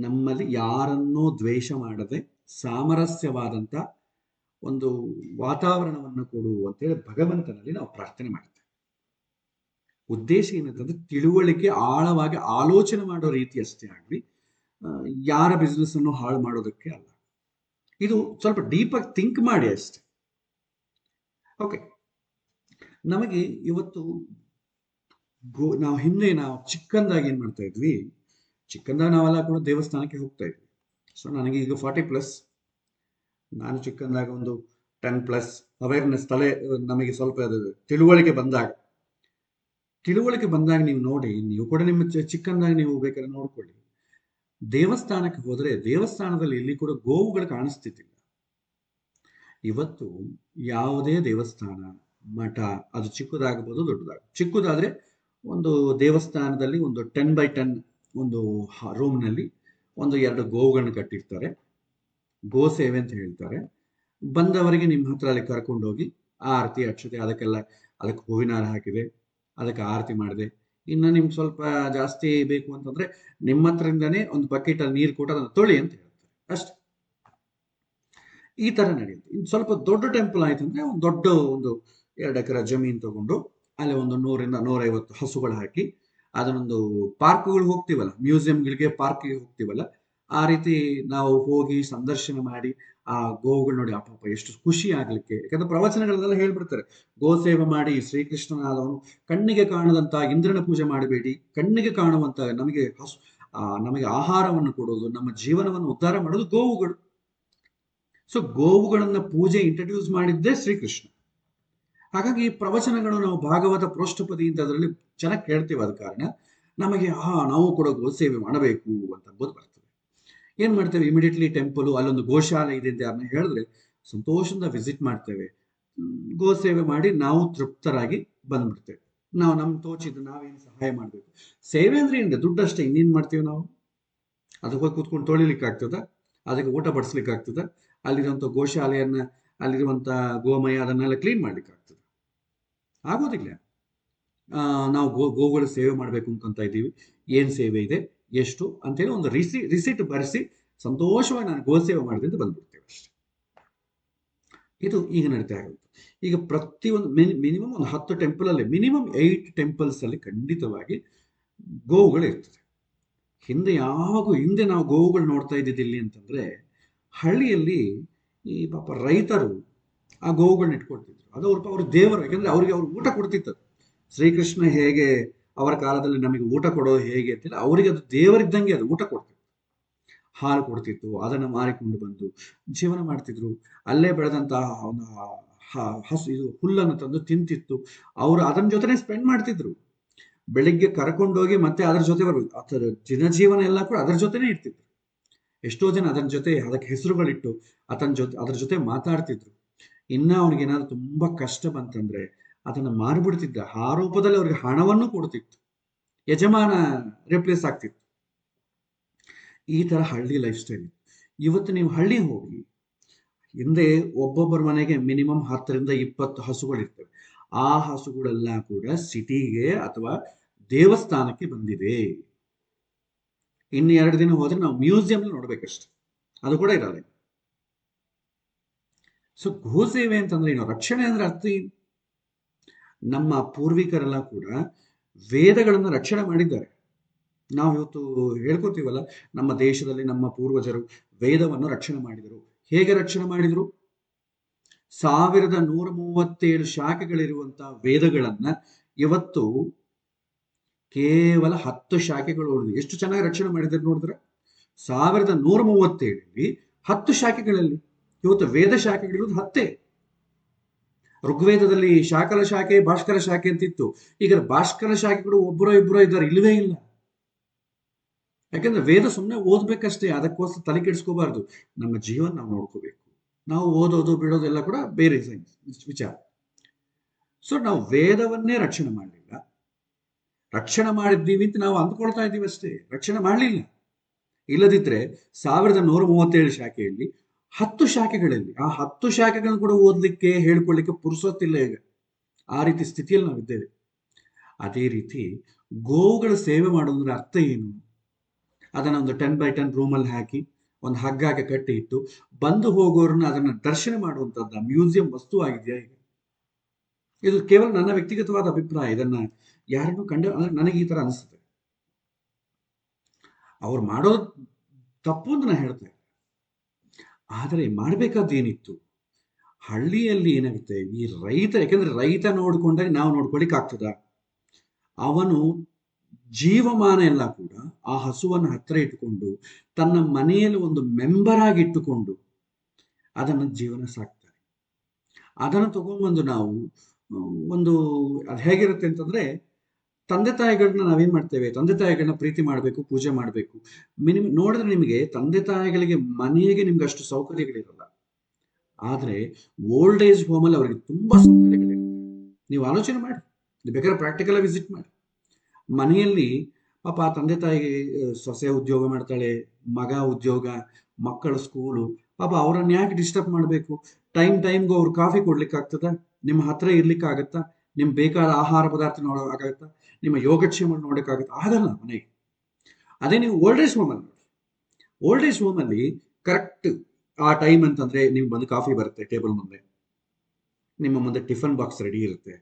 ನಮ್ಮಲ್ಲಿ ಯಾರನ್ನೂ ದ್ವೇಷ ಮಾಡದೆ ಸಾಮರಸ್ಯವಾದಂಥ ಒಂದು ವಾತಾವರಣವನ್ನು ಕೊಡು ಅಂತೇಳಿ ಭಗವಂತನಲ್ಲಿ ನಾವು ಪ್ರಾರ್ಥನೆ ಮಾಡ್ತೇವೆ. ಉದ್ದೇಶ ಏನಂತಂದ್ರೆ ತಿಳುವಳಿಕೆ, ಆಳವಾಗಿ ಆಲೋಚನೆ ಮಾಡೋ ರೀತಿ ಅಷ್ಟೇ ಆಗಲಿ, ಯಾರ ಬಿಸ್ನೆಸ್ ಅನ್ನು ಹಾಳು ಮಾಡೋದಕ್ಕೆ ಅಲ್ಲ. ಇದು ಸ್ವಲ್ಪ ಡೀಪಾಗಿ ಥಿಂಕ್ ಮಾಡಿ ಅಷ್ಟೆ. ಓಕೆ, ನಮಗೆ ಇವತ್ತು ನಾವು ಹಿಂದೆ ಚಿಕ್ಕಂದಾಗಿ ಏನ್ ಮಾಡ್ತಾ ಇದ್ವಿ, ಚಿಕ್ಕಂದಾಗ ನಾವೆಲ್ಲ ಕೂಡ ದೇವಸ್ಥಾನಕ್ಕೆ ಹೋಗ್ತಾ ಇದ್ವಿ. ಸೊ ನನಗೆ ಈಗ 40+, ನಾನು ಚಿಕ್ಕಂದಾಗ ಒಂದು 10+ ಅವೇರ್ನೆಸ್ ನಮಗೆ ಸ್ವಲ್ಪ ತಿಳುವಳಿಕೆ ಬಂದಾಗ ನೀವು ನೋಡಿ, ನೀವು ಕೂಡ ನಿಮ್ಮ ಚಿಕ್ಕಂದಾಗ ನೀವು ಬೇಕಾದ್ರೆ ನೋಡ್ಕೊಳ್ಳಿ. ದೇವಸ್ಥಾನಕ್ಕೆ ಹೋದ್ರೆ ದೇವಸ್ಥಾನದಲ್ಲಿ ಎಲ್ಲಿ ಕೂಡ ಗೋವುಗಳು ಕಾಣಿಸ್ತಿದ್ದಿಲ್ಲ. ಇವತ್ತು ಯಾವುದೇ ದೇವಸ್ಥಾನ, ಮಠ, ಅದು ಚಿಕ್ಕದಾಗಬಹುದು ಚಿಕ್ಕದಾದ್ರೆ ಒಂದು ದೇವಸ್ಥಾನದಲ್ಲಿ ಒಂದು 10x10 ಒಂದು ರೂಮ್ನಲ್ಲಿ 1-2 ಗೋವುಗಳನ್ನ ಕಟ್ಟಿರ್ತಾರೆ. ಗೋ ಸೇವೆ ಅಂತ ಹೇಳ್ತಾರೆ. ಬಂದವರಿಗೆ ನಿಮ್ಮ ಹತ್ರ ಅಲ್ಲಿ ಕರ್ಕೊಂಡೋಗಿ ಆರತಿ, ಅಕ್ಷತೆ, ಅದಕ್ಕೆ ಹೂವಿನಾರ ಹಾಕಿದೆ, ಅದಕ್ಕೆ ಆರತಿ ಮಾಡಿದೆ. ಇನ್ನು ನಿಮ್ಗೆ ಸ್ವಲ್ಪ ಜಾಸ್ತಿ ಬೇಕು ಅಂತಂದ್ರೆ ನಿಮ್ಮ ಹತ್ರದಿಂದಾನೇ ಒಂದು ಬಕೆಟ್ ಅಲ್ಲಿ ನೀರು ಕೊಟ್ಟು ಅದನ್ನು ತೊಳಿ ಅಂತ ಹೇಳ್ತಾರೆ ಅಷ್ಟೇ. ಈ ತರ ನಡೆಯುತ್ತೆ. ಇನ್ನು ಸ್ವಲ್ಪ ದೊಡ್ಡ ಟೆಂಪಲ್ ಆಯ್ತು ಅಂದ್ರೆ ಒಂದು 2 ಎಕರೆ ಜಮೀನು ತಗೊಂಡು ಅಲ್ಲಿ ಒಂದು 100-150 ಹಸುಗಳು ಹಾಕಿ ಅದನ್ನೊಂದು ಪಾರ್ಕ್ಗಳು ಹೋಗ್ತೀವಲ್ಲ, ಮ್ಯೂಸಿಯಂಗಳಿಗೆ, ಪಾರ್ಕ್ಗೆ ಹೋಗ್ತೀವಲ್ಲ, ಆ ರೀತಿ ನಾವು ಹೋಗಿ ಸಂದರ್ಶನ ಮಾಡಿ ಆ ಗೋವುಗಳು ನೋಡಿ ಅಪ್ಪ ಎಷ್ಟು ಖುಷಿ ಆಗ್ಲಿಕ್ಕೆ. ಯಾಕಂದ್ರೆ ಪ್ರವಚನಗಳನ್ನೆಲ್ಲ ಹೇಳ್ಬಿಡ್ತಾರೆ, ಗೋ ಸೇವೆ ಮಾಡಿ ಶ್ರೀಕೃಷ್ಣನಾದವನು ಕಣ್ಣಿಗೆ ಕಾಣದಂತ ಇಂದ್ರನ ಪೂಜೆ ಮಾಡಬೇಡಿ, ಕಣ್ಣಿಗೆ ಕಾಣುವಂತ ನಮಗೆ ಆಹಾರವನ್ನು ಕೊಡೋದು, ನಮ್ಮ ಜೀವನವನ್ನು ಉದ್ಧಾರ ಮಾಡೋದು ಗೋವುಗಳು. ಸೊ ಗೋವುಗಳನ್ನ ಪೂಜೆ ಇಂಟ್ರಡ್ಯೂಸ್ ಮಾಡಿದ್ದೇ ಶ್ರೀಕೃಷ್ಣ. ಹಾಗಾಗಿ ಈ ಪ್ರವಚನಗಳು ನಾವು ಭಾಗವತ ಪ್ರೋಷ್ಠಪದಿ ಅಂತ ಅದರಲ್ಲಿ ಚೆನ್ನಾಗಿ ಕೇಳ್ತೇವೆ. ಆದ ಕಾರಣ ನಮಗೆ ನಾವು ಕೂಡ ಗೋ ಸೇವೆ ಮಾಡಬೇಕು ಅಂತ ಅಂಬೋದು ಬರ್ತದೆ. ಏನ್ ಮಾಡ್ತೇವೆ, ಇಮಿಡಿಯೇಟ್ಲಿ ಟೆಂಪಲ್, ಅಲ್ಲೊಂದು ಗೋಶಾಲೆ ಇದೆ ಅಂತ ಯಾರನ್ನ ಹೇಳಿದ್ರೆ ಸಂತೋಷದಿಂದ ವಿಸಿಟ್ ಮಾಡ್ತೇವೆ, ಗೋ ಸೇವೆ ಮಾಡಿ ನಾವು ತೃಪ್ತರಾಗಿ ಬಂದ್ಬಿಡ್ತೇವೆ. ನಾವು ನಮ್ ತೋಚಿದ್ದು ನಾವೇನು ಸಹಾಯ ಮಾಡ್ಬೇಕು. ಸೇವೆ ಅಂದ್ರೆ ಏನಿದೆ, ದುಡ್ಡು ಅಷ್ಟೇ, ಇನ್ನೇನ್ ಮಾಡ್ತೀವಿ ನಾವು? ಅದಕ್ಕೆ ಹೋಗಿ ಕೂತ್ಕೊಂಡು ತೊಳಿಲಿಕ್ಕೆ ಆಗ್ತದ? ಅದಕ್ಕೆ ಊಟ ಬಡಿಸ್ಲಿಕ್ಕೆ ಆಗ್ತದ? ಅಲ್ಲಿರುವಂತ ಗೋಶಾಲೆಯನ್ನ, ಅಲ್ಲಿರುವಂತ ಗೋಮಯ ಅದನ್ನೆಲ್ಲ ಕ್ಲೀನ್ ಮಾಡ್ಲಿಕ್ಕೆ ಆಗ್ತದೆ? ಆಗೋದಿಲ್ಲ. ನಾವು ಗೋಗಳ ಸೇವೆ ಮಾಡ್ಬೇಕು ಅನ್ಕೊಂತ ಇದ್ದೀವಿ. ಏನ್ ಸೇವೆ ಇದೆ, ಎಷ್ಟು ಅಂತೇಳಿ ಒಂದು ರಿಸಿಟ್ ಬರೆಸಿ ಸಂತೋಷವಾಗಿ ನಾನು ಗೋ ಸೇವೆ ಮಾಡಿದೆ ಅಂತ ಬಂದ್ಬಿಡ್ತೇವೆ ಅಷ್ಟೇ. ಇದು ಈಗ ನಡೀತಾ ಇರುತ್ತೆ. ಈಗ ಪ್ರತಿಯೊಂದು ಮಿನಿಮಮ್ ಒಂದು 10 ಟೆಂಪಲ್ ಅಲ್ಲಿ ಮಿನಿಮಮ್ 8 ಟೆಂಪಲ್ಸ್ ಅಲ್ಲಿ ಖಂಡಿತವಾಗಿ ಗೋವುಗಳು ಇರ್ತದೆ. ಹಿಂದೆ ನಾವು ಗೋವುಗಳು ನೋಡ್ತಾ ಇದ್ದಿದ್ದಿಲ್ಲಿ ಅಂತಂದ್ರೆ ಹಳ್ಳಿಯಲ್ಲಿ ಈ ಪಾಪ ರೈತರು ಆ ಗೋವುಗಳನ್ನ ಇಟ್ಕೊಳ್ತಿದ್ರು. ಅದು ಅವ್ರ ದೇವರು. ಯಾಕಂದ್ರೆ ಅವ್ರು ಊಟ ಕೊಡ್ತಿತ್ತು. ಶ್ರೀಕೃಷ್ಣ ಹೇಗೆ ಅವರ ಕಾಲದಲ್ಲಿ ನಮಗೆ ಊಟ ಕೊಡೋದು ಹೇಗೆ ಅಂತೇಳಿ ಅವರಿಗೆ ಅದು ದೇವರಿದ್ದಂಗೆ ಅದು ಊಟ ಕೊಡ್ತಿತ್ತು, ಹಾಲು ಕೊಡ್ತಿತ್ತು, ಅದನ್ನು ಮಾರಿಕೊಂಡು ಬಂದು ಜೀವನ ಮಾಡ್ತಿದ್ರು. ಅಲ್ಲೇ ಬೆಳೆದಂತಹ ಒಂದು ಇದು ಹುಲ್ಲನ್ನು ತಂದು ತಿಂತಿತ್ತು. ಅವರು ಅದನ್ನ ಜೊತೆನೆ ಸ್ಪೆಂಡ್ ಮಾಡ್ತಿದ್ರು. ಬೆಳಿಗ್ಗೆ ಕರ್ಕೊಂಡೋಗಿ ಮತ್ತೆ ಅದ್ರ ಜೊತೆ ಬರ್ಬೇಕು. ಅದರ ಜನಜೀವನ ಎಲ್ಲ ಕೂಡ ಅದರ ಜೊತೆನೆ ಇರ್ತಿತ್ತು. ಎಷ್ಟೋ ಜನ ಅದಕ್ಕೆ ಹೆಸರುಗಳಿಟ್ಟು ಅದ್ರ ಜೊತೆ ಮಾತಾಡ್ತಿದ್ರು. ಇನ್ನ ಅವನಿಗೆ ಏನಾದ್ರು ತುಂಬಾ ಕಷ್ಟ ಬಂತಂದ್ರೆ ಅದನ್ನ ಮಾರ್ಬಿಡ್ತಿದ್ದ. ಆ ರೂಪದಲ್ಲಿ ಅವ್ರಿಗೆ ಹಣವನ್ನು ಕೊಡ್ತಿತ್ತು, ಯಜಮಾನ ರಿಪ್ಲೇಸ್ ಆಗ್ತಿತ್ತು. ಈ ತರ ಹಳ್ಳಿ ಲೈಫ್ ಸ್ಟೈಲ್. ಇವತ್ತು ನೀವು ಹಳ್ಳಿ ಹೋಗಿ, ಹಿಂದೆ ಒಬ್ಬೊಬ್ಬರ ಮನೆಗೆ ಮಿನಿಮಮ್ 10ರಿಂದ 20 ಹಸುಗಳಿರ್ತವೆ. ಆ ಹಸುಗಳೆಲ್ಲ ಕೂಡ ಸಿಟಿಗೆ ಅಥವಾ ದೇವಸ್ಥಾನಕ್ಕೆ ಬಂದಿದೆ. ಇನ್ನು 2 ದಿನ ಹೋದ್ರೆ ನಾವು ಮ್ಯೂಸಿಯಂ ನೋಡ್ಬೇಕಷ್ಟೆ, ಅದು ಕೂಡ ಇರಲ್ಲ. ಸೊ ಗೋಸೇವೆ ಅಂತಂದ್ರೆ ಏನು, ರಕ್ಷಣೆ ಅಂದ್ರೆ ಅರ್ಥ ಏನು? ನಮ್ಮ ಪೂರ್ವಿಕರೆಲ್ಲ ಕೂಡ ವೇದಗಳನ್ನ ರಕ್ಷಣೆ ಮಾಡಿದ್ದಾರೆ. ನಾವು ಇವತ್ತು ಹೇಳ್ಕೊತೀವಲ್ಲ, ನಮ್ಮ ದೇಶದಲ್ಲಿ ನಮ್ಮ ಪೂರ್ವಜರು ವೇದವನ್ನು ರಕ್ಷಣೆ ಮಾಡಿದರು. ಹೇಗೆ ರಕ್ಷಣೆ ಮಾಡಿದರು? 1137 ಶಾಖೆಗಳಿರುವಂತಹ ವೇದಗಳನ್ನ ಇವತ್ತು ಕೇವಲ 10 ಶಾಖೆಗಳು ಉಳಿದು ಎಷ್ಟು ಚೆನ್ನಾಗಿ ರಕ್ಷಣೆ ಮಾಡಿದ್ದಾರೆ ನೋಡಿದ್ರೆ. 1137ರಲ್ಲಿ 10 ಶಾಖೆಗಳಲ್ಲಿ ಇವತ್ತು ವೇದ ಶಾಖೆಗಳಿರೋದು 10. ಋಗ್ವೇದದಲ್ಲಿ ಶಾಕಲ ಶಾಖೆ, ಭಾಸ್ಕರ ಶಾಖೆ ಅಂತಿತ್ತು. ಈಗ ಭಾಸ್ಕರ ಶಾಖೆಗಳು ಒಬ್ಬರೋ ಇಬ್ಬರೋ ಇದ್ದಾರೆ, ಇಲ್ಲವೇ ಇಲ್ಲ. ಯಾಕಂದ್ರೆ ವೇದ ಸುಮ್ಮನೆ ಓದ್ಬೇಕಷ್ಟೇ, ಅದಕ್ಕೋಸ್ಕರ ತಲೆ ಕೆಡಿಸ್ಕೋಬಾರ್ದು. ನಮ್ಮ ಜೀವನ ನಾವು ನೋಡ್ಕೋಬೇಕು. ನಾವು ಓದೋದು ಬಿಡೋದೆಲ್ಲ ಕೂಡ ಬೇರೆ ಸೈನ್ಸ್ ವಿಚಾರ. ಸೊ ನಾವು ವೇದವನ್ನೇ ರಕ್ಷಣೆ ಮಾಡಲಿಲ್ಲ. ರಕ್ಷಣೆ ಮಾಡಿದ್ದೀವಿ ಅಂತ ನಾವು ಅಂದ್ಕೊಳ್ತಾ ಇದ್ದೀವಿ ಅಷ್ಟೇ, ರಕ್ಷಣೆ ಮಾಡಲಿಲ್ಲ. ಇಲ್ಲದಿದ್ರೆ 1137 ಶಾಖೆಯಲ್ಲಿ 10 ಶಾಖೆಗಳಲ್ಲಿ ಆ 10 ಶಾಖೆಗಳನ್ನು ಕೂಡ ಓದಲಿಕ್ಕೆ ಹೇಳ್ಕೊಳ್ಳಿಕ್ಕೆ ಪುರುಸೊತ್ತಿಲ್ಲ ಈಗ. ಆ ರೀತಿ ಸ್ಥಿತಿಯಲ್ಲಿ ನಾವಿದ್ದೇವೆ. ಅದೇ ರೀತಿ ಗೋವುಗಳ ಸೇವೆ ಮಾಡೋದ್ರ ಅರ್ಥ ಏನು? ಅದನ್ನ ಒಂದು 10x10 ರೂಮಲ್ಲಿ ಹಾಕಿ ಒಂದು ಹಗ್ಗ ಹಾಕಿ ಕಟ್ಟಿ ಇಟ್ಟು ಬಂದು ಹೋಗೋರನ್ನ ಅದನ್ನ ದರ್ಶನ ಮಾಡುವಂತದ್ದು ಮ್ಯೂಸಿಯಂ ವಸ್ತು ಆಗಿದೆಯಾ ಈಗ? ಇದು ಕೇವಲ ನನ್ನ ವ್ಯಕ್ತಿಗತವಾದ ಅಭಿಪ್ರಾಯ. ಇದನ್ನ ಯಾರನ್ನು ಅಂದ್ರೆ ನನಗೆ ಈ ತರ ಅನಿಸುತ್ತೆ. ಅವ್ರು ಮಾಡೋದು ತಪ್ಪು ಅಂತ ನಾನು ಹೇಳ್ತೇನೆ. ಆದರೆ ಮಾಡಬೇಕಾದ್ದೇನಿತ್ತು? ಹಳ್ಳಿಯಲ್ಲಿ ಏನಾಗುತ್ತೆ, ಈ ರೈತ, ಯಾಕಂದ್ರೆ ರೈತ ನೋಡ್ಕೊಂಡ್ರೆ ನಾವು ನೋಡ್ಕೊಳಿಕ್ ಆಗ್ತದ? ಅವನು ಜೀವಮಾನ ಎಲ್ಲ ಕೂಡ ಆ ಹಸುವನ್ನು ಹತ್ರ ಇಟ್ಟುಕೊಂಡು ತನ್ನ ಮನೆಯಲ್ಲಿ ಒಂದು ಮೆಂಬರ್ ಆಗಿ ಇಟ್ಟುಕೊಂಡು ಅದನ್ನು ಜೀವನ ಸಾಕ್ತಾರೆ. ಅದನ್ನು ತಗೊಂಡ್ಬಂದು ನಾವು ಒಂದು ಅದು ಹೇಗಿರುತ್ತೆ ಅಂತಂದ್ರೆ, ತಂದೆ ತಾಯಿಗಳನ್ನ ನಾವೇನ್ ಮಾಡ್ತೇವೆ, ತಂದೆ ತಾಯಿಗಳನ್ನ ಪ್ರೀತಿ ಮಾಡಬೇಕು, ಪೂಜೆ ಮಾಡಬೇಕು. ನೋಡಿದ್ರೆ ನಿಮಗೆ ತಂದೆ ತಾಯಿಗಳಿಗೆ ಮನೆಗೆ ನಿಮ್ಗೆ ಅಷ್ಟು ಸೌಕರ್ಯಗಳಿರಲ್ಲ. ಆದ್ರೆ ಓಲ್ಡ್ ಏಜ್ ಹೋಮಲ್ಲಿ ಅವರಿಗೆ ತುಂಬಾ ಸೌಕರ್ಯಗಳಿರುತ್ತೆ. ನೀವು ಆಲೋಚನೆ ಮಾಡಿ, ಬೇಕಾದ್ರೆ ಪ್ರಾಕ್ಟಿಕಲ್ ವಿಸಿಟ್ ಮಾಡಿ. ಮನೆಯಲ್ಲಿ ಪಾಪ ತಂದೆ ತಾಯಿಗೆ ಸೊಸೆ ಉದ್ಯೋಗ ಮಾಡ್ತಾಳೆ, ಮಗ ಉದ್ಯೋಗ, ಮಕ್ಕಳ ಸ್ಕೂಲು, ಪಾಪ ಅವ್ರನ್ನ ಯಾಕೆ ಡಿಸ್ಟರ್ಬ್ ಮಾಡಬೇಕು? ಟೈಮ್ಗೂ ಅವ್ರು ಕಾಫಿ ಕೊಡ್ಲಿಕ್ಕೆ ಆಗ್ತದ? ನಿಮ್ಮ ಹತ್ರ ಇರ್ಲಿಕ್ಕೆ ಆಗತ್ತಾ? ನಿಮ್ಗೆ ಬೇಕಾದ ಆಹಾರ ಪದಾರ್ಥ ನೋಡೋಕ್ಕಾಗತ್ತಾ? ನಿಮ್ಮ ಯೋಗಕ್ಷೇಮ ನೋಡೋಕ್ಕಾಗತ್ತಾ? ಆಗಲ್ಲ ಮನೆಗೆ. ಅದೇ ನೀವು ಓಲ್ಡ್ ಏಜ್ ಹೋಮಲ್ಲಿ ನೋಡಿ. ಓಲ್ಡ್ ಏಜ್ ಹೋಮಲ್ಲಿ ಕರೆಕ್ಟ್ ಆ ಟೈಮ್ ಅಂತಂದ್ರೆ ನಿಮ್ಗೆ ಬಂದು ಕಾಫಿ ಬರುತ್ತೆ ಟೇಬಲ್ ಮುಂದೆ, ನಿಮ್ಮ ಮುಂದೆ ಟಿಫನ್ ಬಾಕ್ಸ್ ರೆಡಿ ಇರುತ್ತೆ.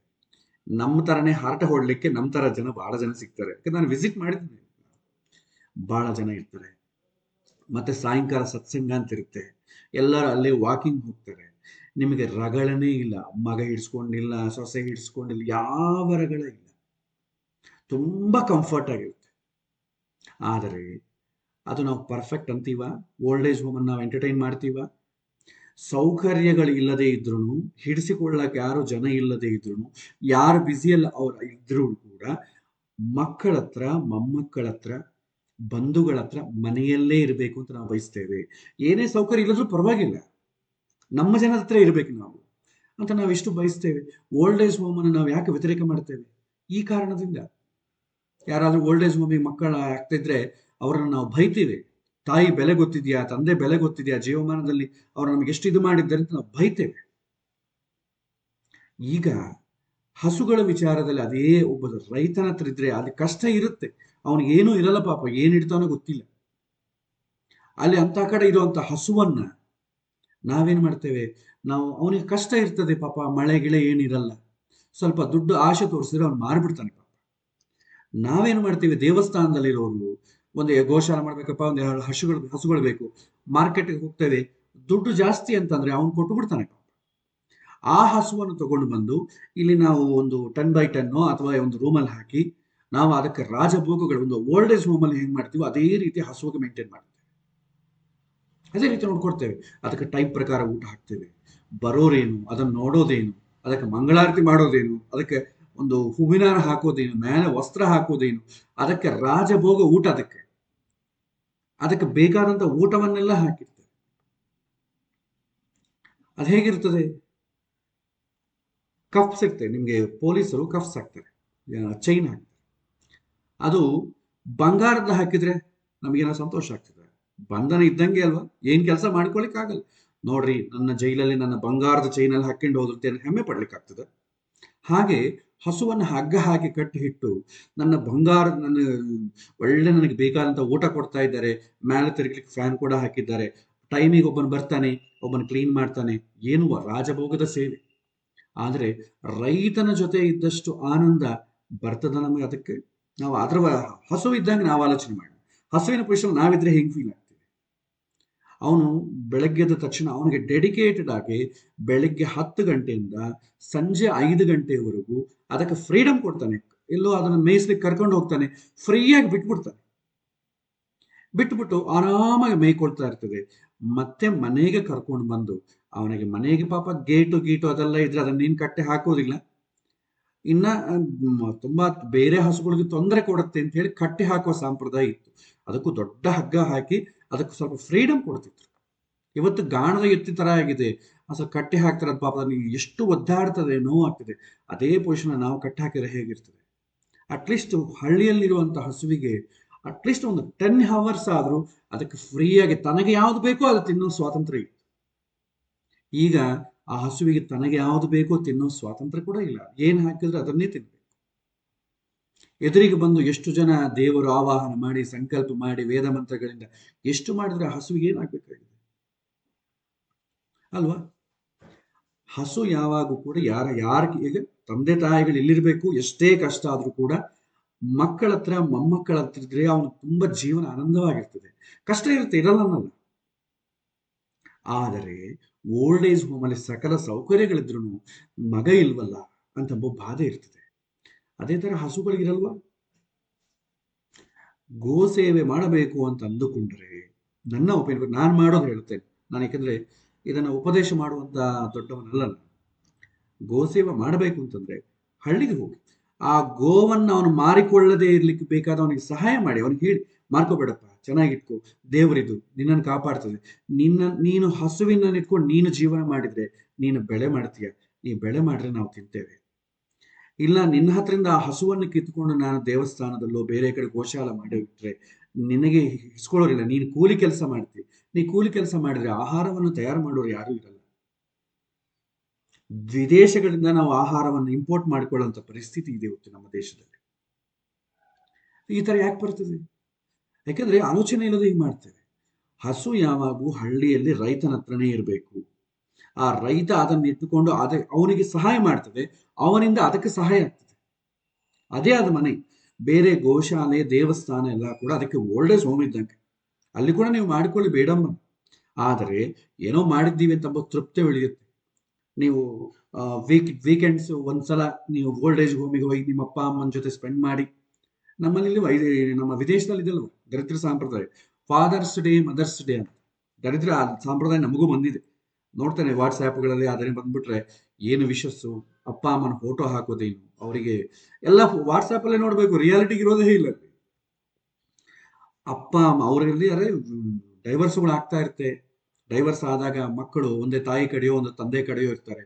ನಮ್ಮ ತರನೇ ಹಾರ್ಟ ಹೊಡ್ಲಿಕ್ಕೆ ನಮ್ಮ ತರ ಜನ ಬಹಳ ಜನ ಸಿಗ್ತಾರೆ. ಯಾಕಂದ್ರೆ ನಾನು ವಿಸಿಟ್ ಮಾಡಿದ್ದೀನಿ, ಬಹಳ ಜನ ಇರ್ತಾರೆ. ಮತ್ತೆ ಸಾಯಂಕಾಲ ಸತ್ಸಂಗ ಅಂತ ಇರುತ್ತೆ, ಎಲ್ಲರೂ ಅಲ್ಲಿ ವಾಕಿಂಗ್ ಹೋಗ್ತಾರೆ. ನಿಮಗೆ ರಗಳನೇ ಇಲ್ಲ, ಮಗ ಹಿಡ್ಸ್ಕೊಂಡಿಲ್ಲ, ಸೊಸೆ ಹಿಡ್ಸ್ಕೊಂಡಿಲ್ಲ, ಯಾವ ರಗಳ ಇಲ್ಲ, ತುಂಬಾ ಕಂಫರ್ಟ್ ಆಗಿರುತ್ತೆ. ಆದರೆ ಅದು ನಾವು ಪರ್ಫೆಕ್ಟ್ ಅಂತೀವ? ಓಲ್ಡ್ ಏಜ್ ಹೋಮನ್ನು ನಾವು ಎಂಟರ್ಟೈನ್ ಮಾಡ್ತೀವ? ಸೌಕರ್ಯಗಳು ಇಲ್ಲದೆ ಇದ್ರು, ಹಿಡಿಸಿಕೊಳ್ಳಕ್ಕೆ ಯಾರು ಜನ ಇಲ್ಲದೆ ಇದ್ರು, ಯಾರು ಬ್ಯುಸಿಯಲ್ಲ ಅವ್ರು ಇದ್ರು ಕೂಡ ಮಕ್ಕಳ ಹತ್ರ, ಮೊಮ್ಮಕ್ಕಳ ಹತ್ರ, ಬಂಧುಗಳ ಹತ್ರ ಮನೆಯಲ್ಲೇ ಇರಬೇಕು ಅಂತ ನಾವು ಬಯಸ್ತೇವೆ. ಏನೇ ಸೌಕರ್ಯ ಇಲ್ಲದ್ರೂ ಪರವಾಗಿಲ್ಲ, ನಮ್ಮ ಜನದ ಹತ್ರ ಇರಬೇಕು ನಾವು ಅಂತ ನಾವು ಎಷ್ಟು ಬಯಸ್ತೇವೆ. ಓಲ್ಡ್ ಏಜ್ ಹೋಮನ್ನು ನಾವು ಯಾಕೆ ವ್ಯತಿರೇಕ ಮಾಡ್ತೇವೆ? ಈ ಕಾರಣದಿಂದ. ಯಾರಾದ್ರೂ ಓಲ್ಡ್ ಏಜ್ ಹೋಮಿಗೆ ಮಕ್ಕಳ ಆಗ್ತಿದ್ರೆ ಅವರನ್ನು ನಾವು ಬೈತೀವಿ. ತಾಯಿ ಬೆಲೆ ಗೊತ್ತಿದ್ಯಾ, ತಂದೆ ಬೆಲೆ ಗೊತ್ತಿದ್ಯಾ, ಜೀವಮಾನದಲ್ಲಿ ಅವ್ರು ನಮಗೆ ಎಷ್ಟು ಇದು ಮಾಡಿದ್ದಾರೆ ಅಂತ ನಾವು ಬೈತೇವೆ. ಈಗ ಹಸುಗಳ ವಿಚಾರದಲ್ಲಿ ಅದೇ ಒಬ್ಬ ರೈತನ ಹತ್ರ ಇದ್ರೆ ಅಲ್ಲಿ ಕಷ್ಟ ಇರುತ್ತೆ. ಅವನಿಗೆ ಏನೂ ಇರಲ್ಲ ಪಾಪ, ಏನ್ ಇಡ್ತಾನೋ ಗೊತ್ತಿಲ್ಲ. ಅಲ್ಲಿ ಅಂತ ಕಡೆ ಇರುವಂತ ಹಸುವನ್ನ ನಾವೇನ್ ಮಾಡ್ತೇವೆ, ನಾವು ಅವನಿಗೆ ಕಷ್ಟ ಇರ್ತದೆ ಪಾಪ, ಮಳೆ ಗಿಳೆ ಏನಿರಲ್ಲ, ಸ್ವಲ್ಪ ದುಡ್ಡು ಆಶೆ ತೋರಿಸಿದ್ರೆ ಅವ್ನು ಮಾರ್ಬಿಡ್ತಾನೆ ಪಾಪ. ನಾವೇನು ಮಾಡ್ತೀವಿ, ದೇವಸ್ಥಾನದಲ್ಲಿರೋರು ಒಂದು ಗೋಶಾಲೆ ಮಾಡ್ಬೇಕಪ್ಪ, ಒಂದು ಹಸುಗಳು ಬೇಕು, ಮಾರ್ಕೆಟ್ಗೆ ಹೋಗ್ತೇವೆ, ದುಡ್ಡು ಜಾಸ್ತಿ ಅಂತಂದ್ರೆ ಅವನು ಕೊಟ್ಟು ಬಿಡ್ತಾನೆ ಪಾಪ. ಆ ಹಸುವನ್ನು ತಗೊಂಡು ಬಂದು ಇಲ್ಲಿ ನಾವು ಒಂದು 10x10 ಅಥವಾ ಒಂದು ರೂಮಲ್ಲಿ ಹಾಕಿ ನಾವು ಅದಕ್ಕೆ ರಾಜಭೋಗಗಳು, ಒಂದು ಓಲ್ಡ್ ಏಜ್ ಹೋಮಲ್ಲಿ ಹೆಂಗ್ ಮಾಡ್ತೀವಿ ಅದೇ ರೀತಿ ಹಸುವಿಗೆ ಮೇಂಟೈನ್ ಮಾಡ್ತೇವೆ, ಅದೇ ರೀತಿ ನೋಡ್ಕೊಡ್ತೇವೆ. ಅದಕ್ಕೆ ಟೈಪ್ ಪ್ರಕಾರ ಊಟ ಹಾಕ್ತೇವೆ. ಬರೋರೇನು, ಅದನ್ನು ನೋಡೋದೇನು, ಅದಕ್ಕೆ ಮಂಗಳಾರತಿ ಮಾಡೋದೇನು, ಅದಕ್ಕೆ ಒಂದು ಹೂವಿನಾರ ಹಾಕೋದೇನು, ಮೇಲೆ ವಸ್ತ್ರ ಹಾಕೋದೇನು, ಅದಕ್ಕೆ ರಾಜಭೋಗ ಊಟ. ಅದಕ್ಕೆ ಅದಕ್ಕೆ ಬೇಕಾದಂಥ ಊಟವನ್ನೆಲ್ಲ ಹಾಕಿರ್ತೇವೆ. ಅದು ಹೇಗಿರ್ತದೆ? ಕಫ್ಸ್ ಇರ್ತದೆ. ನಿಮಗೆ ಪೊಲೀಸರು ಕಫ್ಸ್ ಹಾಕ್ತಾರೆ, ಚೈನ್ ಹಾಕ್ತಾರೆ. ಅದು ಬಂಗಾರದ ಹಾಕಿದ್ರೆ ನಮಗೇನೋ ಸಂತೋಷ ಆಗ್ತದೆ, ಬಂಧನ ಇದ್ದಂಗೆ ಅಲ್ವಾ, ಏನ್ ಕೆಲಸ ಮಾಡ್ಕೊಳಿಕ್ ಆಗಲ್ಲ. ನೋಡ್ರಿ, ನನ್ನ ಜೈಲಲ್ಲಿ ನನ್ನ ಬಂಗಾರದ ಚೈನಲ್ಲಿ ಹಾಕೊಂಡು ಹೋದ್ರೆ ಹೆಮ್ಮೆ ಪಡ್ಲಿಕ್ಕೆ ಆಗ್ತದೆ. ಹಾಗೆ ಹಸುವನ್ನು ಹಗ್ಗ ಹಾಕಿ ಕಟ್ಟಿ ಇಟ್ಟು ನನ್ನ ಬಂಗಾರ, ನನ್ನ ಒಳ್ಳೆ ನನಗೆ ಬೇಕಾದಂತ ಊಟ ಕೊಡ್ತಾ ಇದ್ದಾರೆ, ಮೇಲೆ ತಿರುಗ್ಲಿಕ್ಕೆ ಫ್ಯಾನ್ ಕೂಡ ಹಾಕಿದ್ದಾರೆ, ಟೈಮಿಗೆ ಒಬ್ಬನು ಬರ್ತಾನೆ, ಒಬ್ಬನು ಕ್ಲೀನ್ ಮಾಡ್ತಾನೆ, ಏನು ರಾಜಭೋಗದ ಸೇವೆ. ಆದರೆ ರೈತನ ಜೊತೆ ಇದ್ದಷ್ಟು ಆನಂದ ಬರ್ತದ ನಮಗೆ? ಅದಕ್ಕೆ ನಾವು ಅದ್ರ ಹಸು ಇದ್ದಂಗೆ ನಾವು ಆಲೋಚನೆ ಮಾಡಿ, ಹಸುವಿನ ಪೊಸಿಷನ್ ನಾವಿದ್ರೆ ಹೆಂಗ್ ಫೀಲ್ ಆಗ್ತೀವಿ? ಅವನು ಬೆಳಗ್ಗೆ ಎದ್ದ ತಕ್ಷಣ ಅವನಿಗೆ ಡೆಡಿಕೇಟೆಡ್ ಆಗಿ ಬೆಳಿಗ್ಗೆ 10 ಗಂಟೆಯಿಂದ ಸಂಜೆ 5 ಗಂಟೆವರೆಗೂ ಅದಕ್ಕೆ ಫ್ರೀಡಮ್ ಕೊಡ್ತಾನೆ. ಎಲ್ಲೋ ಅದನ್ನು ಮೇಯಿಸ್ಲಿಕ್ಕೆ ಕರ್ಕೊಂಡು ಹೋಗ್ತಾನೆ, ಫ್ರೀಯಾಗಿ ಬಿಟ್ಬಿಡ್ತಾನೆ. ಬಿಟ್ಬಿಟ್ಟು ಆರಾಮಾಗಿ ಮೇಯ್ಕೊಳ್ತಾ ಇರ್ತದೆ. ಮತ್ತೆ ಮನೆಗೆ ಕರ್ಕೊಂಡು ಬಂದು ಅವನಿಗೆ ಮನೆಗೆ ಪಾಪ ಗೇಟು ಗೀಟು ಅದೆಲ್ಲ ಇದ್ರೆ ಅದನ್ನೇನು ಕಟ್ಟೆ ಹಾಕೋದಿಲ್ಲ. ಇನ್ನ ತುಂಬಾ ಬೇರೆ ಹಸುಗಳಿಗೆ ತೊಂದರೆ ಕೊಡುತ್ತೆ ಅಂತ ಹೇಳಿ ಕಟ್ಟಿ ಹಾಕುವ ಸಂಪ್ರದಾಯ ಇತ್ತು. ಅದಕ್ಕೂ ದೊಡ್ಡ ಹಗ್ಗ ಹಾಕಿ ಅದಕ್ಕೆ ಸ್ವಲ್ಪ ಫ್ರೀಡಮ್ ಕೊಡ್ತಿದ್ರು. ಇವತ್ತು ಗಾಣದ ಎತ್ತಿ ತರ ಆಗಿದೆ, ಅಸಲು ಕಟ್ಟಿ ಹಾಕ್ತಾರೆ, ಅದು ಪಾಪ ಎಷ್ಟು ಒದ್ದಾಡ್ತದೆ, ನೋವು ಆಗ್ತದೆ. ಅದೇ ಪೊಸಿಷನ್ ನಾವು ಕಟ್ಟಿ ಹಾಕಿದ್ರೆ ಹೇಗಿರ್ತದೆ? ಅಟ್ಲೀಸ್ಟ್ ಹಳ್ಳಿಯಲ್ಲಿರುವಂತ ಹಸುವಿಗೆ ಅಟ್ಲೀಸ್ಟ್ ಒಂದು 10 ಅವರ್ಸ್ ಆದ್ರೂ ಅದಕ್ಕೆ ಫ್ರೀಯಾಗಿ ತನಗೆ ಯಾವ್ದು ಬೇಕೋ ಅದು ತಿನ್ನೋ ಸ್ವಾತಂತ್ರ್ಯ ಇತ್ತು. ಈಗ ಆ ಹಸುವಿಗೆ ತನಗೆ ಯಾವ್ದು ಬೇಕೋ ತಿನ್ನೋ ಸ್ವಾತಂತ್ರ್ಯ ಕೂಡ ಇಲ್ಲ. ಏನ್ ಹಾಕಿದ್ರೆ ಅದನ್ನೇ ತಿನ್ಬೇಕು. ಎದುರಿಗೆ ಬಂದು ಎಷ್ಟು ಜನ ದೇವರು ಆವಾಹನ ಮಾಡಿ ಸಂಕಲ್ಪ ಮಾಡಿ ವೇದ ಮಂತ್ರಗಳಿಂದ ಎಷ್ಟು ಮಾಡಿದ್ರೆ ಆ ಹಸುವಿಗೆ ಏನಾಗ್ಬೇಕಾಗಿದೆ ಅಲ್ವಾ? ಹಸು ಯಾವಾಗೂ ಕೂಡ ಈಗ ತಂದೆ ತಾಯಿಗಳು ಇಲ್ಲಿರ್ಬೇಕು, ಎಷ್ಟೇ ಕಷ್ಟ ಆದ್ರೂ ಕೂಡ ಮಕ್ಕಳ ಹತ್ರ ಮೊಮ್ಮಕ್ಕಳ ಹತ್ರ ಇದ್ರೆ ಅವನು ತುಂಬಾ ಜೀವನ ಆನಂದವಾಗಿರ್ತದೆ. ಕಷ್ಟ ಇರುತ್ತೆ, ಇರಲ್ಲ ಅನ್ನಲ್ಲ. ಆದರೆ ಓಲ್ಡ್ ಏಜ್ ಹೋಮ್ ಅಲ್ಲಿ ಸಕಲ ಸೌಕರ್ಯಗಳಿದ್ರು ಮಗ ಇಲ್ವಲ್ಲ ಅಂತ ಬಾಧೆ ಇರ್ತದೆ. ಅದೇ ತರ ಹಸುಗಳಿಗಿರಲ್ವಾ? ಗೋ ಸೇವೆ ಮಾಡಬೇಕು ಅಂತ ಅಂದುಕೊಂಡ್ರೆ ನನ್ನ ಒಪಿನಿಯನ್, ನಾನು ಮಾಡೋದು ಹೇಳ್ತೇನೆ ನಾನು, ಯಾಕಂದ್ರೆ ಇದನ್ನ ಉಪದೇಶ ಮಾಡುವಂತ ದೊಡ್ಡವನಲ್ಲ. ಗೋ ಸೇವೆ ಮಾಡಬೇಕು ಅಂತಂದ್ರೆ ಹಳ್ಳಿಗೆ ಹೋಗಿ ಆ ಗೋವನ್ನು ಅವನು ಮಾರಿಕೊಳ್ಳದೆ ಇರ್ಲಿಕ್ಕೆ ಬೇಕಾದ ಅವನಿಗೆ ಸಹಾಯ ಮಾಡಿ, ಅವನಿಗೆ ಹೇಳಿ, ಮಾರ್ಕೋಬೇಡಪ್ಪ, ಚೆನ್ನಾಗಿಟ್ಕೋ, ದೇವರಿದು ನಿನ್ನನ್ನು ಕಾಪಾಡ್ತದೆ, ನೀನು ಹಸುವಿನ ಇಟ್ಕೊಂಡು ನೀನು ಜೀವನ ಮಾಡಿದ್ರೆ ನೀನು ಬೆಳೆ ಮಾಡ್ತೀಯ, ನೀ ಬೆಳೆ ಮಾಡ್ರೆ ನಾವು ತಿಂತೇವೆ. ಇಲ್ಲ ನಿನ್ನ ಹತ್ರದಿಂದ ಆ ಹಸುವನ್ನು ಕಿತ್ಕೊಂಡು ನಾನು ದೇವಸ್ಥಾನದಲ್ಲೋ ಬೇರೆ ಕಡೆ ಗೋಶಾಲ ಮಾಡಿ ಬಿಟ್ರೆ ನಿನಗೆ ಇಸ್ಕೊಳ್ಳೋರಿಲ್ಲ, ನೀನು ಕೂಲಿ ಕೆಲಸ ಮಾಡ್ತೀವಿ. ನೀ ಕೂಲಿ ಕೆಲಸ ಮಾಡಿದ್ರೆ ಆಹಾರವನ್ನು ತಯಾರು ಮಾಡೋರು ಯಾರು ಇರಲ್ಲ. ವಿದೇಶಗಳಿಂದ ನಾವು ಆಹಾರವನ್ನು ಇಂಪೋರ್ಟ್ ಮಾಡಿಕೊಳ್ಳುವಂತ ಪರಿಸ್ಥಿತಿ ಇದೆ ಇವತ್ತು ನಮ್ಮ ದೇಶದಲ್ಲಿ. ಈ ತರ ಯಾಕೆ ಬರ್ತದೆ? ಯಾಕಂದ್ರೆ ಆಲೋಚನೆ ಇಲ್ಲದೆ ಹೀಗೆ ಮಾಡ್ತೇವೆ. ಹಸು ಯಾವಾಗೂ ಹಳ್ಳಿಯಲ್ಲಿ ರೈತನ ಹತ್ರನೇ ಇರಬೇಕು. ಆ ರೈತ ಅದನ್ನು ಇಟ್ಟುಕೊಂಡು ಅವನಿಗೆ ಸಹಾಯ ಮಾಡ್ತದೆ, ಅವನಿಂದ ಅದಕ್ಕೆ ಸಹಾಯ ಆಗ್ತದೆ. ಅದೇ ಅದು ಮನೆ. ಬೇರೆ ಗೋಶಾಲೆ ದೇವಸ್ಥಾನ ಎಲ್ಲ ಕೂಡ ಅದಕ್ಕೆ ಓಲ್ಡ್ ಏಜ್ ಹೋಮ್ ಇದ್ದಂಗೆ. ಅಲ್ಲಿ ಕೂಡ ನೀವು ಮಾಡಿಕೊಳ್ಳಿ ಬೇಡಮ್ಮ, ಆದರೆ ಏನೋ ಮಾಡಿದ್ದೀವಿ ಅಂತ ತೃಪ್ತಿ ಉಳಿಯುತ್ತೆ. ನೀವು ವೀಕೆಂಡ್ಸ್ ಒಂದ್ಸಲ ನೀವು ಓಲ್ಡ್ ಏಜ್ ಹೋಮಿಗೆ ಹೋಗಿ ನಿಮ್ಮ ಅಪ್ಪ ಅಮ್ಮನ ಜೊತೆ ಸ್ಪೆಂಡ್ ಮಾಡಿ. ನಮ್ಮಲ್ಲಿ ನಮ್ಮ ವಿದೇಶದಲ್ಲಿ ಇದೆಯಲ್ವ ದರಿದ್ರ ಸಂಪ್ರದಾಯ, ಫಾದರ್ಸ್ ಡೇ ಮದರ್ಸ್ ಡೇ ಅಂತ. ದರಿದ್ರ ಸಂಪ್ರದಾಯ ನಮಗೂ ಬಂದಿದೆ, ನೋಡ್ತೇನೆ ವಾಟ್ಸ್ಆ್ಯಪ್ಗಳಲ್ಲಿ. ಅದನ್ನೇ ಬಂದ್ಬಿಟ್ರೆ ಏನು ವಿಶಸ್ಸು, ಅಪ್ಪ ಅಮ್ಮನ ಫೋಟೋ ಹಾಕೋದೇನು, ಅವರಿಗೆ ಎಲ್ಲ ವಾಟ್ಸ್ಆ್ಯಪ್ ಅಲ್ಲೇ ನೋಡ್ಬೇಕು, ರಿಯಾಲಿಟಿಗೆ ಇರೋದೇ ಇಲ್ಲ. ಅಪ್ಪ ಅಮ್ಮ ಅವರಲ್ಲಿ ಡೈವರ್ಸ್ಗಳು ಆಗ್ತಾ ಇರುತ್ತೆ. ಡೈವರ್ಸ್ ಆದಾಗ ಮಕ್ಕಳು ಒಂದೇ ತಾಯಿ ಕಡೆಯೋ ಒಂದು ತಂದೆ ಕಡೆಯೋ ಇರ್ತಾರೆ.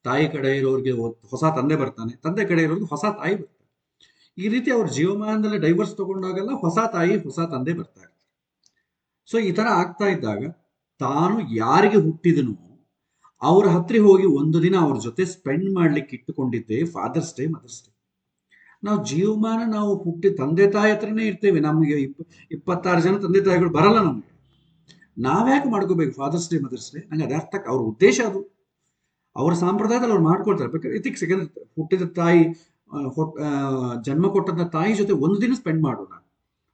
ತಾಯಿ ಕಡೆ ಇರೋರಿಗೆ ಹೊಸ ತಂದೆ ಬರ್ತಾನೆ, ತಂದೆ ಕಡೆ ಇರೋರಿಗೆ ಹೊಸ ತಾಯಿ ಬರ್ತಾರೆ. ಈ ರೀತಿ ಅವ್ರ ಜೀವಮಾನದಲ್ಲಿ ಡೈವರ್ಸ್ ತಗೊಂಡಾಗೆಲ್ಲ ಹೊಸ ತಾಯಿ ಹೊಸ ತಂದೆ ಬರ್ತಾರೆ. ಸೊ ಈ ತರ ಆಗ್ತಾ ಇದ್ದಾಗ ತಾನು ಯಾರಿಗೆ ಹುಟ್ಟಿದನೋ ಅವ್ರ ಹತ್ರ ಹೋಗಿ ಒಂದು ದಿನ ಅವ್ರ ಜೊತೆ ಸ್ಪೆಂಡ್ ಮಾಡ್ಲಿಕ್ಕೆ ಇಟ್ಟುಕೊಂಡಿದ್ದೆ ಫಾದರ್ಸ್ ಡೇ ಮದರ್ಸ್ ಡೇ. ನಾವು ಜೀವಮಾನ ನಾವು ಹುಟ್ಟಿ ತಂದೆ ತಾಯಿ ಹತ್ರನೇ ಇರ್ತೇವೆ. ನಮಗೆ 26 ಜನ ತಂದೆ ತಾಯಿಗಳು ಬರಲ್ಲ ನಮಗೆ. ನಾವ್ಯಾಕೆ ಮಾಡ್ಕೋಬೇಕು ಫಾದರ್ಸ್ ಡೇ ಮದರ್ಸ್ ಡೇ? ನಂಗೆ ಅದೇ ಅರ್ಥ. ಅವ್ರ ಉದ್ದೇಶ ಅದು, ಅವ್ರ ಸಾಂಪ್ರದಾಯದಲ್ಲಿ ಅವ್ರು ಮಾಡ್ಕೊಳ್ತಾರೆ. ಬೇಕಾದ್ರೆ ಎಥಿಕ್ಸ್, ಹುಟ್ಟಿದ ತಾಯಿ, ಜನ್ಮ ಕೊಟ್ಟಂತ ತಾಯಿ ಜೊತೆ ಒಂದು ದಿನ ಸ್ಪೆಂಡ್ ಮಾಡೋಣ.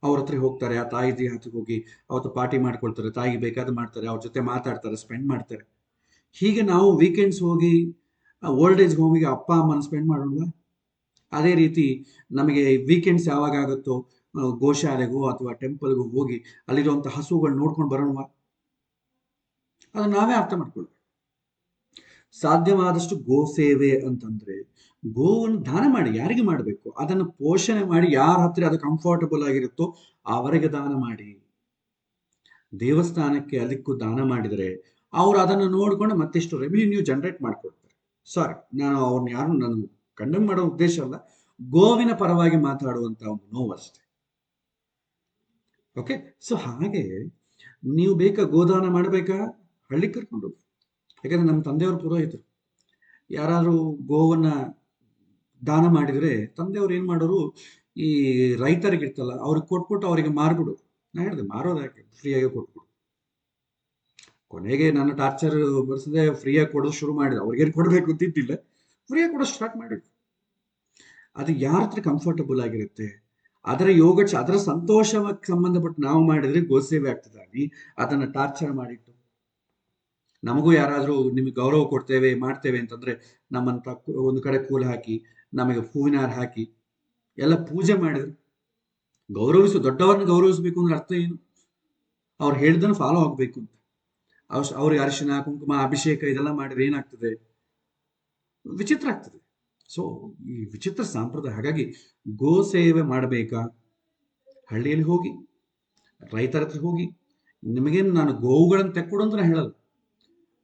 ಅವ್ರ ಹತ್ರ ಹೋಗ್ತಾರೆ, ಆ ತಾಯಿ ಹತ್ರಕ್ಕೆ ಹೋಗಿ ಅವತ್ತು ಪಾರ್ಟಿ ಮಾಡ್ಕೊಳ್ತಾರೆ, ತಾಯಿಗೆ ಬೇಕಾದ ಮಾಡ್ತಾರೆ, ಅವ್ರ ಜೊತೆ ಮಾತಾಡ್ತಾರೆ, ಸ್ಪೆಂಡ್ ಮಾಡ್ತಾರೆ. ಹೀಗೆ ನಾವು ವೀಕೆಂಡ್ಸ್ ಹೋಗಿ ಓಲ್ಡ್ ಏಜ್ ಹೋಮಿಗೆ ಅಪ್ಪ ಅಮ್ಮನ ಸ್ಪೆಂಡ್ ಮಾಡೋಣ. ಅದೇ ರೀತಿ ನಮಗೆ ವೀಕೆಂಡ್ಸ್ ಯಾವಾಗ ಆಗುತ್ತೋ ಗೋಶಾಲೆಗೋ ಅಥವಾ ಟೆಂಪಲ್ಗೂ ಹೋಗಿ ಅಲ್ಲಿರುವಂಥ ಹಸುಗಳು ನೋಡ್ಕೊಂಡು ಬರೋಣ. ಅದನ್ನ ನಾವೇ ಅರ್ಥ ಮಾಡ್ಕೊಳ್ಳೋಣ. ಸಾಧ್ಯವಾದಷ್ಟು ಗೋ ಸೇವೆ ಅಂತಂದ್ರೆ ಗೋವನ್ನು ದಾನ ಮಾಡಿ. ಯಾರಿಗೆ ಮಾಡಬೇಕು? ಅದನ್ನು ಪೋಷಣೆ ಮಾಡಿ ಯಾರ ಹತ್ರ ಅದು ಕಂಫರ್ಟಬಲ್ ಆಗಿರುತ್ತೋ ಅವರಿಗೆ ದಾನ ಮಾಡಿ. ದೇವಸ್ಥಾನಕ್ಕೆ ಅದಕ್ಕೂ ದಾನ ಮಾಡಿದರೆ ಅವ್ರು ಅದನ್ನು ನೋಡ್ಕೊಂಡು ಮತ್ತಿಷ್ಟು ರೆವಿನ್ಯೂ ಜನರೇಟ್ ಮಾಡ್ಕೊಡ್ತಾರೆ. ಸಾರಿ, ನಾನು ಅವ್ರನ್ನ ಯಾರು ನಾನು ಕಂಡೆಮ್ ಮಾಡೋ ಉದ್ದೇಶ ಅಲ್ಲ, ಗೋವಿನ ಪರವಾಗಿ ಮಾತಾಡುವಂತ ಒಂದು ನೋವು ಅಷ್ಟೇ. ಓಕೆ, ಸೊ ಹಾಗೆ ನೀವು ಬೇಕಾ ಗೋದಾನ ಮಾಡಬೇಕಾ, ಹಳ್ಳಿ ಕರ್ಕೊಂಡು ಹೋಗಿ. ಯಾಕಂದ್ರೆ ನಮ್ಮ ತಂದೆಯವರು ಪುರೋಹಿತರು. ಯಾರಾದ್ರೂ ಗೋವನ್ನ ದಾನ ಮಾಡಿದ್ರೆ ತಂದೆಯವ್ರು ಏನ್ ಮಾಡೋರು, ಈ ರೈತರಿಗಿರ್ತಲ್ಲ ಅವ್ರಿಗೆ ಕೊಟ್ಬಿಟ್ಟು ಅವರಿಗೆ ಮಾರ್ಬಿಡು. ನಾ ಹೇಳಿದೆ ಮಾರೋದು ಯಾಕೆ, ಫ್ರೀಯಾಗಿ ಕೊಟ್ಬಿಡು. ಕೊನೆಗೆ ನನ್ನ ಟಾರ್ಚರ್ ಬರ್ಸದೆ ಫ್ರೀಯಾಗಿ ಕೊಡೋದು ಶುರು ಮಾಡಿದ್ರು. ಅವ್ರಿಗೇನು ಕೊಡಬೇಕು ಅಂತಿದ್ದಿಲ್ಲ, ಫ್ರೀಯಾಗಿ ಕೊಡೋದು ಸ್ಟಾರ್ಟ್ ಮಾಡಿದ್ರು. ಅದು ಯಾರ ಹತ್ರ ಕಂಫರ್ಟಬಲ್ ಆಗಿರುತ್ತೆ, ಅದರ ಅದರ ಸಂತೋಷಕ್ಕೆ ಸಂಬಂಧಪಟ್ಟು ನಾವು ಮಾಡಿದ್ರೆ ಗೋಸೇವೆ ಆಗ್ತದೆ. ಅದನ್ನ ಟಾರ್ಚರ್ ಮಾಡಿಟ್ಟು ನಮಗೂ ಯಾರಾದ್ರೂ ನಿಮಗೆ ಗೌರವ ಕೊಡ್ತೇವೆ ಮಾಡ್ತೇವೆ ಅಂತಂದ್ರೆ ನಮ್ಮಂತ ಒಂದು ಕಡೆ ಕೂಲ್ ಹಾಕಿ ನಮಗೆ ಹೂವಿನ ಹಾರ ಹಾಕಿ ಎಲ್ಲ ಪೂಜೆ ಮಾಡಿದ್ರು. ದೊಡ್ಡವರನ್ನ ಗೌರವಿಸಬೇಕು ಅಂದ್ರೆ ಅರ್ಥ ಏನು, ಅವ್ರು ಹೇಳಿದನ್ನು ಫಾಲೋ ಆಗ್ಬೇಕು ಅಂತ. ಅವ್ರಿಗೆ ಅರಿಶಿನ ಕುಂಕುಮ ಅಭಿಷೇಕ ಇದೆಲ್ಲ ಮಾಡಿದ್ರೆ ಏನಾಗ್ತದೆ, ವಿಚಿತ್ರ ಆಗ್ತದೆ. ಸೊ ಈ ವಿಚಿತ್ರ ಸಂಪ್ರದಾಯ. ಹಾಗಾಗಿ ಗೋ ಸೇವೆ ಮಾಡಬೇಕಾ, ಹಳ್ಳಿಯಲ್ಲಿ ಹೋಗಿ ರೈತರ ಹತ್ರ ಹೋಗಿ, ನಿಮಗೇನು ನಾನು ಗೋವುಗಳನ್ನು ತೆಕ್ಕೊಡು ಅಂತ ಹೇಳಲ್ಲ.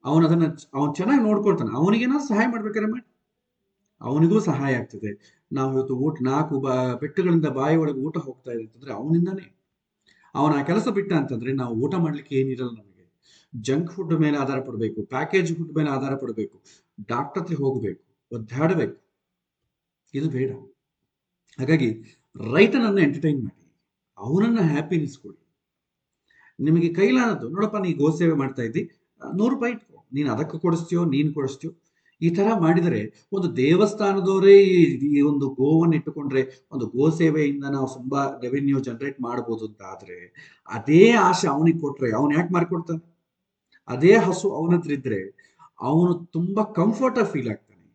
ಅವನು ಚೆನ್ನಾಗಿ ನೋಡ್ಕೊಳ್ತಾನೆ, ಅವನಿಗೇನಾದ್ರು ಸಹಾಯ ಮಾಡ್ಬೇಕಾದ್ರೆ ಮಾಡಿ, ಅವನಿಗೂ ಸಹಾಯ ಆಗ್ತದೆ. ನಾವು ಇವತ್ತು ಊಟ 4 ಪೆಟ್ಟುಗಳಿಂದ ಬಾಯಿ ಒಳಗೆ ಊಟ ಹೋಗ್ತಾ ಇದೆ ಅಂತಂದ್ರೆ ಅವನಿಂದಾನೇ. ಅವನ ಆ ಕೆಲಸ ಬಿಟ್ಟ ಅಂತಂದ್ರೆ ನಾವು ಊಟ ಮಾಡ್ಲಿಕ್ಕೆ ಏನಿರಲ್ಲ. ನಮಗೆ ಜಂಕ್ ಫುಡ್ ಮೇಲೆ ಆಧಾರ ಪಡಬೇಕು, ಪ್ಯಾಕೇಜ್ ಫುಡ್ ಮೇಲೆ ಆಧಾರ ಪಡಬೇಕು, ಡಾಕ್ಟರ್ ಹತ್ರ ಹೋಗಬೇಕು, ಒದ್ದಾಡಬೇಕು, ಇದು ಬೇಡ. ಹಾಗಾಗಿ ರೈತನನ್ನ ಎಂಟರ್ಟೈನ್ ಮಾಡಿ, ಅವನನ್ನ ಹ್ಯಾಪಿನೆಸ್ ಕೊಡಿ. ನಿಮಗೆ ಕೈಲಾದದ್ದು ನೋಡಪ್ಪ, ನೀ ಗೋಸೇವೆ ಮಾಡ್ತಾ ಇದ್ದಿ, 100 ರೂಪಾಯಿ ಇಟ್ಕೋ, ನೀನು ಅದಕ್ಕೆ ಕೊಡಿಸ್ತೀಯೋ ನೀನು ಕೊಡಿಸ್ತೀಯೋ. ಈ ತರ ಮಾಡಿದರೆ ಒಂದು ದೇವಸ್ಥಾನದವರೇ ಈ ಒಂದು ಗೋವನ್ನು ಇಟ್ಟುಕೊಂಡ್ರೆ ಒಂದು ಗೋ ಸೇವೆಯಿಂದ ನಾವು ತುಂಬಾ ರೆವಿನ್ಯೂ ಜನರೇಟ್ ಮಾಡ್ಬೋದು ಅಂತ ಆದ್ರೆ, ಅದೇ ಆಸೆ ಅವನಿಗೆ ಕೊಟ್ರೆ ಅವನು ಯಾಕೆ ಮಾರ್ಕೊಡ್ತಾನೆ? ಅದೇ ಹಸು ಅವನ ಹತ್ರ ಇದ್ರೆ ಅವನು ತುಂಬಾ ಕಂಫರ್ಟ್ ಫೀಲ್ ಆಗ್ತಾನೆ.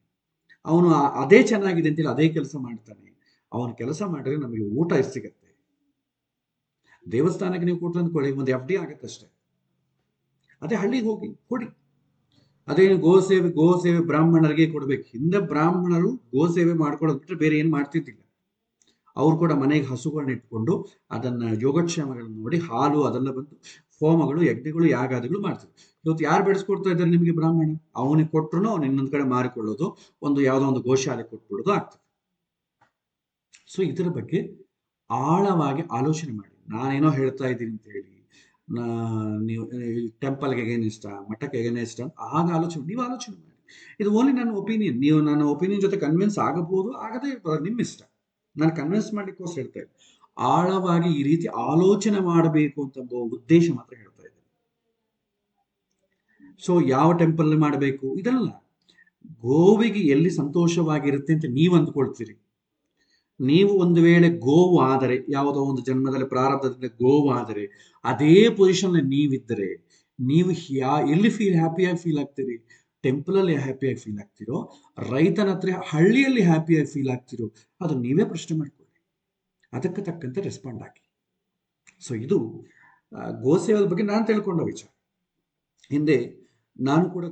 ಅವನು ಅದೇ ಚೆನ್ನಾಗಿದೆ ಅಂತೇಳಿ ಅದೇ ಕೆಲಸ ಮಾಡ್ತಾನೆ. ಅವನು ಕೆಲಸ ಮಾಡಿದ್ರೆ ನಮಗೆ ಊಟ ಎಷ್ಟು ಸಿಗತ್ತೆ. ದೇವಸ್ಥಾನಕ್ಕೆ ನೀವು ಕೊಟ್ಟು ಅಂದ್ಕೊಳ್ಳಿ, ಒಂದು FD ಆಗತ್ತಷ್ಟೇ. ಅದೇ ಹಳ್ಳಿಗೆ ಹೋಗಿ ಕೊಡಿ. ಅದೇನು ಗೋಸೇವೆ ಬ್ರಾಹ್ಮಣರಿಗೆ ಕೊಡ್ಬೇಕು. ಹಿಂದೆ ಬ್ರಾಹ್ಮಣರು ಗೋಸೇವೆ ಮಾಡ್ಕೊಳ್ಳೋದು ಬಿಟ್ಟರೆ ಬೇರೆ ಏನು ಮಾಡ್ತಿದ್ದಿಲ್ಲ. ಅವ್ರು ಕೂಡ ಮನೆಗೆ ಹಸುಗಳನ್ನ ಇಟ್ಕೊಂಡು ಅದನ್ನ ಯೋಗಕ್ಷೇಮಗಳನ್ನು ನೋಡಿ ಹಾಲು ಅದೆಲ್ಲ ಬಂದು ಹೋಮಗಳು ಯಜ್ಞಗಳು ಯಾಗಾದಿಗಳು ಮಾಡ್ತಿದ್ರು. ಇವತ್ತು ಯಾರು ಬೆಳೆಸ್ಕೊಡ್ತಾ ಇದ್ದಾರೆ ನಿಮಗೆ? ಬ್ರಾಹ್ಮಣ. ಅವನಿಗೆ ಕೊಟ್ಟರು ಅವನು ಇನ್ನೊಂದು ಕಡೆ ಮಾರಿಕೊಳ್ಳೋದು, ಯಾವುದೋ ಒಂದು ಗೋಶಾಲೆ ಕೊಟ್ಬಿಡೋದು ಆಗ್ತದೆ. ಸೊ ಇದರ ಬಗ್ಗೆ ಆಳವಾಗಿ ಆಲೋಚನೆ ಮಾಡಿ. ನಾನೇನೋ ಹೇಳ್ತಾ ಇದ್ದೀನಿ ಅಂತ ಹೇಳಿ ನೀವು ಟೆಂಪಲ್ಗೆ ಎಗೇನಿಸ್ಟ್, ಮಠಕ್ಕೆ ಎಗೇನಿಸ್ಟ್ ಅಂತ ಆಗ ನೀವು ಆಲೋಚನೆ ಮಾಡಿ. ಇದು ಓನ್ಲಿ ನನ್ನ ಒಪಿನಿಯನ್. ನೀವು ನನ್ನ ಒಪಿನಿಯನ್ ಜೊತೆ ಕನ್ವಿನ್ಸ್ ಆಗಬಹುದು, ಆಗದೆ ನಿಮ್ಮ ಇಷ್ಟ. ನಾನು ಕನ್ವಿನ್ಸ್ ಮಾಡ್ಲಿಕ್ಕೋಸ್ಕರ ಹೇಳ್ತಾ ಇದ್ದೀನಿ. ಆಳವಾಗಿ ಈ ರೀತಿ ಆಲೋಚನೆ ಮಾಡಬೇಕು ಅಂತ ಉದ್ದೇಶ ಮಾತ್ರ ಹೇಳ್ತಾ ಇದ್ದೇನೆ. ಸೊ ಯಾವ ಟೆಂಪಲ್ ಮಾಡಬೇಕು ಇದಲ್ಲ, ಗೋವಿಗೆ ಎಲ್ಲಿ ಸಂತೋಷವಾಗಿರುತ್ತೆ ಅಂತ ನೀವು ಅಂದ್ಕೊಳ್ತೀರಿ. ನೀವು ಒಂದು ವೇಳೆ ಗೋವು ಆದರೆ, ಯಾವುದೋ ಒಂದು ಜನ್ಮದಲ್ಲಿ ಪ್ರಾರಬ್ಧದಿಂದ ಗೋವು ಆದರೆ, ಅದೇ ಪೊಸಿಷನ್ ನೀವಿದ್ದರೆ ನೀವು ಎಲ್ಲಿ ಹ್ಯಾಪಿಯಾಗಿ ಫೀಲ್ ಆಗ್ತೀರಿ? ಟೆಂಪಲ್ ಅಲ್ಲಿ ಹ್ಯಾಪಿಯಾಗಿ ಫೀಲ್ ಆಗ್ತಿರೋ, ರೈತನ ಹತ್ರ ಹಳ್ಳಿಯಲ್ಲಿ ಹ್ಯಾಪಿಯಾಗಿ ಫೀಲ್ ಆಗ್ತಿರೋ, ಅದು ನೀವೇ ಪ್ರಶ್ನೆ ಮಾಡ್ಕೊಳ್ಳಿ. ಅದಕ್ಕೆ ತಕ್ಕಂತೆ ರೆಸ್ಪಾಂಡ್ ಆಗಿ. ಸೊ ಇದು ಗೋಸೇವದ ಬಗ್ಗೆ ನಾನು ತಿಳ್ಕೊಂಡ ವಿಚಾರ. ಹಿಂದೆ ನಾನು ಕೂಡ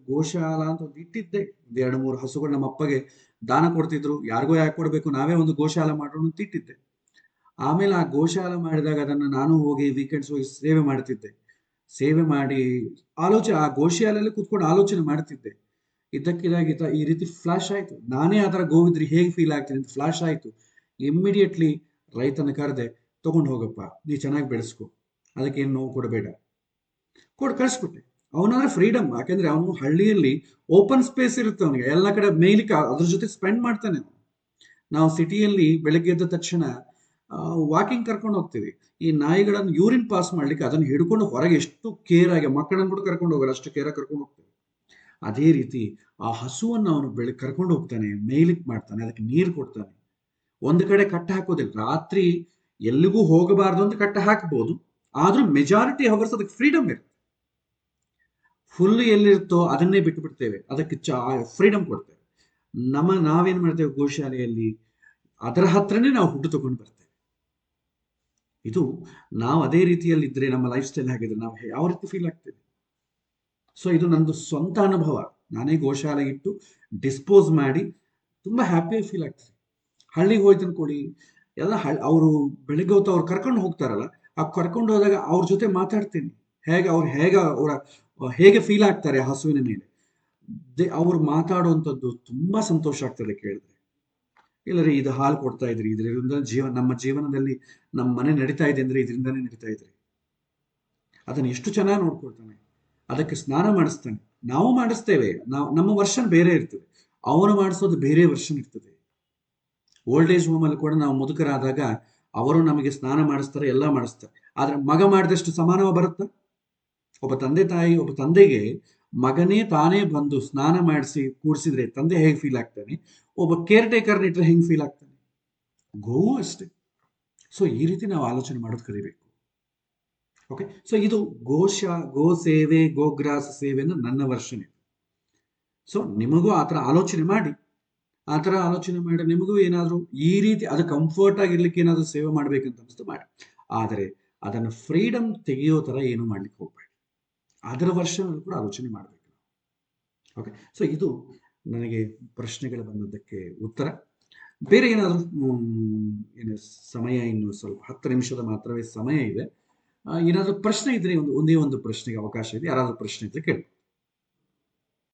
ಗೋಶಾಲಾ ಅಂತ ಒಂದು ಇಟ್ಟಿದ್ದೆ. 2-3 ಹಸುಗಳು ನಮ್ಮ ಅಪ್ಪಗೆ ದಾನ ಕೊಡ್ತಿದ್ರು. ಯಾರಿಗೋ ಯಾಕೆ ಕೊಡಬೇಕು, ನಾವೇ ಒಂದು ಗೋಶಾಲ ಮಾಡೋಣ ಅಂತ ಇಟ್ಟಿದ್ದೆ. ಆಮೇಲೆ ಆ ಗೋಶಾಲ ಮಾಡಿದಾಗ ಅದನ್ನು ನಾನು ಹೋಗಿ ವೀಕೆಂಡ್ಸ್ ಹೋಗಿ ಸೇವೆ ಮಾಡ್ತಿದ್ದೆ. ಸೇವೆ ಮಾಡಿ ಆ ಗೋಶಾಲೆಯಲ್ಲಿ ಕೂತ್ಕೊಂಡು ಆಲೋಚನೆ ಮಾಡ್ತಿದ್ದೆ. ಇದ್ದಕ್ಕಿದ್ದಾಗಿದ್ದ ಈ ರೀತಿ ಫ್ಲಾಶ್ ಆಯ್ತು. ನಾನೇ ಆ ಥರ ಗೋವಿದ್ರೆ ಹೇಗೆ ಫೀಲ್ ಆಗ್ತೀನಿ ಅಂತ ಫ್ಲಾಶ್ ಆಯ್ತು. ಇಮ್ಮಿಡಿಯೇಟ್ಲಿ ರೈತನ ಕರೆದೆ, ತಗೊಂಡು ಹೋಗಪ್ಪ, ನೀ ಚೆನ್ನಾಗಿ ಬೆಳೆಸ್ಕೊ, ಅದಕ್ಕೇನು ನೋವು ಕೊಡಬೇಡ, ಕಳಿಸ್ಬಿಟ್ಟೆ. ಅವನಾದ್ರೆ ಫ್ರೀಡಮ್. ಯಾಕಂದ್ರೆ ಅವನು ಹಳ್ಳಿಯಲ್ಲಿ ಓಪನ್ ಸ್ಪೇಸ್ ಇರುತ್ತೆ, ಅವನಿಗೆ ಎಲ್ಲ ಕಡೆ ಮೇಯ್ಲಿಕ್ಕೆ ಅದ್ರ ಜೊತೆ ಸ್ಪೆಂಡ್ ಮಾಡ್ತಾನೆ. ನಾವು ಸಿಟಿಯಲ್ಲಿ ಬೆಳಗ್ಗೆ ಎದ್ದ ತಕ್ಷಣ ವಾಕಿಂಗ್ ಕರ್ಕೊಂಡು ಹೋಗ್ತೀವಿ. ಈ ನಾಯಿಗಳನ್ನು ಯೂರಿನ್ ಪಾಸ್ ಮಾಡ್ಲಿಕ್ಕೆ ಅದನ್ನು ಹಿಡ್ಕೊಂಡು ಹೊರಗೆ ಎಷ್ಟು ಕೇರ್ ಆಗಿ, ಮಕ್ಕಳನ್ನು ಕೂಡ ಕರ್ಕೊಂಡು ಹೋಗಲ್ಲ, ಅಷ್ಟು ಕೇರ್ ಆಗಿ ಕರ್ಕೊಂಡು ಹೋಗ್ತೀವಿ. ಅದೇ ರೀತಿ ಆ ಹಸುವನ್ನು ಅವನು ಕರ್ಕೊಂಡು ಹೋಗ್ತಾನೆ, ಮೇಯ್ಲಿಕ್ಕೆ ಮಾಡ್ತಾನೆ, ಅದಕ್ಕೆ ನೀರು ಕೊಡ್ತಾನೆ. ಒಂದು ಕಡೆ ಕಟ್ಟ ಹಾಕೋದಿಲ್ಲ. ರಾತ್ರಿ ಎಲ್ಲಿಗೂ ಹೋಗಬಾರ್ದು ಅಂತ ಕಟ್ಟ ಹಾಕಬಹುದು, ಆದ್ರೂ ಮೆಜಾರಿಟಿ ಅವರ್ಸ್ ಅದಕ್ಕೆ ಫ್ರೀಡಮ್ ಇರುತ್ತೆ. ಫುಲ್ ಎಲ್ಲಿರುತ್ತೋ ಅದನ್ನೇ ಬಿಟ್ಟು ಬಿಡ್ತೇವೆ, ಅದಕ್ಕೆ ಫ್ರೀಡಮ್ ಕೊಡ್ತೇವೆ. ನಾವೇನ್ ಮಾಡ್ತೇವೆ, ಗೋಶಾಲೆಯಲ್ಲಿ ಅದರ ಹತ್ರನೇ ನಾವು ಹುಟ್ಟು ತಗೊಂಡು ಬರ್ತೇವೆ. ಇದು ನಾವು ಅದೇ ರೀತಿಯಲ್ಲಿ ಇದ್ರೆ ನಮ್ಮ ಲೈಫ್ ಸ್ಟೈಲ್ ಆಗಿದ್ರೆ ನಾವು ಯಾವ ರೀತಿ ಫೀಲ್ ಆಗ್ತೇವೆ. ಸೊ ಇದು ನಂದು ಸ್ವಂತ ಅನುಭವ. ನಾನೇ ಗೋಶಾಲೆ ಇಟ್ಟು ಡಿಸ್ಪೋಸ್ ಮಾಡಿ ತುಂಬಾ ಹ್ಯಾಪಿಯಾಗಿ ಫೀಲ್ ಆಗ್ತದೆ. ಹಳ್ಳಿಗೆ ಹೋಯ್ತು ಅನ್ಕೊಡಿ, ಎಲ್ಲ ಅವರು ಬೆಳಿಗ್ಗೆ ಹೊತ್ತು ಅವ್ರು ಕರ್ಕೊಂಡು ಹೋಗ್ತಾರಲ್ಲ, ಆ ಕರ್ಕೊಂಡು ಹೋದಾಗ ಅವ್ರ ಜೊತೆ ಮಾತಾಡ್ತೀನಿ. ಹೇಗೆ ಫೀಲ್ ಆಗ್ತಾರೆ ಆ ಹಸುವಿನ ಮೇಲೆ. ಅವ್ರು ಮಾತಾಡುವಂಥದ್ದು ತುಂಬಾ ಸಂತೋಷ ಆಗ್ತದೆ ಕೇಳಿದ್ರೆ. ಇಲ್ಲ ರೀ, ಇದು ಹಾಲು ಕೊಡ್ತಾ ಇದ್ರಿ, ಇದರಿಂದ ನಮ್ಮ ಜೀವನದಲ್ಲಿ ನಮ್ಮ ಮನೆ ನಡೀತಾ ಇದೆ ಅಂದ್ರೆ ಇದರಿಂದಾನೇ ನಡೀತಾ ಇದ್ರಿ. ಅದನ್ನ ಎಷ್ಟು ಚೆನ್ನಾಗಿ ನೋಡ್ಕೊಳ್ತಾನೆ. ಅದಕ್ಕೆ ಸ್ನಾನ ಮಾಡಿಸ್ತಾನೆ. ನಾವು ಮಾಡಿಸ್ತೇವೆ, ನಮ್ಮ ವರ್ಷನ್ ಬೇರೆ ಇರ್ತದೆ, ಅವನು ಮಾಡಿಸೋದು ಬೇರೆ ವರ್ಷನ್ ಇರ್ತದೆ. ಓಲ್ಡ್ ಏಜ್ ಹೋಮ್ ಅಲ್ಲಿ ಕೂಡ ನಾವು ಮುದುಕರಾದಾಗ ಅವರು ನಮಗೆ ಸ್ನಾನ ಮಾಡಿಸ್ತಾರೆ, ಎಲ್ಲ ಮಾಡಿಸ್ತಾರೆ. ಆದ್ರೆ ಮಗ ಮಾಡಿದಷ್ಟು ಸಮಾನವ ಬರುತ್ತಾ? ಒಬ್ಬ ತಂದೆಗೆ ಮಗನೇ ತಾನೇ ಬಂದು ಸ್ನಾನ ಮಾಡಿಸಿ ಕೂಡಿಸಿದ್ರೆ ತಂದೆ ಹೇಗೆ ಫೀಲ್ ಆಗ್ತಾನೆ, ಒಬ್ಬ ಕೇರ್ ಟೇಕರ್ ಇಟ್ರೆ ಹೆಂಗ್ ಫೀಲ್ ಆಗ್ತಾನೆ. ಗೋವು ಅಷ್ಟೇ. ಸೊ ಈ ರೀತಿ ನಾವು ಆಲೋಚನೆ ಮಾಡೋದು ಕಲಿಬೇಕು. ಓಕೆ, ಸೊ ಇದು ಗೋ ಸೇವೆ, ಗೋಗ್ರಾಸ ಸೇವೆ ಅನ್ನೋ ನನ್ನ ವರ್ಷನ್. ಸೊ ನಿಮಗೂ ಆತರ ಆಲೋಚನೆ ಮಾಡಿ, ನಿಮಗೂ ಏನಾದರೂ ಈ ರೀತಿ ಅದು ಕಂಫರ್ಟ್ ಆಗಿರ್ಲಿಕ್ಕೆ ಏನಾದರೂ ಸೇವೆ ಮಾಡ್ಬೇಕಂತ ಅನಿಸ್ತು ಮಾಡಿ. ಆದರೆ ಅದನ್ನು ಫ್ರೀಡಮ್ ತೆಗೆಯೋ ತರ ಏನು ಮಾಡ್ಲಿಕ್ಕೆ ಹೋಗ್ಬೇಡಿ. ಅದರ ವರ್ಷನ್ ಕೂಡ ಆಲೋಚನೆ ಮಾಡಬೇಕು. ಓಕೆ, ಸೊ ಇದು ನನಗೆ ಪ್ರಶ್ನೆಗಳು ಬಂದದ್ದಕ್ಕೆ ಉತ್ತರ. ಬೇರೆ ಏನಾದರೂ ಏನು ಸಮಯ ಇನ್ನು ಸ್ವಲ್ಪ 10 ನಿಮಿಷದ ಮಾತ್ರವೇ ಸಮಯ ಇದೆ. ಏನಾದರೂ ಪ್ರಶ್ನೆ ಇದ್ರೆ ಒಂದೇ ಒಂದು ಪ್ರಶ್ನೆಗೆ ಅವಕಾಶ ಇದೆ. ಯಾರಾದರೂ ಪ್ರಶ್ನೆ ಇದ್ರೆ ಕೇಳಿ.